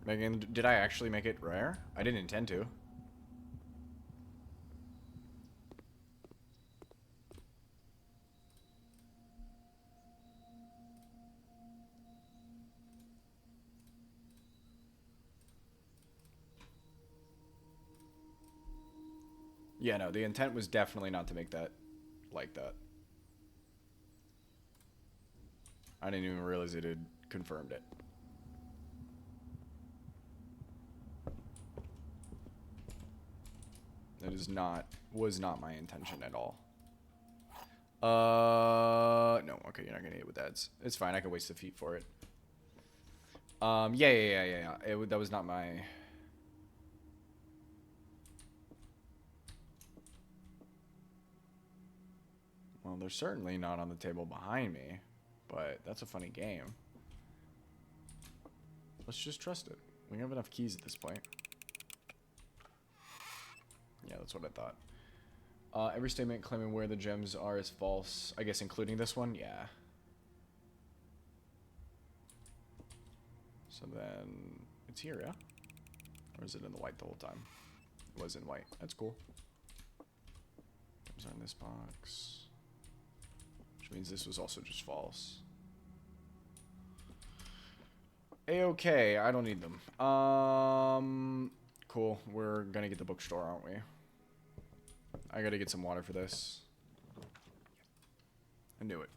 Megan, did I actually make it rare? I didn't intend to. Yeah, no, the intent was definitely not to make that like that. I didn't even realize it had confirmed it. That was not my intention at all. No, okay, you're not gonna hit with that. It's fine, I can waste the feet for it. Yeah. That was not my... Well, they're certainly not on the table behind me, but that's a funny game. Let's just trust it. We have enough keys at this point. Yeah, that's what I thought. Every statement claiming where the gems are is false. I guess including this one? Yeah. So then, it's here, yeah? Or is it in the white the whole time? It was in white. That's cool. Gems are in this box. Which means this was also just false. A-okay, I don't need them. Cool. We're gonna get the bookstore, aren't we? I gotta get some water for this. I knew it.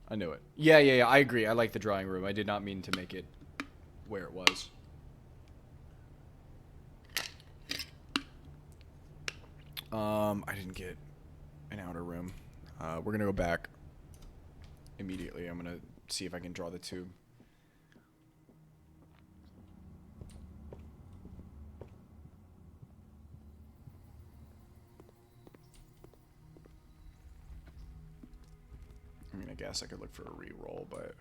I knew it. Yeah, I agree. I like the drawing room. I did not mean to make it where it was. I didn't get an outer room. We're gonna go back immediately. I'm gonna see if I can draw the tube. I mean, I guess I could look for a re-roll, but...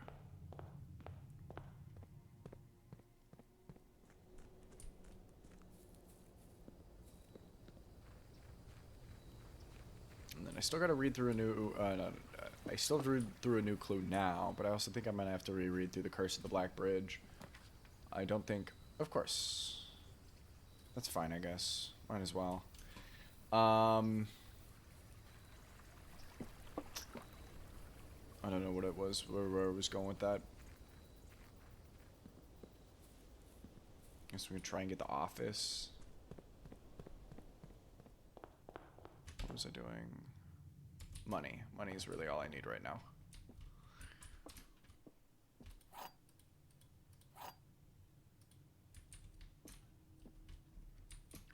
And then I still gotta read through a new... I still have to read through a new clue now, but I also think I'm gonna have to reread through the Curse of the Black Bridge. I don't think... Of course. That's fine, I guess. Might as well. I don't know what it was, where I was going with that. Guess we can try and get the office. What was I doing? Money. Money is really all I need right now.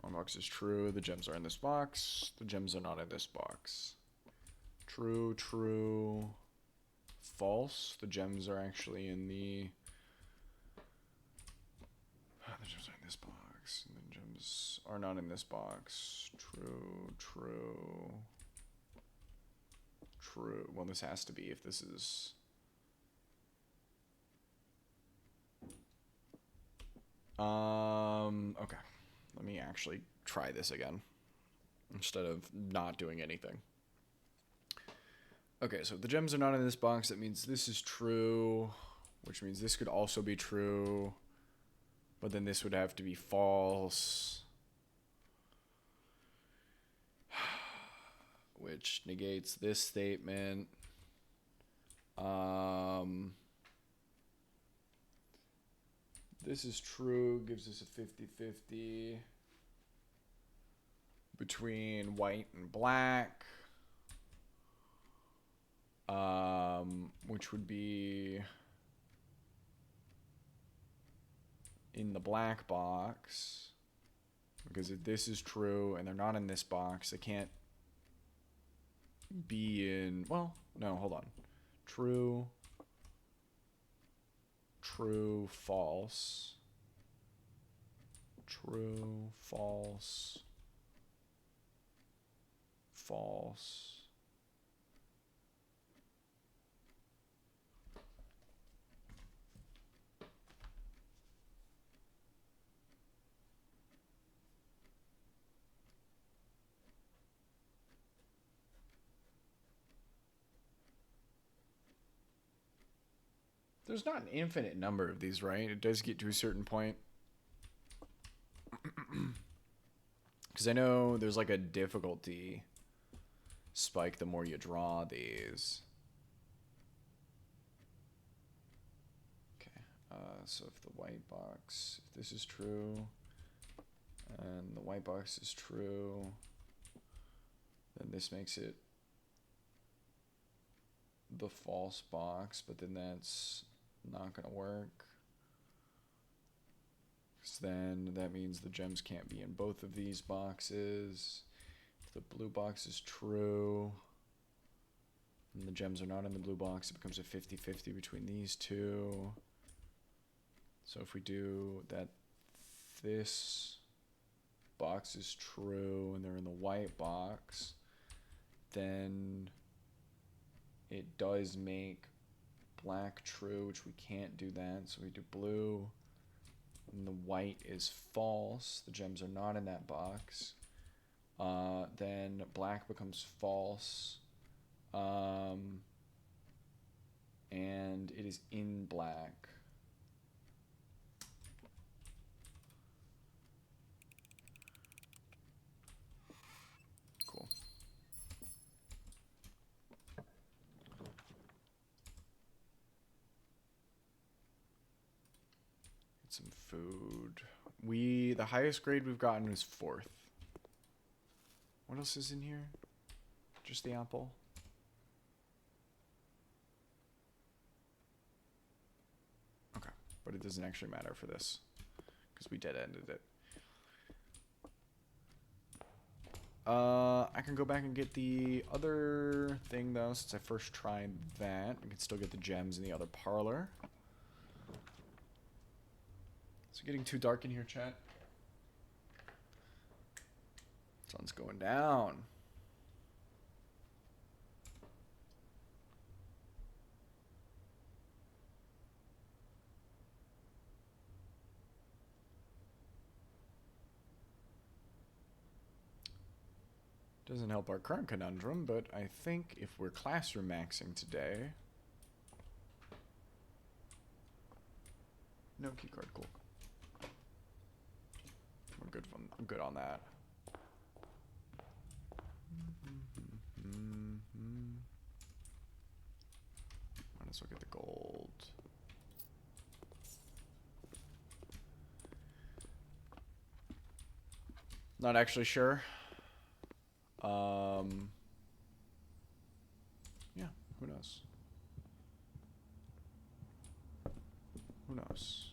One box is true. The gems are in this box. The gems are not in this box. True, true. False. The gems are actually in the... The gems are in this box. And the gems are not in this box. True, true. True. Well, this has to be if this is... Okay. Let me actually try this again. Instead of not doing anything. Okay, so if the gems are not in this box, that means this is true. Which means this could also be true. But then this would have to be false. Which negates this statement. This is true, gives us a 50-50 between white and black. Which would be in the black box. Because if this is true and they're not in this box, they can't be in... Well, no, hold on. True. True, false. True, false. False. There's not an infinite number of these, right? It does get to a certain point. Because I know there's like a difficulty spike the more you draw these. Okay, so if the white box, if this is true, and the white box is true, then this makes it the false box, but then that's not going to work. Because then that means the gems can't be in both of these boxes. If the blue box is true, and the gems are not in the blue box, it becomes a 50-50 between these two. So if we do that, this box is true and they're in the white box, then it does make black true, which we can't do that. So we do blue, and the white is false. The gems are not in that box. Then black becomes false. And it is in black. Cool. Get some food. The highest grade we've gotten is 4th. What else is in here? Just the apple? Okay, but it doesn't actually matter for this because we dead-ended it. I can go back and get the other thing though, since I first tried that. We can still get the gems in the other parlor. Is it getting too dark in here, chat? Sun's going down. Doesn't help our current conundrum, but I think if we're classroom maxing today... No keycard, cool. We're good. I'm good on that. Might as well get the gold. Not actually sure. Yeah, who knows? Who knows?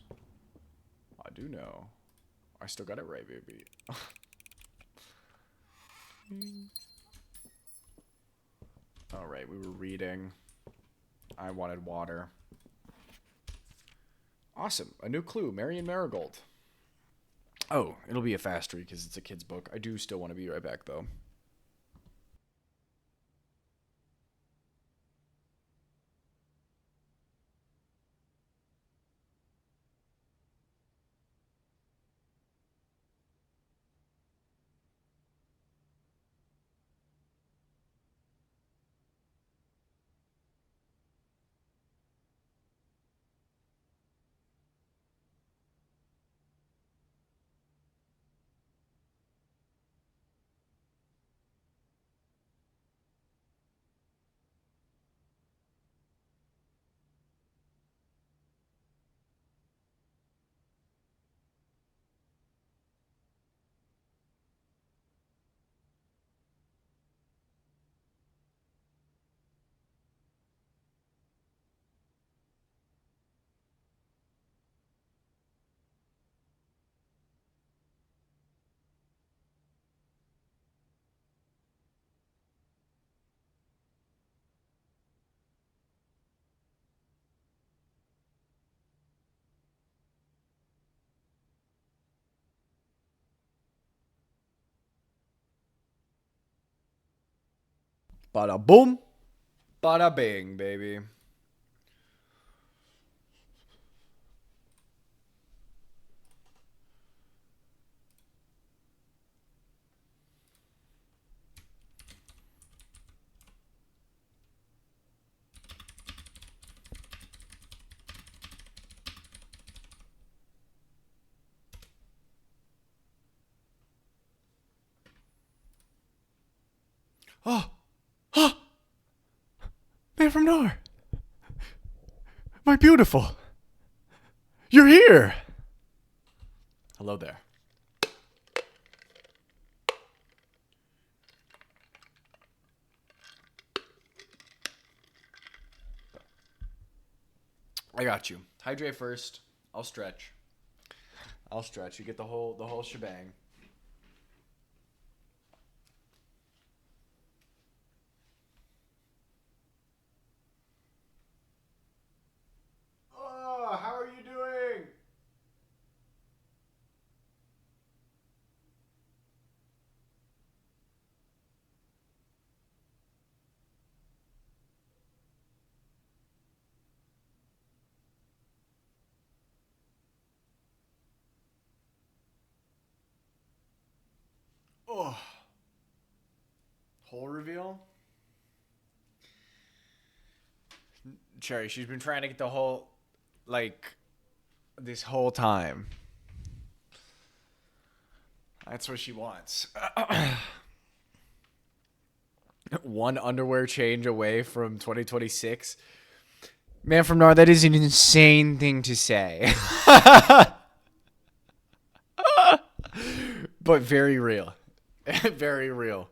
I do know. I still got it right, baby. Alright, we were reading. I wanted water. Awesome. A new clue. Marion Marigold. Oh, it'll be a fast read because it's a kid's book. I do still want to be right back, though. Bada boom. Bada bing, baby. Oh. Oh. Man from nowhere. My beautiful. You're here. Hello there. I got you. Hydrate first. I'll stretch. I'll stretch. You get the whole shebang. Oh, how are you doing? Oh, whole reveal. Cherry, she's been trying to get the whole, like, this whole time. That's what she wants. One underwear change away from 2026. Man from Nar, that is an insane thing to say. But very real. Very real.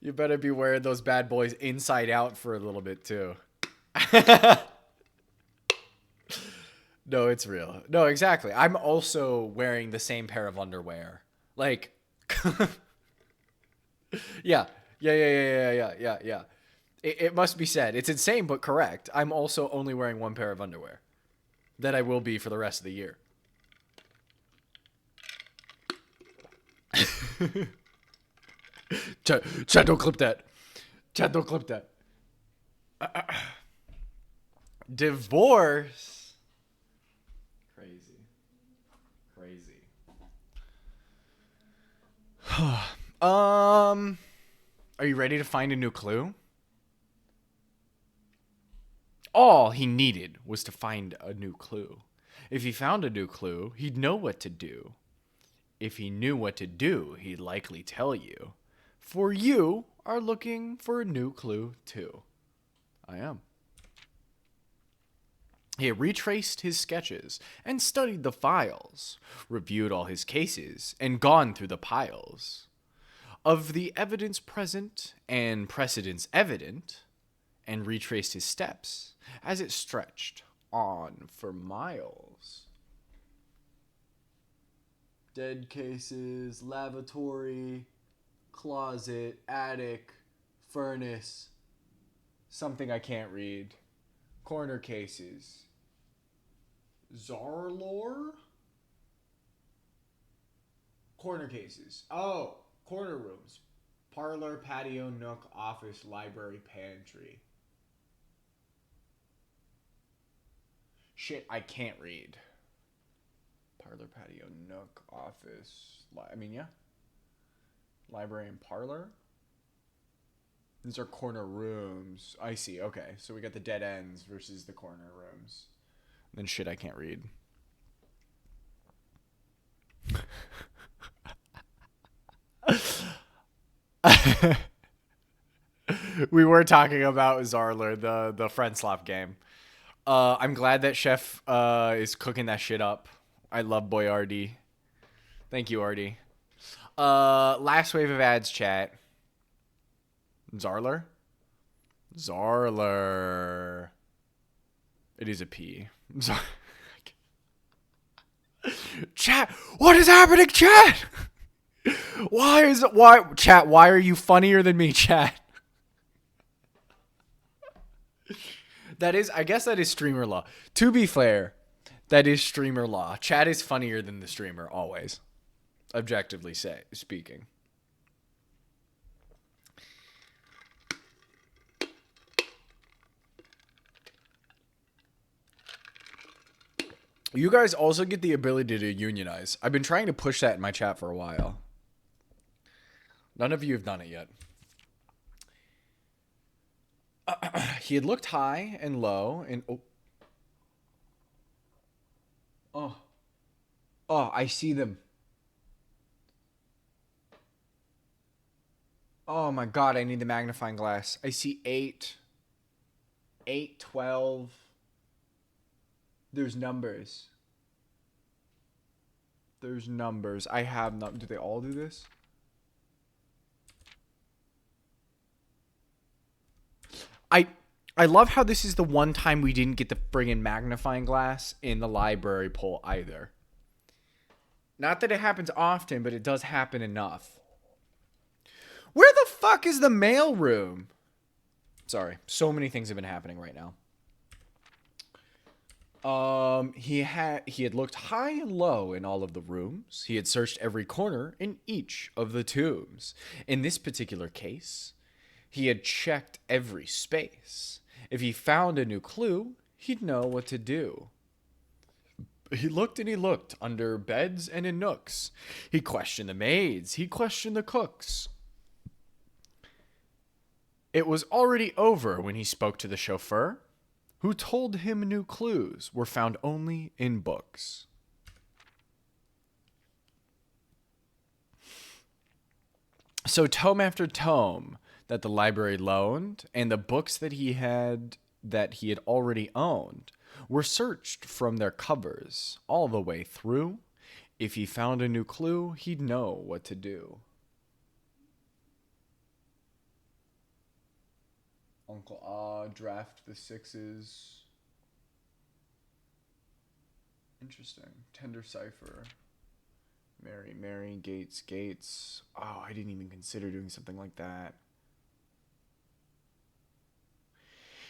You better be wearing those bad boys inside out for a little bit, too. No, it's real. No, exactly. I'm also wearing the same pair of underwear. Like, yeah. Yeah. It must be said. It's insane, but correct. I'm also only wearing one pair of underwear that I will be for the rest of the year. Chad, don't clip that. Chad, don't clip that. Divorce. Crazy. Are you ready to find a new clue? All he needed was to find a new clue. If he found a new clue, he'd know what to do. If he knew what to do, he'd likely tell you. For you are looking for a new clue too. I am. He had retraced his sketches and studied the files, reviewed all his cases, and gone through the piles of the evidence present and precedents evident, and retraced his steps as it stretched on for miles. Dead cases, lavatory, closet, attic, furnace, something I can't read, corner cases, Zarlor? Corner cases. Oh, corner rooms. Parlor, patio, nook, office, library, pantry. Shit, I can't read. Parlor, patio, nook, office. Yeah. Library and parlor. These are corner rooms. I see. Okay, so we got the dead ends versus the corner rooms. Then shit, I can't read. We were talking about Zarler, the Friendslop game. I'm glad that Chef is cooking that shit up. I love boy RD. Thank you, RD. Last wave of ads, chat. Zarler? Zarler. It is a P. Chat, what is happening, chat? Chat, why are you funnier than me, chat? I guess that is streamer law. To be fair, that is streamer law. Chat is funnier than the streamer, always. Objectively speaking. You guys also get the ability to unionize. I've been trying to push that in my chat for a while. None of you have done it yet. He had looked high and low and... Oh, I see them. Oh my god, I need the magnifying glass. I see 8, 12. There's numbers. I have not. Do they all do this? I love how this is the one time we didn't get the friggin' magnifying glass in the library poll either. Not that it happens often, but it does happen enough. Where the fuck is the mail room? Sorry, so many things have been happening right now. He had looked high and low in all of the rooms. He had searched every corner in each of the tombs. In this particular case, he had checked every space. If he found a new clue, he'd know what to do. He looked and he looked under beds and in nooks. He questioned the maids. He questioned the cooks. It was already over when he spoke to the chauffeur, who told him new clues were found only in books. So tome after tome that the library loaned and the books that he had already owned were searched from their covers all the way through. If he found a new clue, he'd know what to do. Uncle Ah, draft the sixes. Interesting. Tender cipher. Mary, Mary, Gates, Gates. Oh, I didn't even consider doing something like that.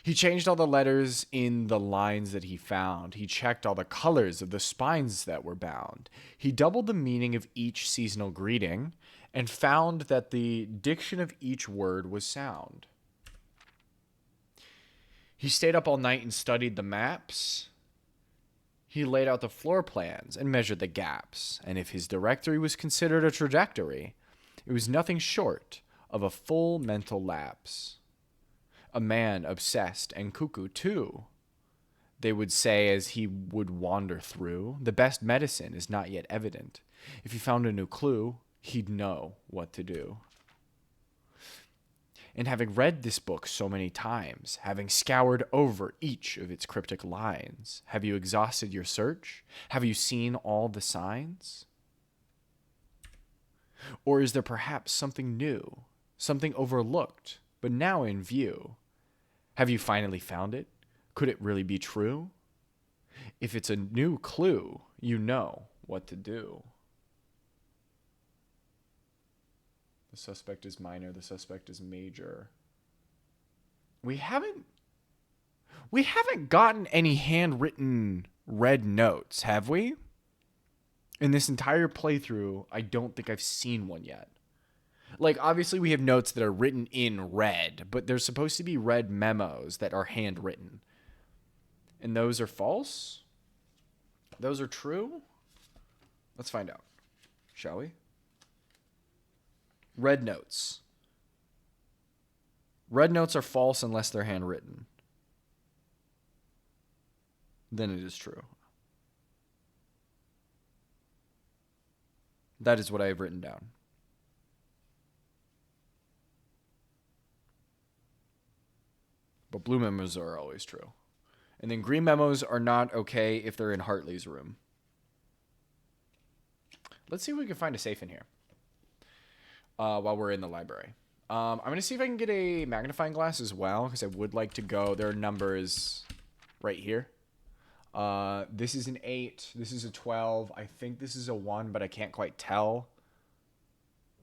He changed all the letters in the lines that he found. He checked all the colors of the spines that were bound. He doubled the meaning of each seasonal greeting and found that the diction of each word was sound. He stayed up all night and studied the maps. He laid out the floor plans and measured the gaps. And if his directory was considered a trajectory, it was nothing short of a full mental lapse. A man obsessed and cuckoo too. They would say as he would wander through, the best medicine is not yet evident. If he found a new clue, he'd know what to do. And having read this book so many times, having scoured over each of its cryptic lines, have you exhausted your search? Have you seen all the signs? Or is there perhaps something new, something overlooked, but now in view? Have you finally found it? Could it really be true? If it's a new clue, you know what to do. The suspect is minor. The suspect is major. We haven't gotten any handwritten red notes, have we? In this entire playthrough, I don't think I've seen one yet. Like, obviously we have notes that are written in red, but there's supposed to be red memos that are handwritten. And those are false? Those are true? Let's find out, shall we? Red notes. Red notes are false unless they're handwritten. Then it is true. That is what I have written down. But blue memos are always true. And then green memos are not okay if they're in Hartley's room. Let's see if we can find a safe in here. While we're in the library. I'm going to see if I can get a magnifying glass as well, because I would like to go. There are numbers right here. This is an 8. This is a 12. I think this is a 1, but I can't quite tell.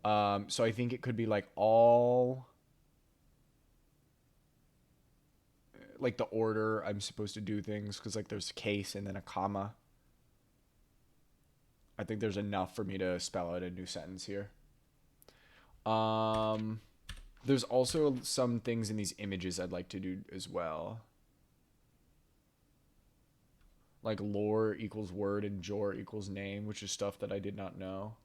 So I think it could be like all... like the order I'm supposed to do things, because like there's a case and then a comma. I think there's enough for me to spell out a new sentence here. There's also some things in these images I'd like to do as well. Like lore equals word and jor equals name, which is stuff that I did not know,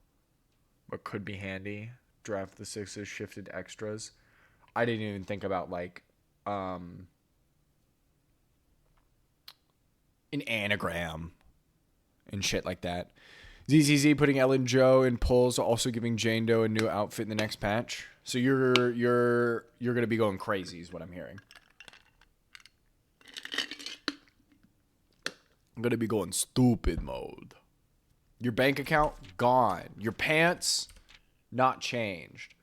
but could be handy. Draft the sixes, shifted extras. I didn't even think about like, an anagram and shit like that. ZZZ putting Ellen Joe in pulls, also giving Jane Doe a new outfit in the next patch. So you're gonna be going crazy, is what I'm hearing. I'm gonna be going stupid mode. Your bank account gone. Your pants not changed.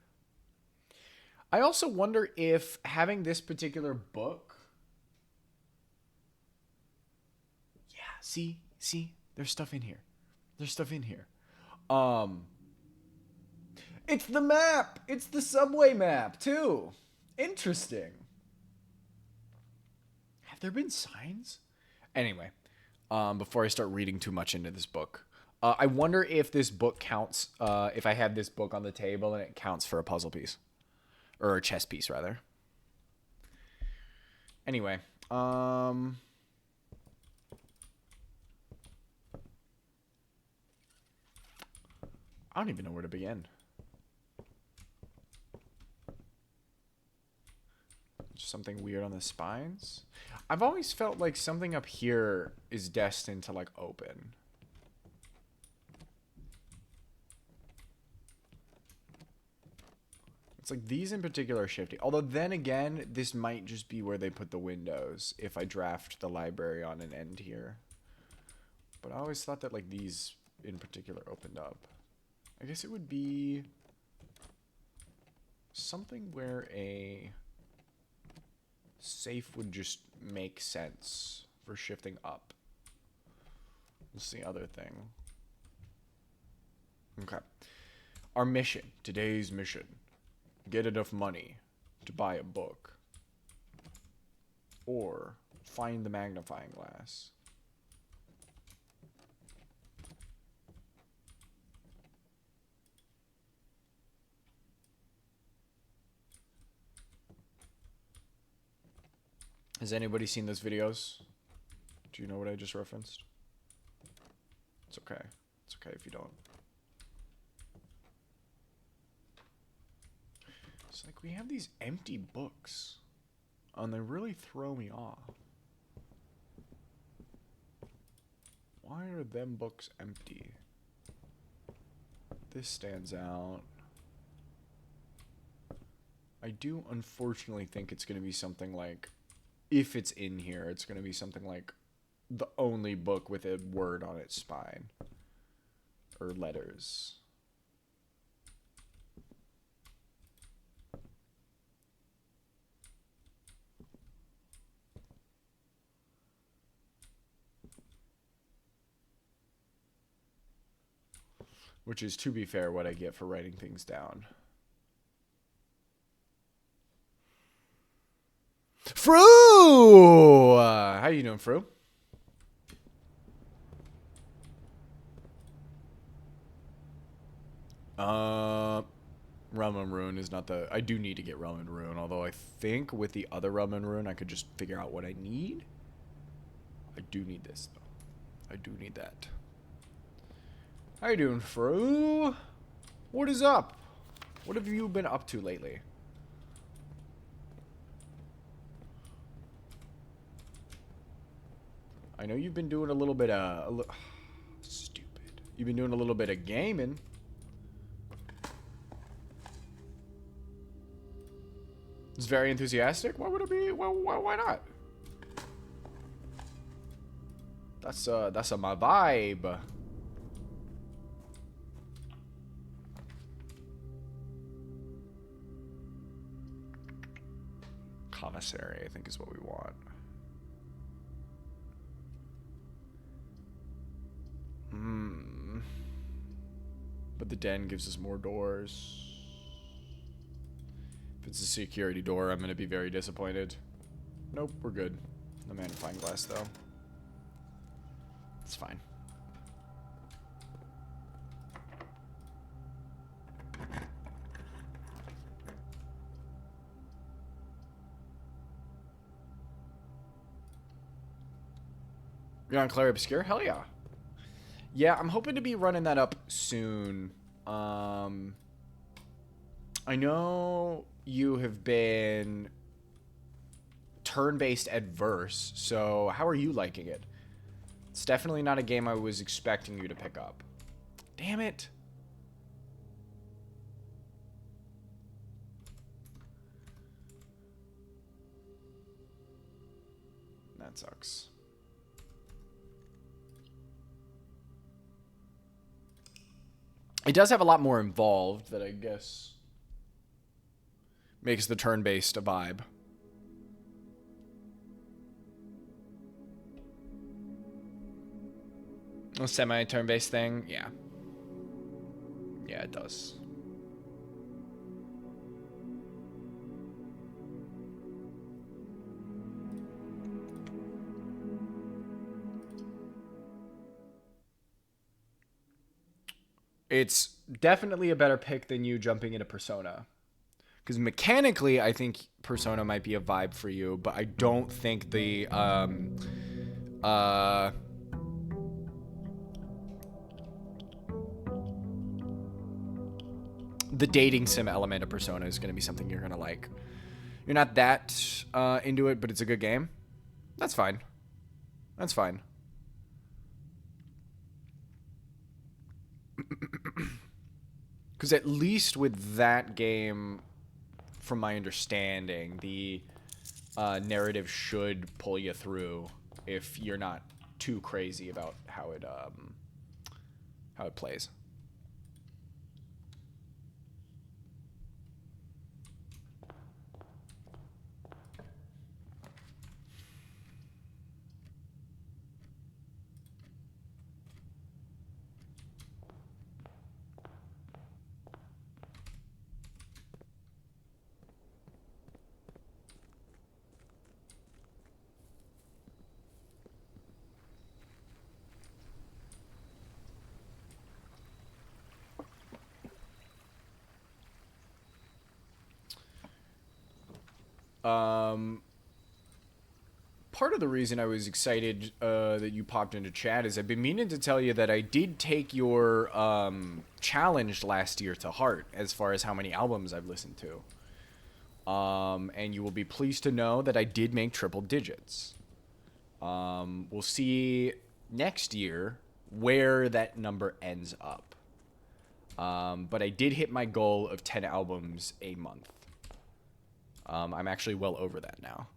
I also wonder if having this particular book see, there's stuff in here. There's stuff in here. It's the map. It's the subway map too. Interesting. Have there been signs? Anyway, before I start reading too much into this book, I wonder if this book counts. If I have this book on the table and it counts for a puzzle piece, or a chess piece rather. Anyway, I don't even know where to begin. Something weird on the spines. I've always felt like something up here is destined to like open. It's like these in particular are shifty. Although then again, this might just be where they put the windows if I draft the library on an end here. But I always thought that like these in particular opened up. I guess it would be something where a safe would just make sense for shifting up. What's the other thing? Okay. Our mission, today's mission. Get enough money to buy a book. Or find the magnifying glass. Has anybody seen those videos? Do you know what I just referenced? It's okay. It's okay if you don't. It's like we have these empty books, and they really throw me off. Why are them books empty? This stands out. I do unfortunately think it's going to be something like, if it's in here, it's going to be something like the only book with a word on its spine. Or letters. Which is, to be fair, what I get for writing things down. Fru! How you doing, Fru? Realm and Rune is not the... I do need to get Realm and Rune, although I think with the other Realm and Rune, I could just figure out what I need. I do need this, though. I do need that. How you doing, Fru? What is up? What have you been up to lately? I know you've been doing a little bit of... stupid. You've been doing a little bit of gaming. It's very enthusiastic. Why would it be? Why not? That's my vibe. Commissary, I think, is what we want. But the den gives us more doors. If it's a security door, I'm going to be very disappointed. Nope, we're good. No magnifying glass, though. It's fine. You're on Clary Obscure? Hell yeah. Yeah, I'm hoping to be running that up soon. I know you have been turn-based adverse, so how are you liking it? It's definitely not a game I was expecting you to pick up. Damn it. That sucks. It does have a lot more involved that I guess makes the turn-based a vibe. A semi-turn-based thing? Yeah. Yeah, it does. It's definitely a better pick than you jumping into Persona. Because mechanically, I think Persona might be a vibe for you, but I don't think uh, the dating sim element of Persona is going to be something you're going to like. You're not that into it, but it's a good game. That's fine. That's fine. Because at least with that game, from my understanding, the narrative should pull you through if you're not too crazy about how it plays. Part of the reason I was excited that you popped into chat is I've been meaning to tell you that I did take your challenge last year to heart as far as how many albums I've listened to. And you will be pleased to know that I did make triple digits. We'll see next year where that number ends up. But I did hit my goal of 10 albums a month. I'm actually well over that now.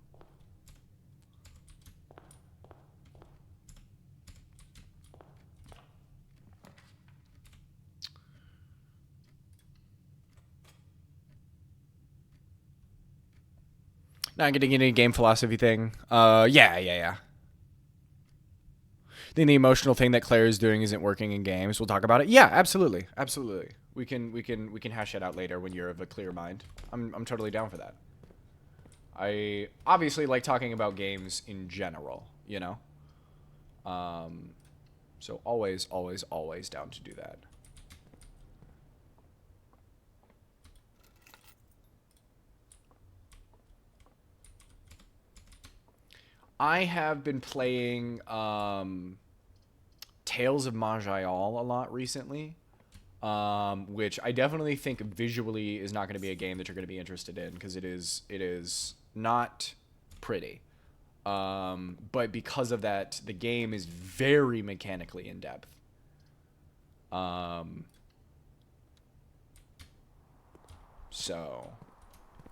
Not getting into a game philosophy thing. Yeah. Then the emotional thing that Claire is doing isn't working in games. We'll talk about it. Yeah, absolutely. We can hash it out later when you're of a clear mind. I'm totally down for that. I obviously like talking about games in general, you know? So always down to do that. I have been playing Tales of Majayal a lot recently, which I definitely think visually is not going to be a game that you're going to be interested in because it is not pretty. But because of that, the game is very mechanically in depth. So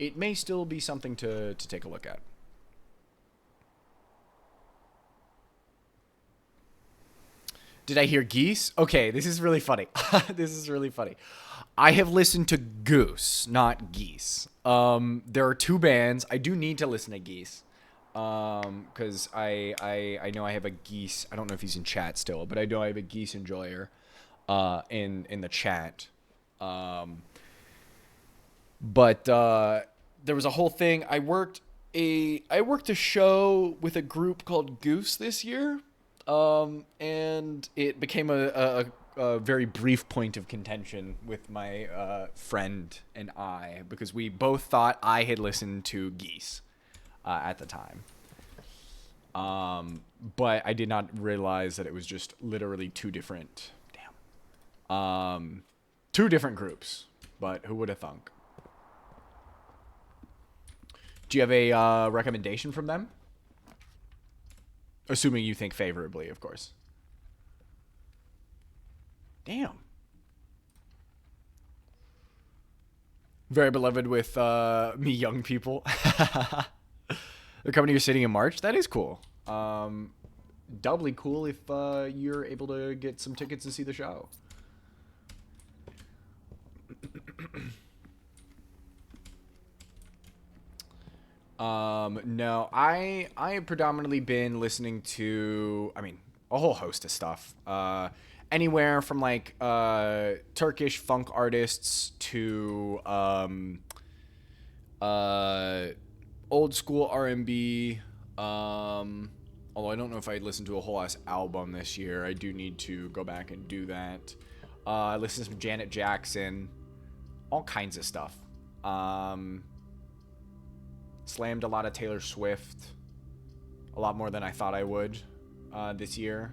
it may still be something to take a look at. Did I hear Geese? Okay, this is really funny. This is really funny. I have listened to Goose, not Geese. There are two bands. I do need to listen to Geese. Because I know I have a Geese. I don't know if he's in chat still, but I know I have a Geese enjoyer in the chat. But there was a whole thing. I worked a show with a group called Goose this year. And it became a very brief point of contention with my friend and I because we both thought I had listened to Geese at the time. But I did not realize that it was just literally two different groups. But who would have thunk? Do you have a recommendation from them? Assuming you think favorably, of course. Damn. Very beloved with me young people. They're coming to your city in March. That is cool. Doubly cool if you're able to get some tickets and see the show. No, I have predominantly been listening to, a whole host of stuff. Anywhere from like Turkish funk artists to old school R&B. Although I don't know if I listened to a whole ass album this year. I do need to go back and do that. I listened to some Janet Jackson, all kinds of stuff. Slammed a lot of Taylor Swift, a lot more than I thought I would this year,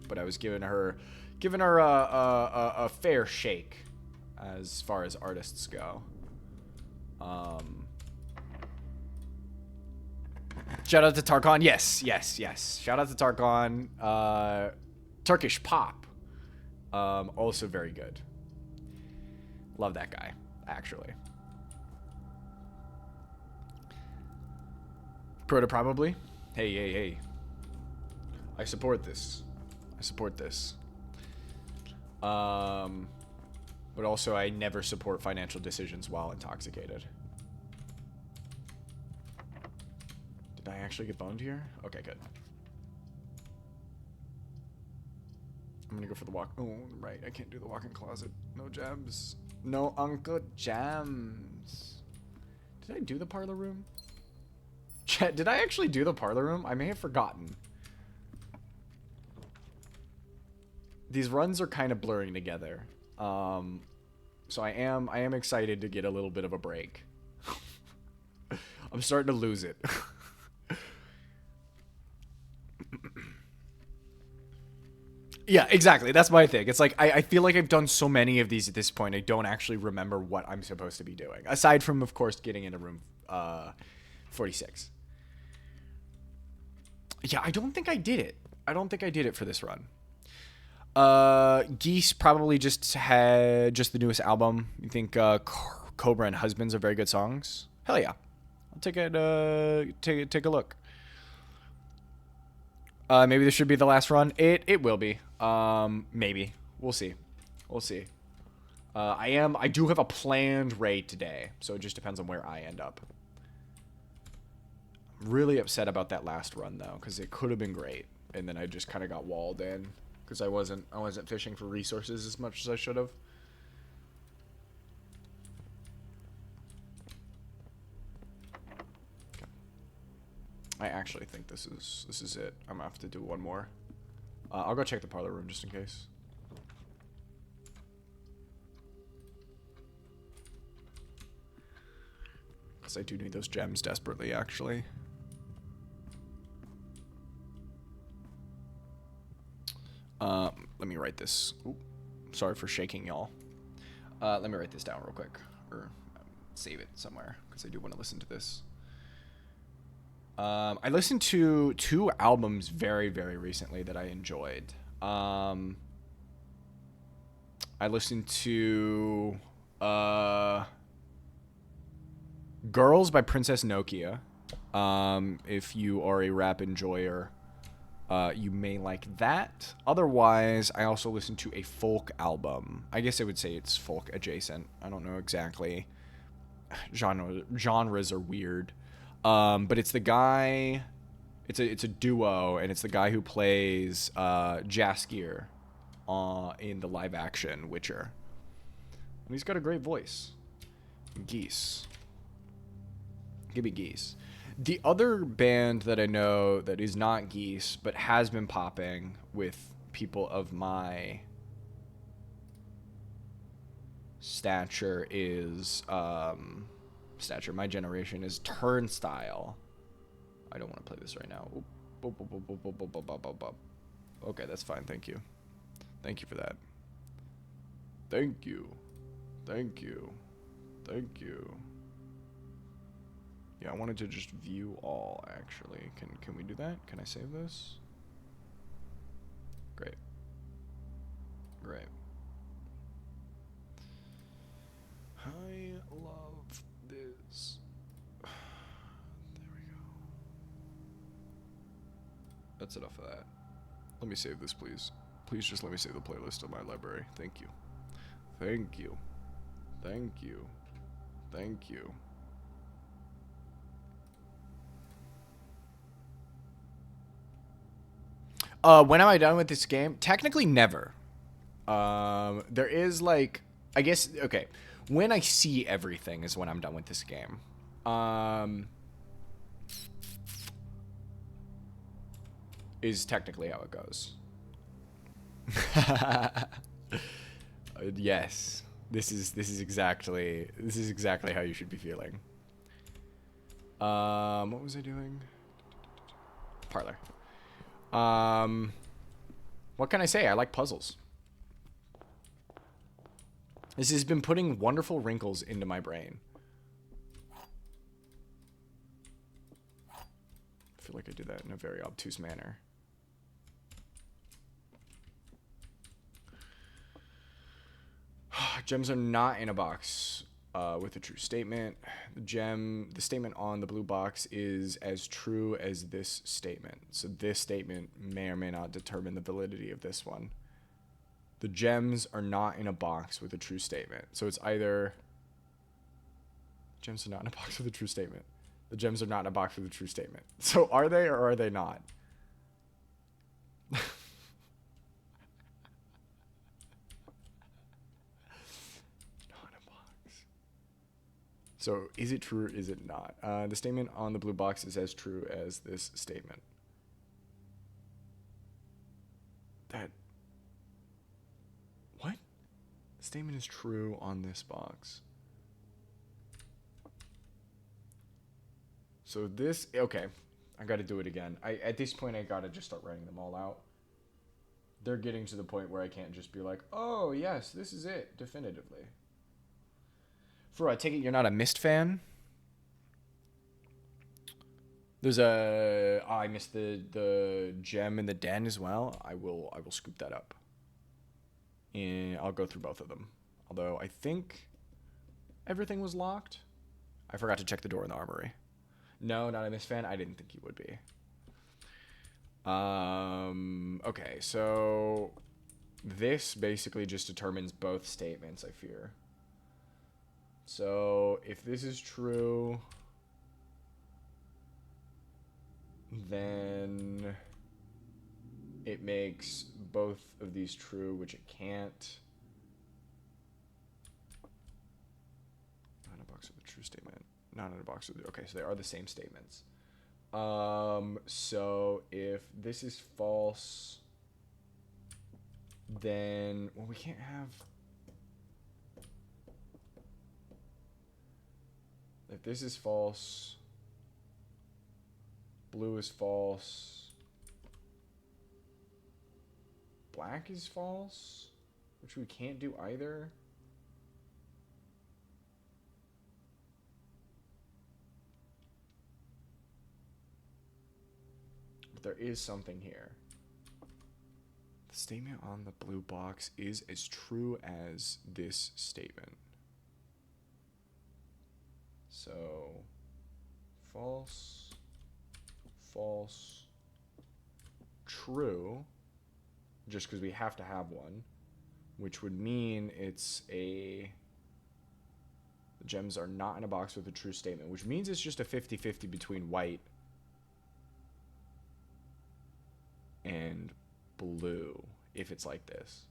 but I was giving her a fair shake as far as artists go. Shout out to Tarkan. Yes. Shout out to Tarkan. Turkish pop. Also very good. Love that guy, actually. Proto probably. Hey. I support this. But also I never support financial decisions while intoxicated. Did I actually get boned here? Okay, good. I'm gonna go for the walk. Oh, right. I can't do the walk-in closet. No gems. No Uncle Gems. Did I do the parlor room? Chat, did I actually do the parlor room? I may have forgotten. These runs are kind of blurring together. So I am excited to get a little bit of a break. I'm starting to lose it. Yeah, exactly. That's my thing. It's like, I feel like I've done so many of these at this point, I don't actually remember what I'm supposed to be doing. Aside from, of course, getting into room 46. Yeah, I don't think I did it. I don't think I did it for this run. Geese probably just had just the newest album. You think Cobra and Husbands are very good songs? Hell yeah. I'll take it, take a look. Maybe this should be the last run. It will be. Maybe. We'll see. I do have a planned raid today, so it just depends on where I end up. I'm really upset about that last run though, because it could have been great, and then I just kind of got walled in because I wasn't fishing for resources as much as I should have. Okay. I actually think this is it. I'm gonna have to do one more. I'll go check the parlor room just in case. Because I do need those gems desperately, actually. Let me write this. Ooh, sorry for shaking, y'all. Let me write this down real quick. Or save it somewhere, because I do want to listen to this. I listened to 2 albums very, very recently that I enjoyed. I listened to Girls by Princess Nokia. If you are a rap enjoyer, you may like that. Otherwise, I also listened to a folk album. I guess I would say it's folk adjacent. I don't know exactly. Genres are weird. But it's the guy, it's a duo, and it's the guy who plays Jaskier in the live action Witcher. And he's got a great voice. Geese. Give me Geese. The other band that I know that is not Geese, but has been popping with people of my stature is, my generation is Turnstile. I don't want to play this right now. Okay, that's fine. Thank you. Thank you for that. Thank you. Yeah, I wanted to just view all, actually. Can we do that? Can I save this? Great. I love this. There we go. That's enough of that. Let me save this, please. Please just let me save the playlist of my library. Thank you. When am I done with this game? Technically, never. There is like, I guess, okay. When I see everything is when I'm done with this game. Is technically how it goes. Yes. This is exactly how you should be feeling. What was I doing? Parlor. What can I say? I like puzzles. This has been putting wonderful wrinkles into my brain. I feel like I did that in a very obtuse manner. Gems are not in a box with a true statement. The statement on the blue box is as true as this statement. So this statement may or may not determine the validity of this one. The gems are not in a box with a true statement. So it's either... Gems are not in a box with a true statement. The gems are not in a box with a true statement. So are they or are they not? Not in a box. So is it true or is it not? The statement on the blue box is as true as this statement. That... What? The statement is true on this box. So this... Okay. I gotta do it again. At this point, I gotta just start writing them all out. They're getting to the point where I can't just be like, oh, yes, this is it, definitively. For I take it you're not a Myst fan? There's a... Oh, I missed the gem in the den as well. I will scoop that up. And I'll go through both of them. Although I think everything was locked. I forgot to check the door in the armory. No, not a Myst fan. I didn't think you would be. Okay, so this basically just determines both statements, I fear. So if this is true, then it makes both of these true, which it can't. Not in a box with a true statement. Not in a box with... Okay, so they are the same statements. So if this is false, then... Well, we can't have... If this is false, blue is false, black is false, which we can't do either. But there is something here. The statement on the blue box is as true as this statement. So, false, false, true, just because we have to have one, which would mean it's a... The gems are not in a box with a true statement, which means it's just a 50-50 between white and blue, if it's like this.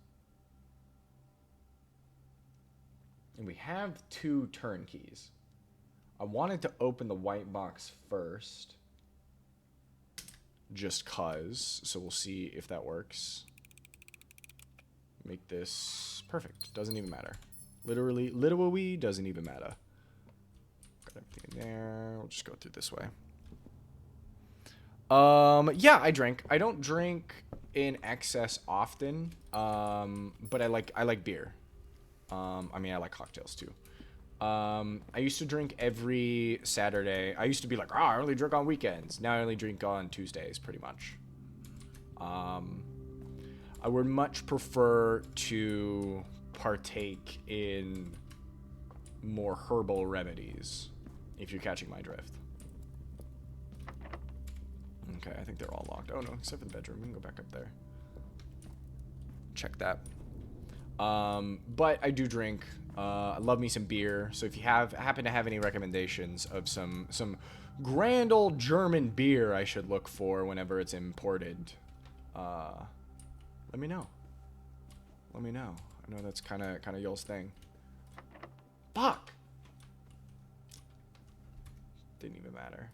And we have two turnkeys. I wanted to open the white box first, just cause, so we'll see if that works. Make this perfect. Doesn't even matter. Literally doesn't even matter. Got everything in there. We'll just go through this way. Yeah, I drink. I don't drink in excess often, but I like beer. I mean, I like cocktails too. I used to drink every Saturday. I used to be like, I only drink on weekends. Now I only drink on Tuesdays, pretty much. I would much prefer to partake in more herbal remedies, if you're catching my drift. Okay, I think they're all locked. Oh no, except for the bedroom. We can go back up there. Check that. But I do drink. I love me some beer. So if you happen to have any recommendations of some grand old German beer I should look for whenever it's imported, let me know. Let me know. I know that's kind of y'all's thing. Fuck. Didn't even matter.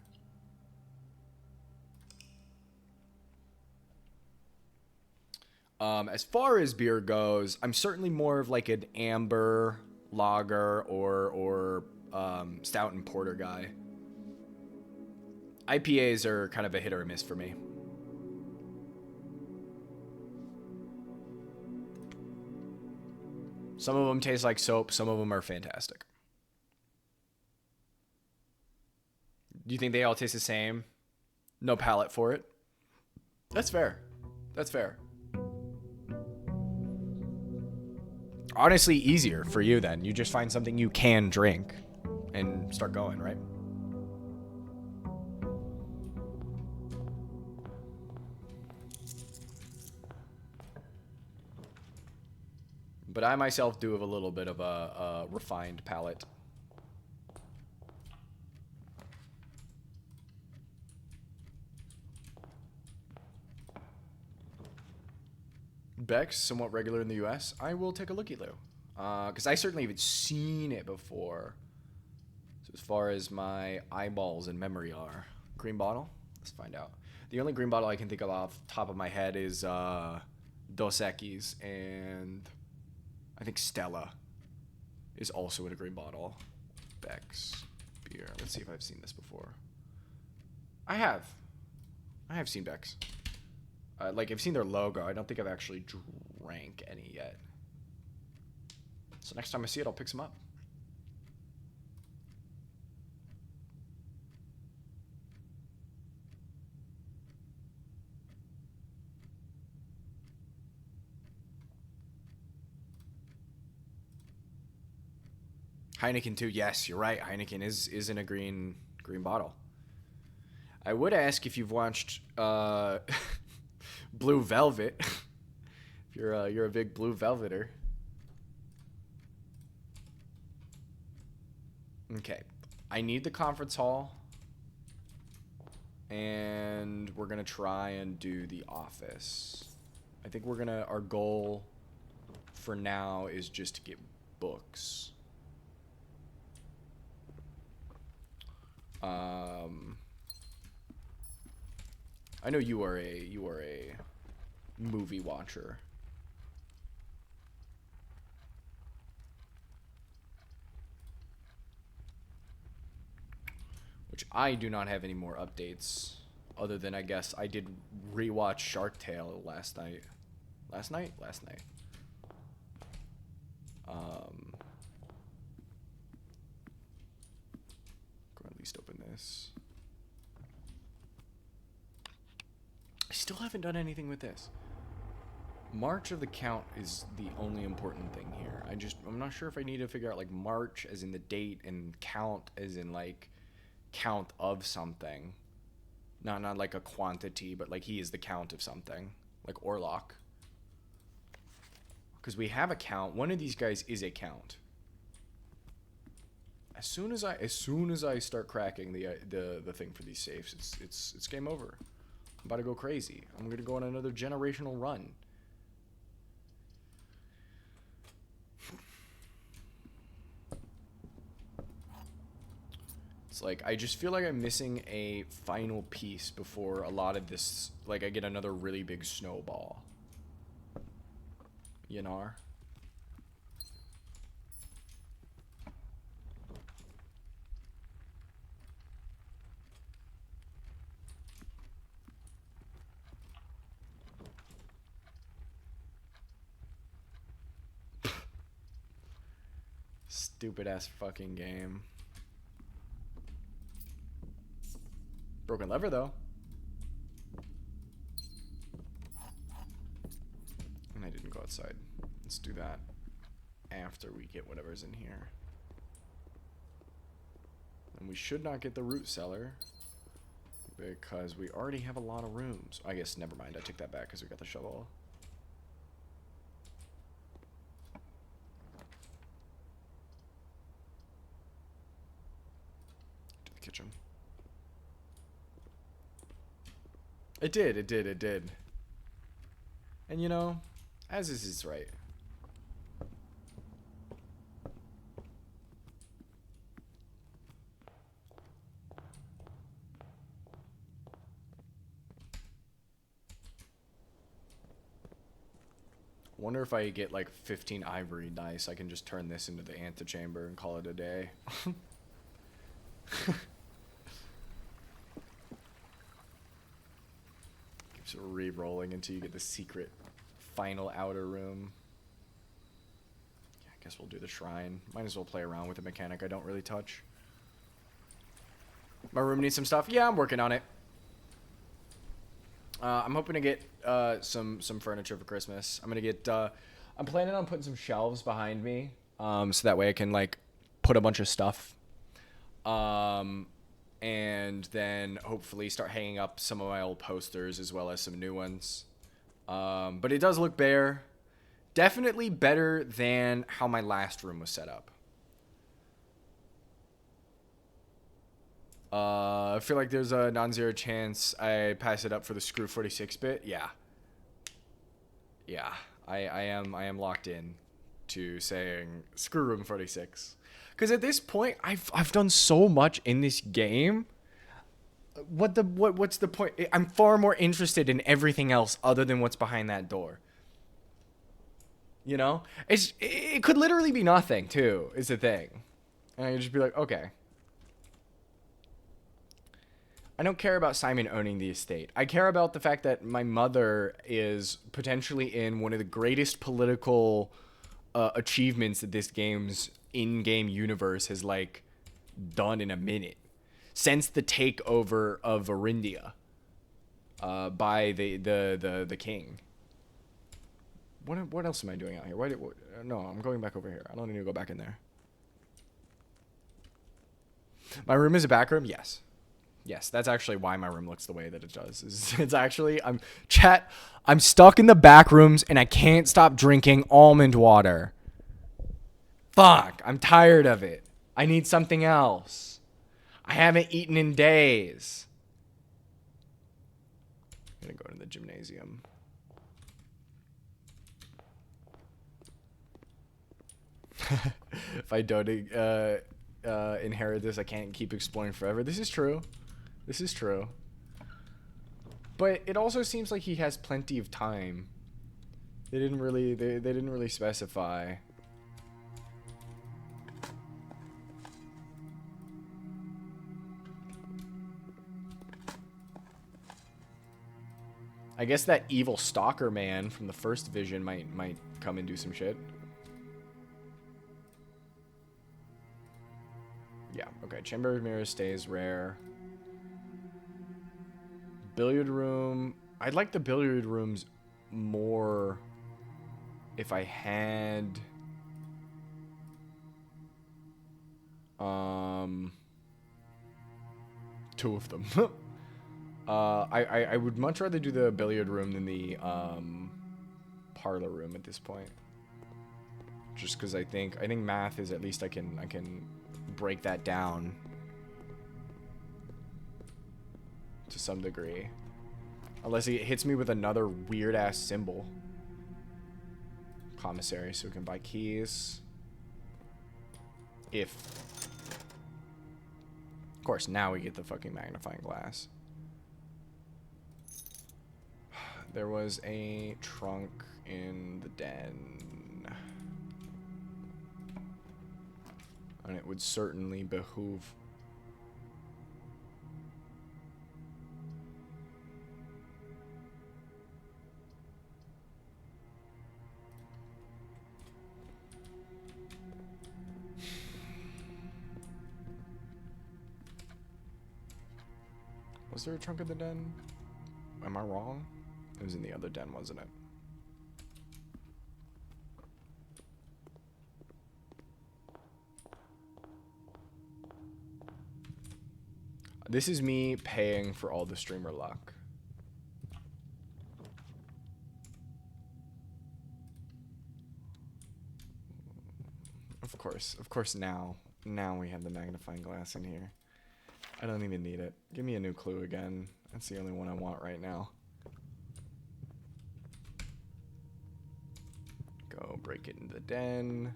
As far as beer goes, I'm certainly more of like an amber lager or stout and porter guy. IPAs are kind of a hit or a miss for me. Some of them taste like soap. Some of them are fantastic. Do you think they all taste the same? No palate for it? That's fair. That's fair. Honestly, easier for you then. You just find something you can drink and start going, right? But I myself do have a little bit of a refined palate. Beck's somewhat regular in the US. I will take a looky, Lou. Because I certainly haven't seen it before. So as far as my eyeballs and memory are. Green bottle? Let's find out. The only green bottle I can think of off the top of my head is Dos Equis, and I think Stella is also in a green bottle. Beck's beer. Let's see if I've seen this before. I have seen Beck's. Like, I've seen their logo. I don't think I've actually drank any yet. So next time I see it, I'll pick some up. Heineken too. Yes, you're right. Heineken is in a green bottle. I would ask if you've watched Blue Velvet. If you're a big Blue Velveter. Okay, I need the conference hall, and we're gonna try and do the office. I think our goal for now is just to get books. I know you are a movie watcher. Which I do not have any more updates, other than I guess I did rewatch Shark Tale last night. Last night. Go at least open this. I still haven't done anything with this. March of the count is the only important thing here. I'm not sure if I need to figure out like March as in the date and count as in like count of something. Not like a quantity, but like he is the count of something. Like Orlok. Because we have a count. One of these guys is a count. As soon as I start cracking the thing for these safes, it's game over. I'm about to go crazy. I'm gonna go on another generational run. It's like I just feel like I'm missing a final piece before a lot of this, like I get another really big snowball. You know? Stupid ass fucking game. Broken lever though. And I didn't go outside. Let's do that after we get whatever's in here. And we should not get the root cellar because we already have a lot of rooms. I guess never mind. I take that back because we got the shovel. To the kitchen. It did. And you know, as is his right. Wonder if I get like 15 ivory dice, I can just turn this into the antechamber and call it a day. Keeps re-rolling until you get the secret final outer room. Yeah, I guess we'll do the shrine. Might as well play around with a mechanic I don't really touch. My room needs some stuff. Yeah, I'm working on it. I'm hoping to get some furniture for Christmas. I'm gonna get. I'm planning on putting some shelves behind me, so that way I can like put a bunch of stuff, and then hopefully start hanging up some of my old posters as well as some new ones. But it does look bare. Definitely better than how my last room was set up. I feel like there's a non-zero chance I pass it up for the screw 46-bit. Yeah. Yeah. I am locked in to saying screw room 46. Because at this point, I've done so much in this game. What's the point? I'm far more interested in everything else other than what's behind that door. You know? It could literally be nothing, too, is the thing. And I could just be like, okay. I don't care about Simon owning the estate. I care about the fact that my mother is potentially in one of the greatest political achievements that this game's in-game universe has, like, done in a minute. Since the takeover of Arindia by the king. What else am I doing out here? No, I'm going back over here. I don't need to go back in there. My room is a back room? Yes. Yes, that's actually why my room looks the way that it does. It's actually, I'm stuck in the back rooms and I can't stop drinking almond water. Fuck, I'm tired of it. I need something else. I haven't eaten in days. I'm gonna go to the gymnasium. If I don't inherit this, I can't keep exploring forever. This is true. This is true. But it also seems like he has plenty of time. They didn't really specify. I guess that evil stalker man from the first vision might come and do some shit. Yeah, okay. Chamber of Mirrors stays rare. Billiard room. I'd like the billiard rooms more if I had two of them. I would much rather do the billiard room than the parlor room at this point. Just because I think math is, at least I can break that down to some degree. Unless he hits me with another weird ass symbol. Commissary, so we can buy keys. If. Of course, now we get the fucking magnifying glass. There was a trunk in the den. And it would certainly behoove. Was there a trunk in the den? Am I wrong? It was in the other den, wasn't it? This is me paying for all the streamer luck. Of course now we have the magnifying glass in here. I don't even need it. Give me a new clue again. That's the only one I want right now. Go break it in the den.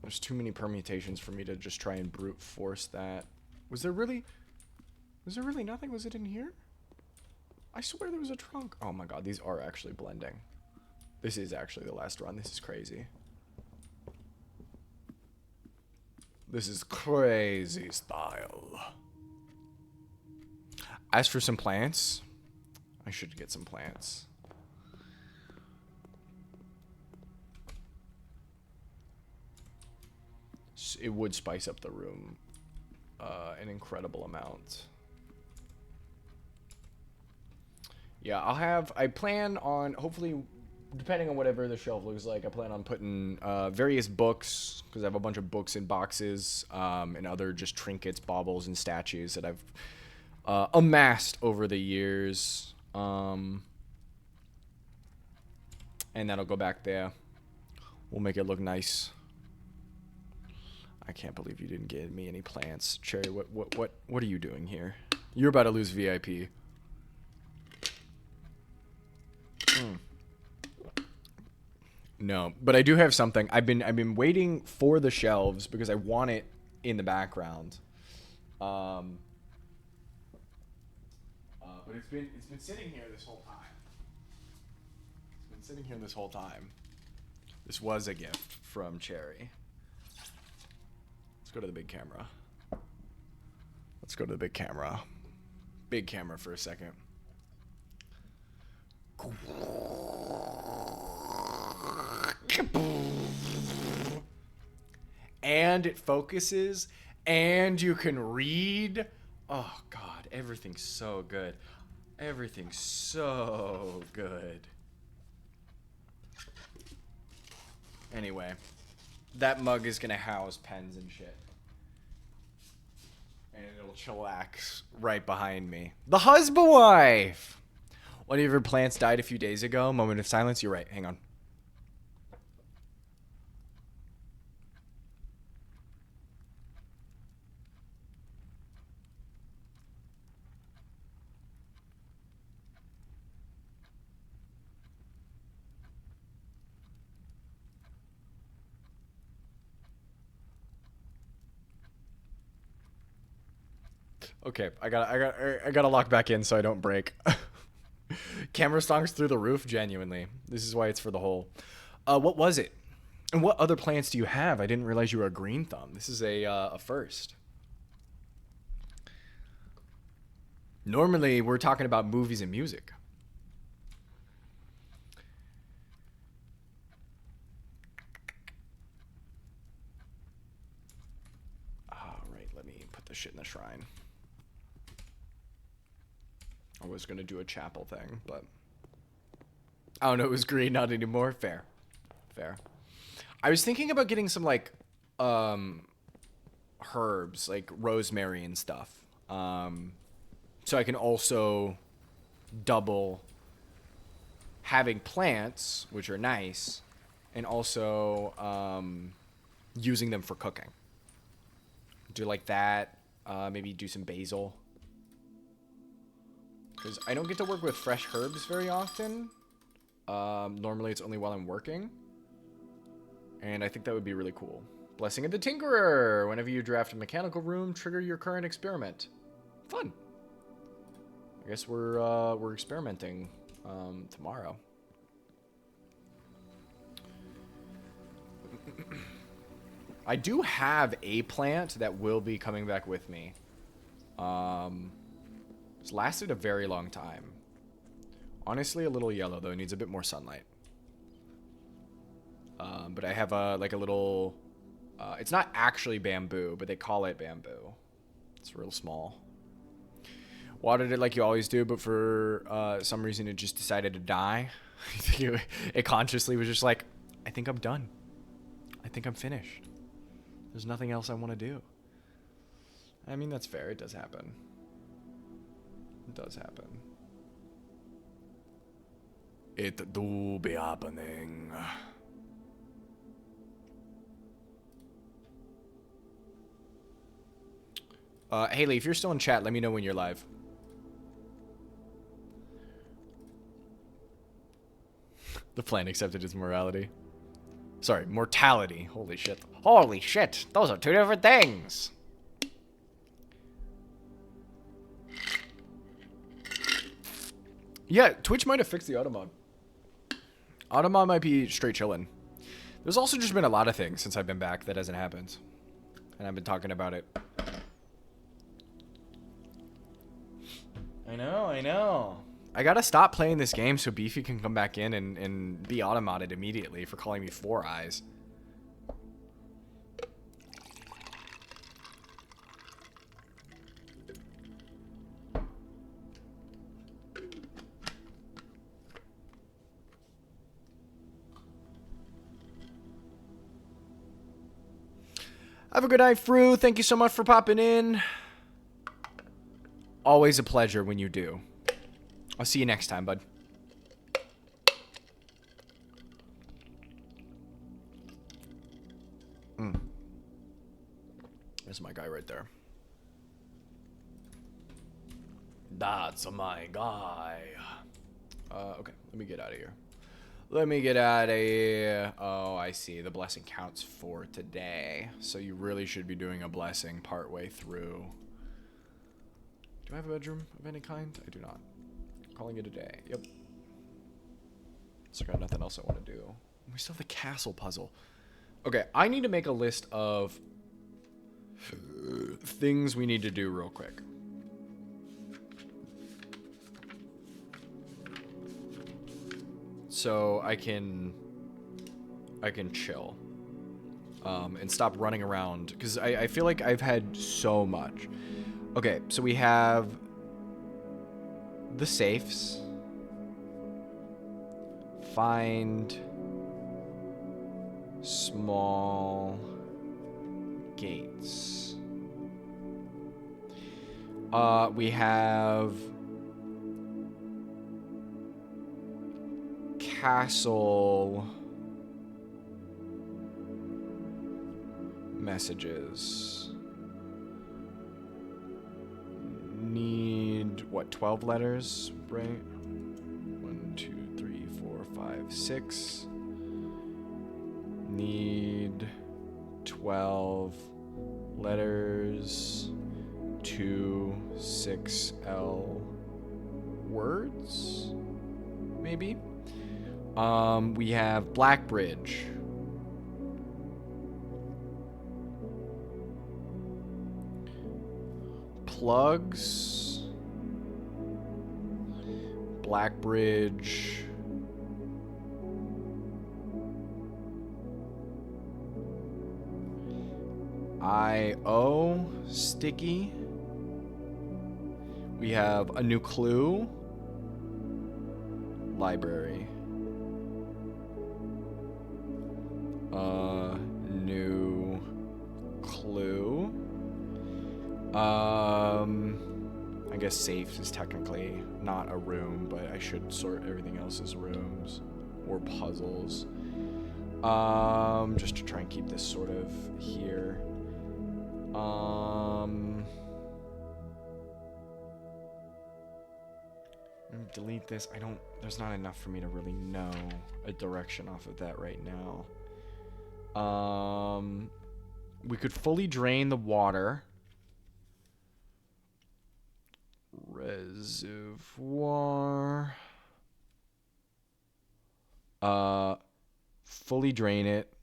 There's too many permutations for me to just try and brute force that. Was there really nothing? Was it in here? I swear there was a trunk. Oh my god, these are actually blending. This is actually the last run. This is crazy. This is crazy style. As for some plants, I should get some plants. It would spice up the room an incredible amount. Yeah, I plan on, hopefully, depending on whatever the shelf looks like, I plan on putting various books, because I have a bunch of books in boxes, and other just trinkets, baubles, and statues that I've amassed over the years. And that'll go back there. We'll make it look nice. I can't believe you didn't give me any plants. Cherry, what are you doing here? You're about to lose VIP. No, but I do have something. I've been waiting for the shelves because I want it in the background. But it's been sitting here this whole time. It's been sitting here this whole time. This was a gift from Cherry. Let's go to the big camera. Let's go to the big camera. Big camera for a second. And it focuses, and you can read. Oh god, everything's so good. Everything's so good. Anyway, that mug is gonna house pens and shit. And it'll chillax right behind me. The husband wife! One of your plants died a few days ago. Moment of silence. You're right. Hang on. Okay, I gotta lock back in so I don't break. Camera stonks through the roof, genuinely. This is why it's for the whole. What was it? And what other plants do you have? I didn't realize you were a green thumb. This is a first. Normally, we're talking about movies and music. All right, let me put this shit in the shrine. I was going to do a chapel thing, but I don't know, it was green, not anymore. Fair. I was thinking about getting some, like, herbs, like rosemary and stuff. So I can also double having plants, which are nice, and also using them for cooking. Do like that. Maybe do some basil. Because I don't get to work with fresh herbs very often. Normally it's only while I'm working. And I think that would be really cool. Blessing of the Tinkerer. Whenever you draft a mechanical room, trigger your current experiment. Fun. I guess we're experimenting tomorrow. I do have a plant that will be coming back with me. It's lasted a very long time. Honestly, a little yellow, though. It needs a bit more sunlight. But I have a little... it's not actually bamboo, but they call it bamboo. It's real small. Watered it like you always do, but for some reason it just decided to die. It consciously was just like, I think I'm done. I think I'm finished. There's nothing else I want to do. I mean, that's fair. It does happen. It does happen. It do be happening. Haley, if you're still in chat, let me know when you're live. The plan accepted his morality. Sorry, mortality. Holy shit. Holy shit. Those are two different things. Yeah, Twitch might have fixed the automod. Automod might be straight chillin'. There's also just been a lot of things since I've been back that hasn't happened. And I've been talking about it. I know. I gotta stop playing this game so Beefy can come back in and be automated immediately for calling me Four Eyes. Have a good night, Fru. Thank you so much for popping in. Always a pleasure when you do. I'll see you next time, bud. There's my guy right there. That's my guy. Okay, let me get out of here. Oh, I see. The blessing counts for today. So you really should be doing a blessing partway through. Do I have a bedroom of any kind? I do not. Calling it a day. Yep. So I got nothing else I want to do. We still have the castle puzzle. Okay, I need to make a list of things we need to do real quick. So I can chill. And stop running around. Because I feel like I've had so much. Okay, so we have the safes. Find small gates. We have castle messages. Need what, 12 letters, right? 1, 2, 3, 4, 5, 6. Need 12 letters to 6L words, maybe. We have Blackbridge. Plugs. Blackbridge. I.O. Sticky. We have a new clue. Library. New clue. I guess safe is technically not a room, but I should sort everything else as rooms or puzzles. Just to try and keep this sort of here. Delete this. There's not enough for me to really know a direction off of that right now. We could fully drain the water. Reservoir. Fully drain it.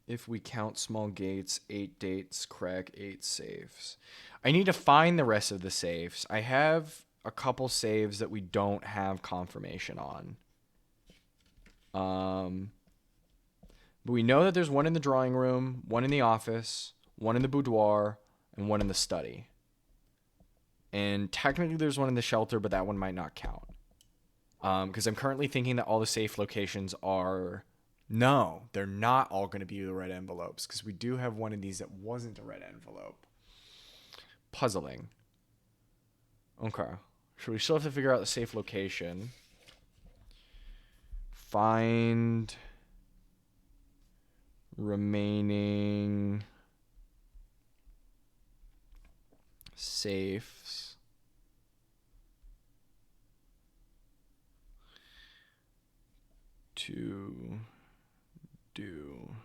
If we count small gates, 8 dates, crack 8 safes. I need to find the rest of the safes. I have a couple saves that we don't have confirmation on. But we know that there's one in the drawing room, one in the office, one in the boudoir, and one in the study. And technically there's one in the shelter, but that one might not count. Because I'm currently thinking that all the safe locations are... No, they're not all going to be the red envelopes, because we do have one of these that wasn't a red envelope. Puzzling. Okay. So we still have to figure out the safe location. Find remaining safes. to do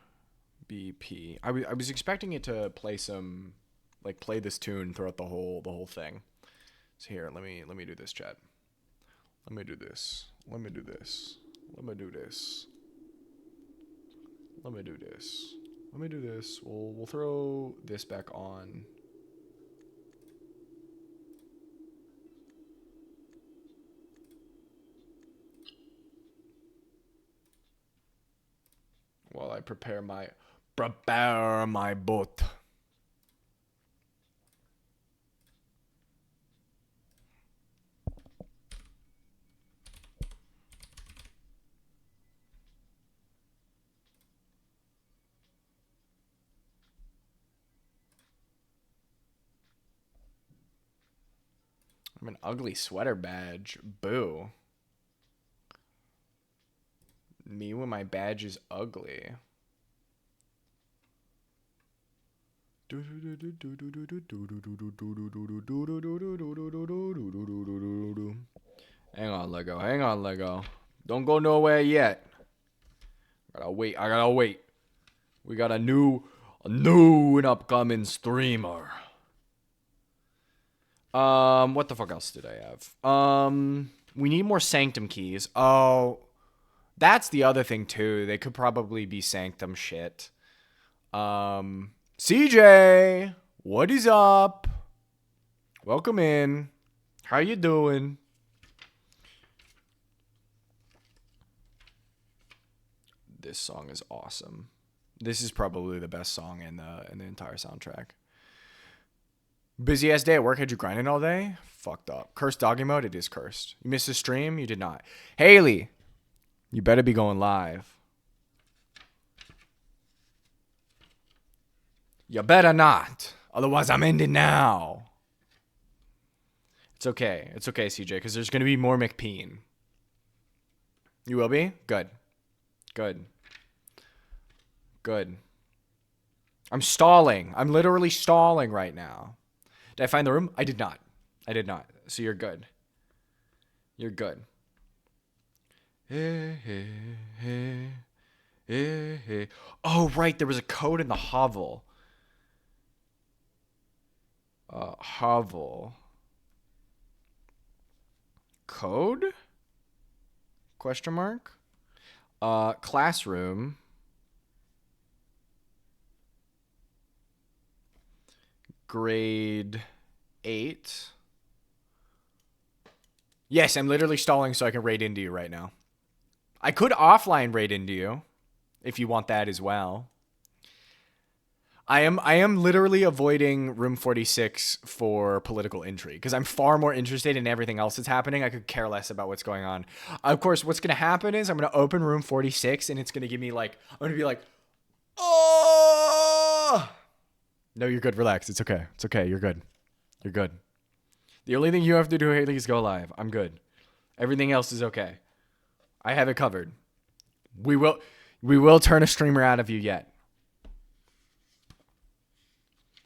BP. I was expecting it to play some, like, play this tune throughout the whole thing. So here, let me do this, chat. Let me do this. Let me do this. Let me do this. Let me do this. Let me do this. We'll throw this back on. While I prepare my boat. I'm an ugly sweater badge. Boo. Me when my badge is ugly. Hang on, Lego. Hang on, Lego. Don't go nowhere yet. I gotta wait. We got a new and upcoming streamer. What the fuck else did I have? We need more Sanctum keys. Oh, that's the other thing too. They could probably be Sanctum shit. CJ, what is up? Welcome in. How you doing? This song is awesome. This is probably the best song in the entire soundtrack. Busy ass day at work. Had you grinding all day? Fucked up. Cursed doggy mode. It is cursed. You missed a stream. You did not. Haley, you better be going live. You better not. Otherwise, I'm ending now. It's okay. It's okay, CJ, because there's going to be more McPeen. You will be? Good. Good. Good. I'm stalling. I'm literally stalling right now. Did I find the room? I did not. I did not. So you're good. You're good. Hey, hey, hey. Hey, hey. Oh, right. There was a code in the hovel. Hovel. Code? Question mark? Classroom. Grade 8. Yes, I'm literally stalling so I can raid into you right now. I could offline raid into you if you want that as well. I am literally avoiding room 46 for political intrigue because I'm far more interested in everything else that's happening. I could care less about what's going on. Of course, what's going to happen is I'm going to open room 46 and it's going to give me like, I'm going to be like, oh! No, you're good. Relax. It's okay. It's okay. You're good. You're good. The only thing you have to do, Haley, is go live. I'm good. Everything else is okay. I have it covered. We will turn a streamer out of you yet.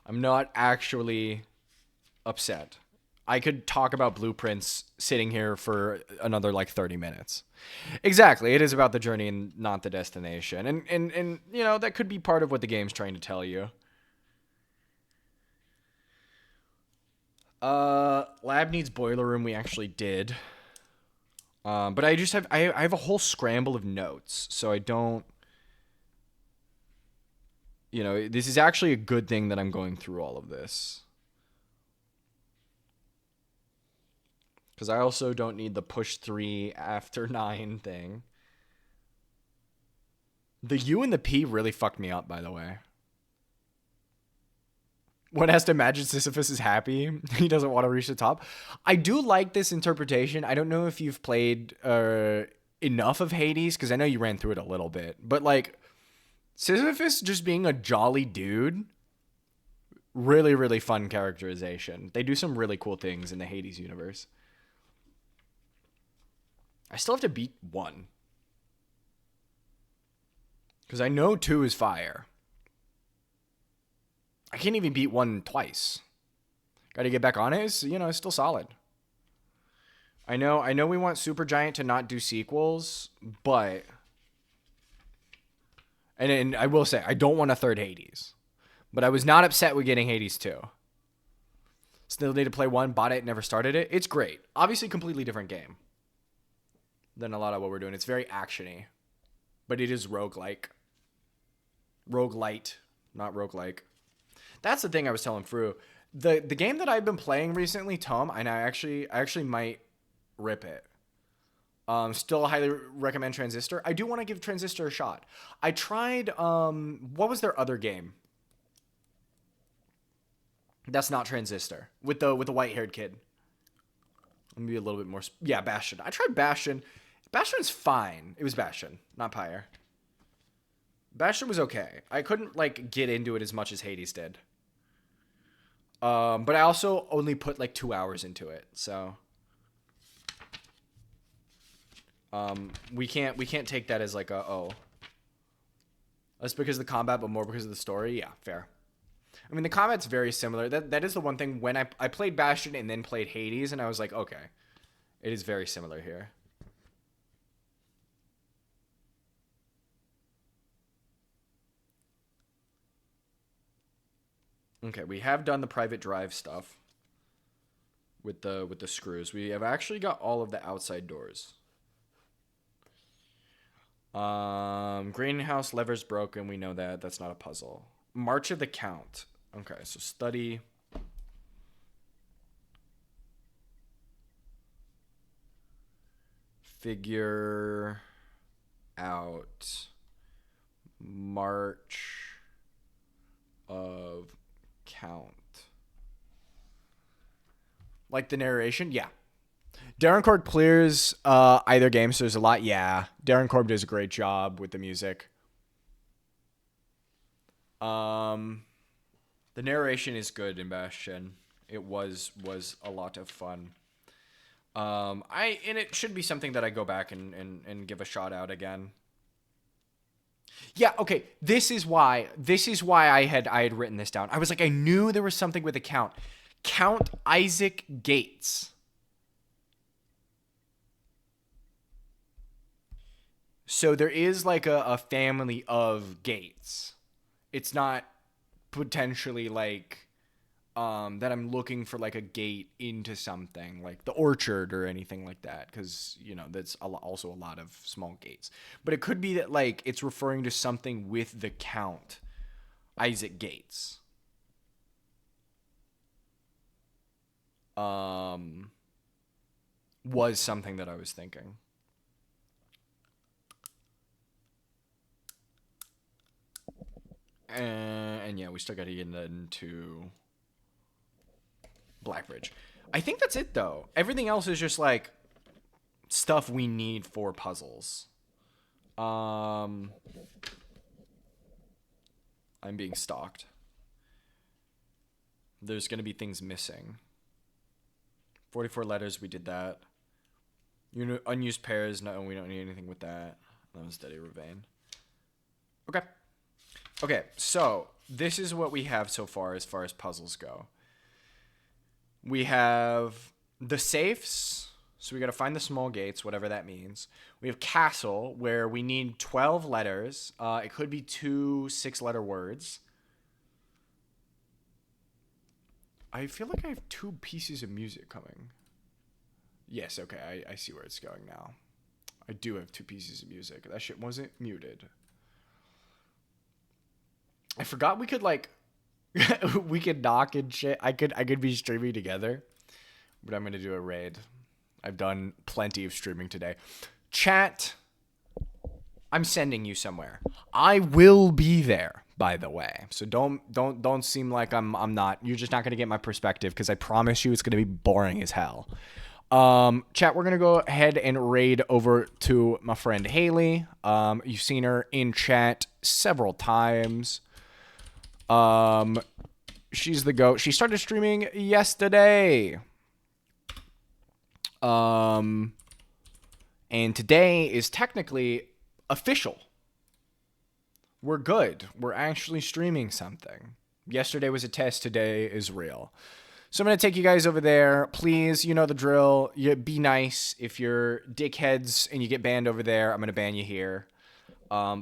I'm not actually upset. I could talk about blueprints sitting here for another like 30 minutes. Exactly. It is about the journey and not the destination. And you know, that could be part of what the game's trying to tell you. Lab needs boiler room. We actually did. But I just have, I have a whole scramble of notes. So I don't, you know, this is actually a good thing that I'm going through all of this. Because I also don't need the push 3 after 9 thing. The U and the P really fucked me up, by the way. One has to imagine Sisyphus is happy. He doesn't want to reach the top. I do like this interpretation. I don't know if you've played enough of Hades, because I know you ran through it a little bit. But, like, Sisyphus just being a jolly dude, really, really fun characterization. They do some really cool things in the Hades universe. I still have to beat 1. Because I know 2 is fire. I can't even beat 1 twice. Got to get back on it. It's, you know, it's still solid. I know we want Supergiant to not do sequels, but And I will say, I don't want a third Hades. But I was not upset with getting Hades 2. Still need to play 1, bought it, never started it. It's great. Obviously, completely different game than a lot of what we're doing. It's very action-y. But it is roguelike. Roguelite, not roguelike. That's the thing I was telling Fru. The game that I've been playing recently, Tom, and I actually might rip it. Still highly recommend Transistor. I do want to give Transistor a shot. I tried, what was their other game? That's not Transistor. With the white-haired kid. Let me be a little bit more... Yeah, Bastion. I tried Bastion. Bastion's fine. It was Bastion, not Pyre. Bastion was okay. I couldn't, like, get into it as much as Hades did. But I also only put, like, 2 hours into it, so... we can't take that as, like, oh. That's because of the combat, but more because of the story? Yeah, fair. I mean, the combat's very similar. That is the one thing. When I played Bastion and then played Hades, and I was like, okay. It is very similar here. Okay, we have done the private drive stuff with the screws. We have actually got all of the outside doors. Greenhouse lever's broken. We know that. That's not a puzzle. March of the Count. Okay, so study. Figure out March of Count. Like the narration? Yeah. Darren Korb clears either game, so there's a lot. Yeah. Darren Korb does a great job with the music. The narration is good in Bastion. It was a lot of fun. And it should be something that I go back and give a shot out again. Yeah, okay. This is why I had written this down. I was like, I knew there was something with the Count. Count Isaac Gates. So there is like a family of Gates. It's not potentially like that I'm looking for like a gate into something like the orchard or anything like that, because that's also a lot of small gates. But it could be that like it's referring to something with the Count Isaac Gates. Was something that I was thinking. And yeah, we still got to get into Blackbridge. I think that's it, though. Everything else is just, like, stuff we need for puzzles. I'm being stalked. There's going to be things missing. 44 letters, we did that. Unused pairs, no, we don't need anything with that. That was Steady Ravane. Okay, so this is what we have so far as puzzles go. We have the safes, so we got to find the small gates, whatever that means. We have castle, where we need 12 letters. It could be 2 6-letter words. I feel like I have 2 pieces of music coming. Yes, okay, I see where it's going now. I do have 2 pieces of music. That shit wasn't muted. I forgot we could like we could knock and shit. I could be streaming together. But I'm gonna do a raid. I've done plenty of streaming today. Chat, I'm sending you somewhere. I will be there, by the way. So don't seem like I'm not. You're just not gonna get my perspective, because I promise you it's gonna be boring as hell. Chat, we're gonna go ahead and raid over to my friend Haley. You've seen her in chat several times. She's the GOAT. She started streaming yesterday. And today is technically official. We're good. We're actually streaming something. Yesterday was a test. Today is real. So I'm going to take you guys over there. Please, you know the drill. You be nice. If you're dickheads and you get banned over there, I'm going to ban you here.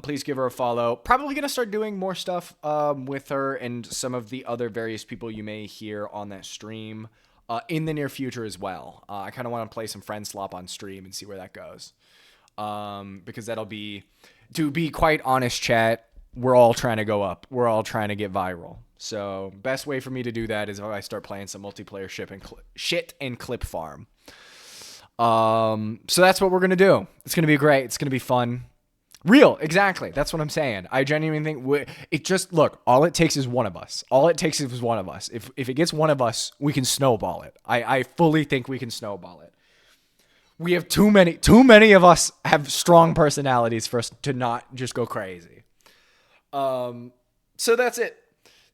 Please give her a follow. Probably gonna start doing more stuff with her and some of the other various people you may hear on that stream in the near future as well. I kind of want to play some friend slop on stream and see where that goes. Because that'll be, to be quite honest, chat, we're all trying to go up. We're all trying to get viral. So best way for me to do that is if I start playing some multiplayer shit and clip farm. So that's what we're gonna do. It's gonna be great. It's gonna be fun. Real, exactly. That's what I'm saying. I genuinely think it just, look, all it takes is one of us. All it takes is one of us. If it gets one of us, we can snowball it. I fully think we can snowball it. We have too many of us have strong personalities for us to not just go crazy. So that's it.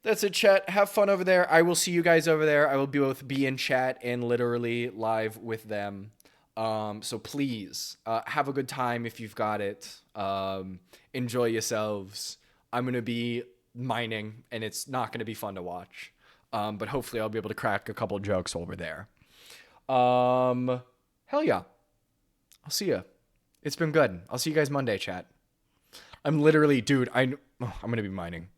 That's it, chat. Have fun over there. I will see you guys over there. I will both be in chat and literally live with them. So please, have a good time if you've got it. Enjoy yourselves. I'm going to be mining and it's not going to be fun to watch. But hopefully I'll be able to crack a couple jokes over there. Hell yeah. I'll see you. It's been good. I'll see you guys Monday, chat. I'm literally, dude, I'm going to be mining.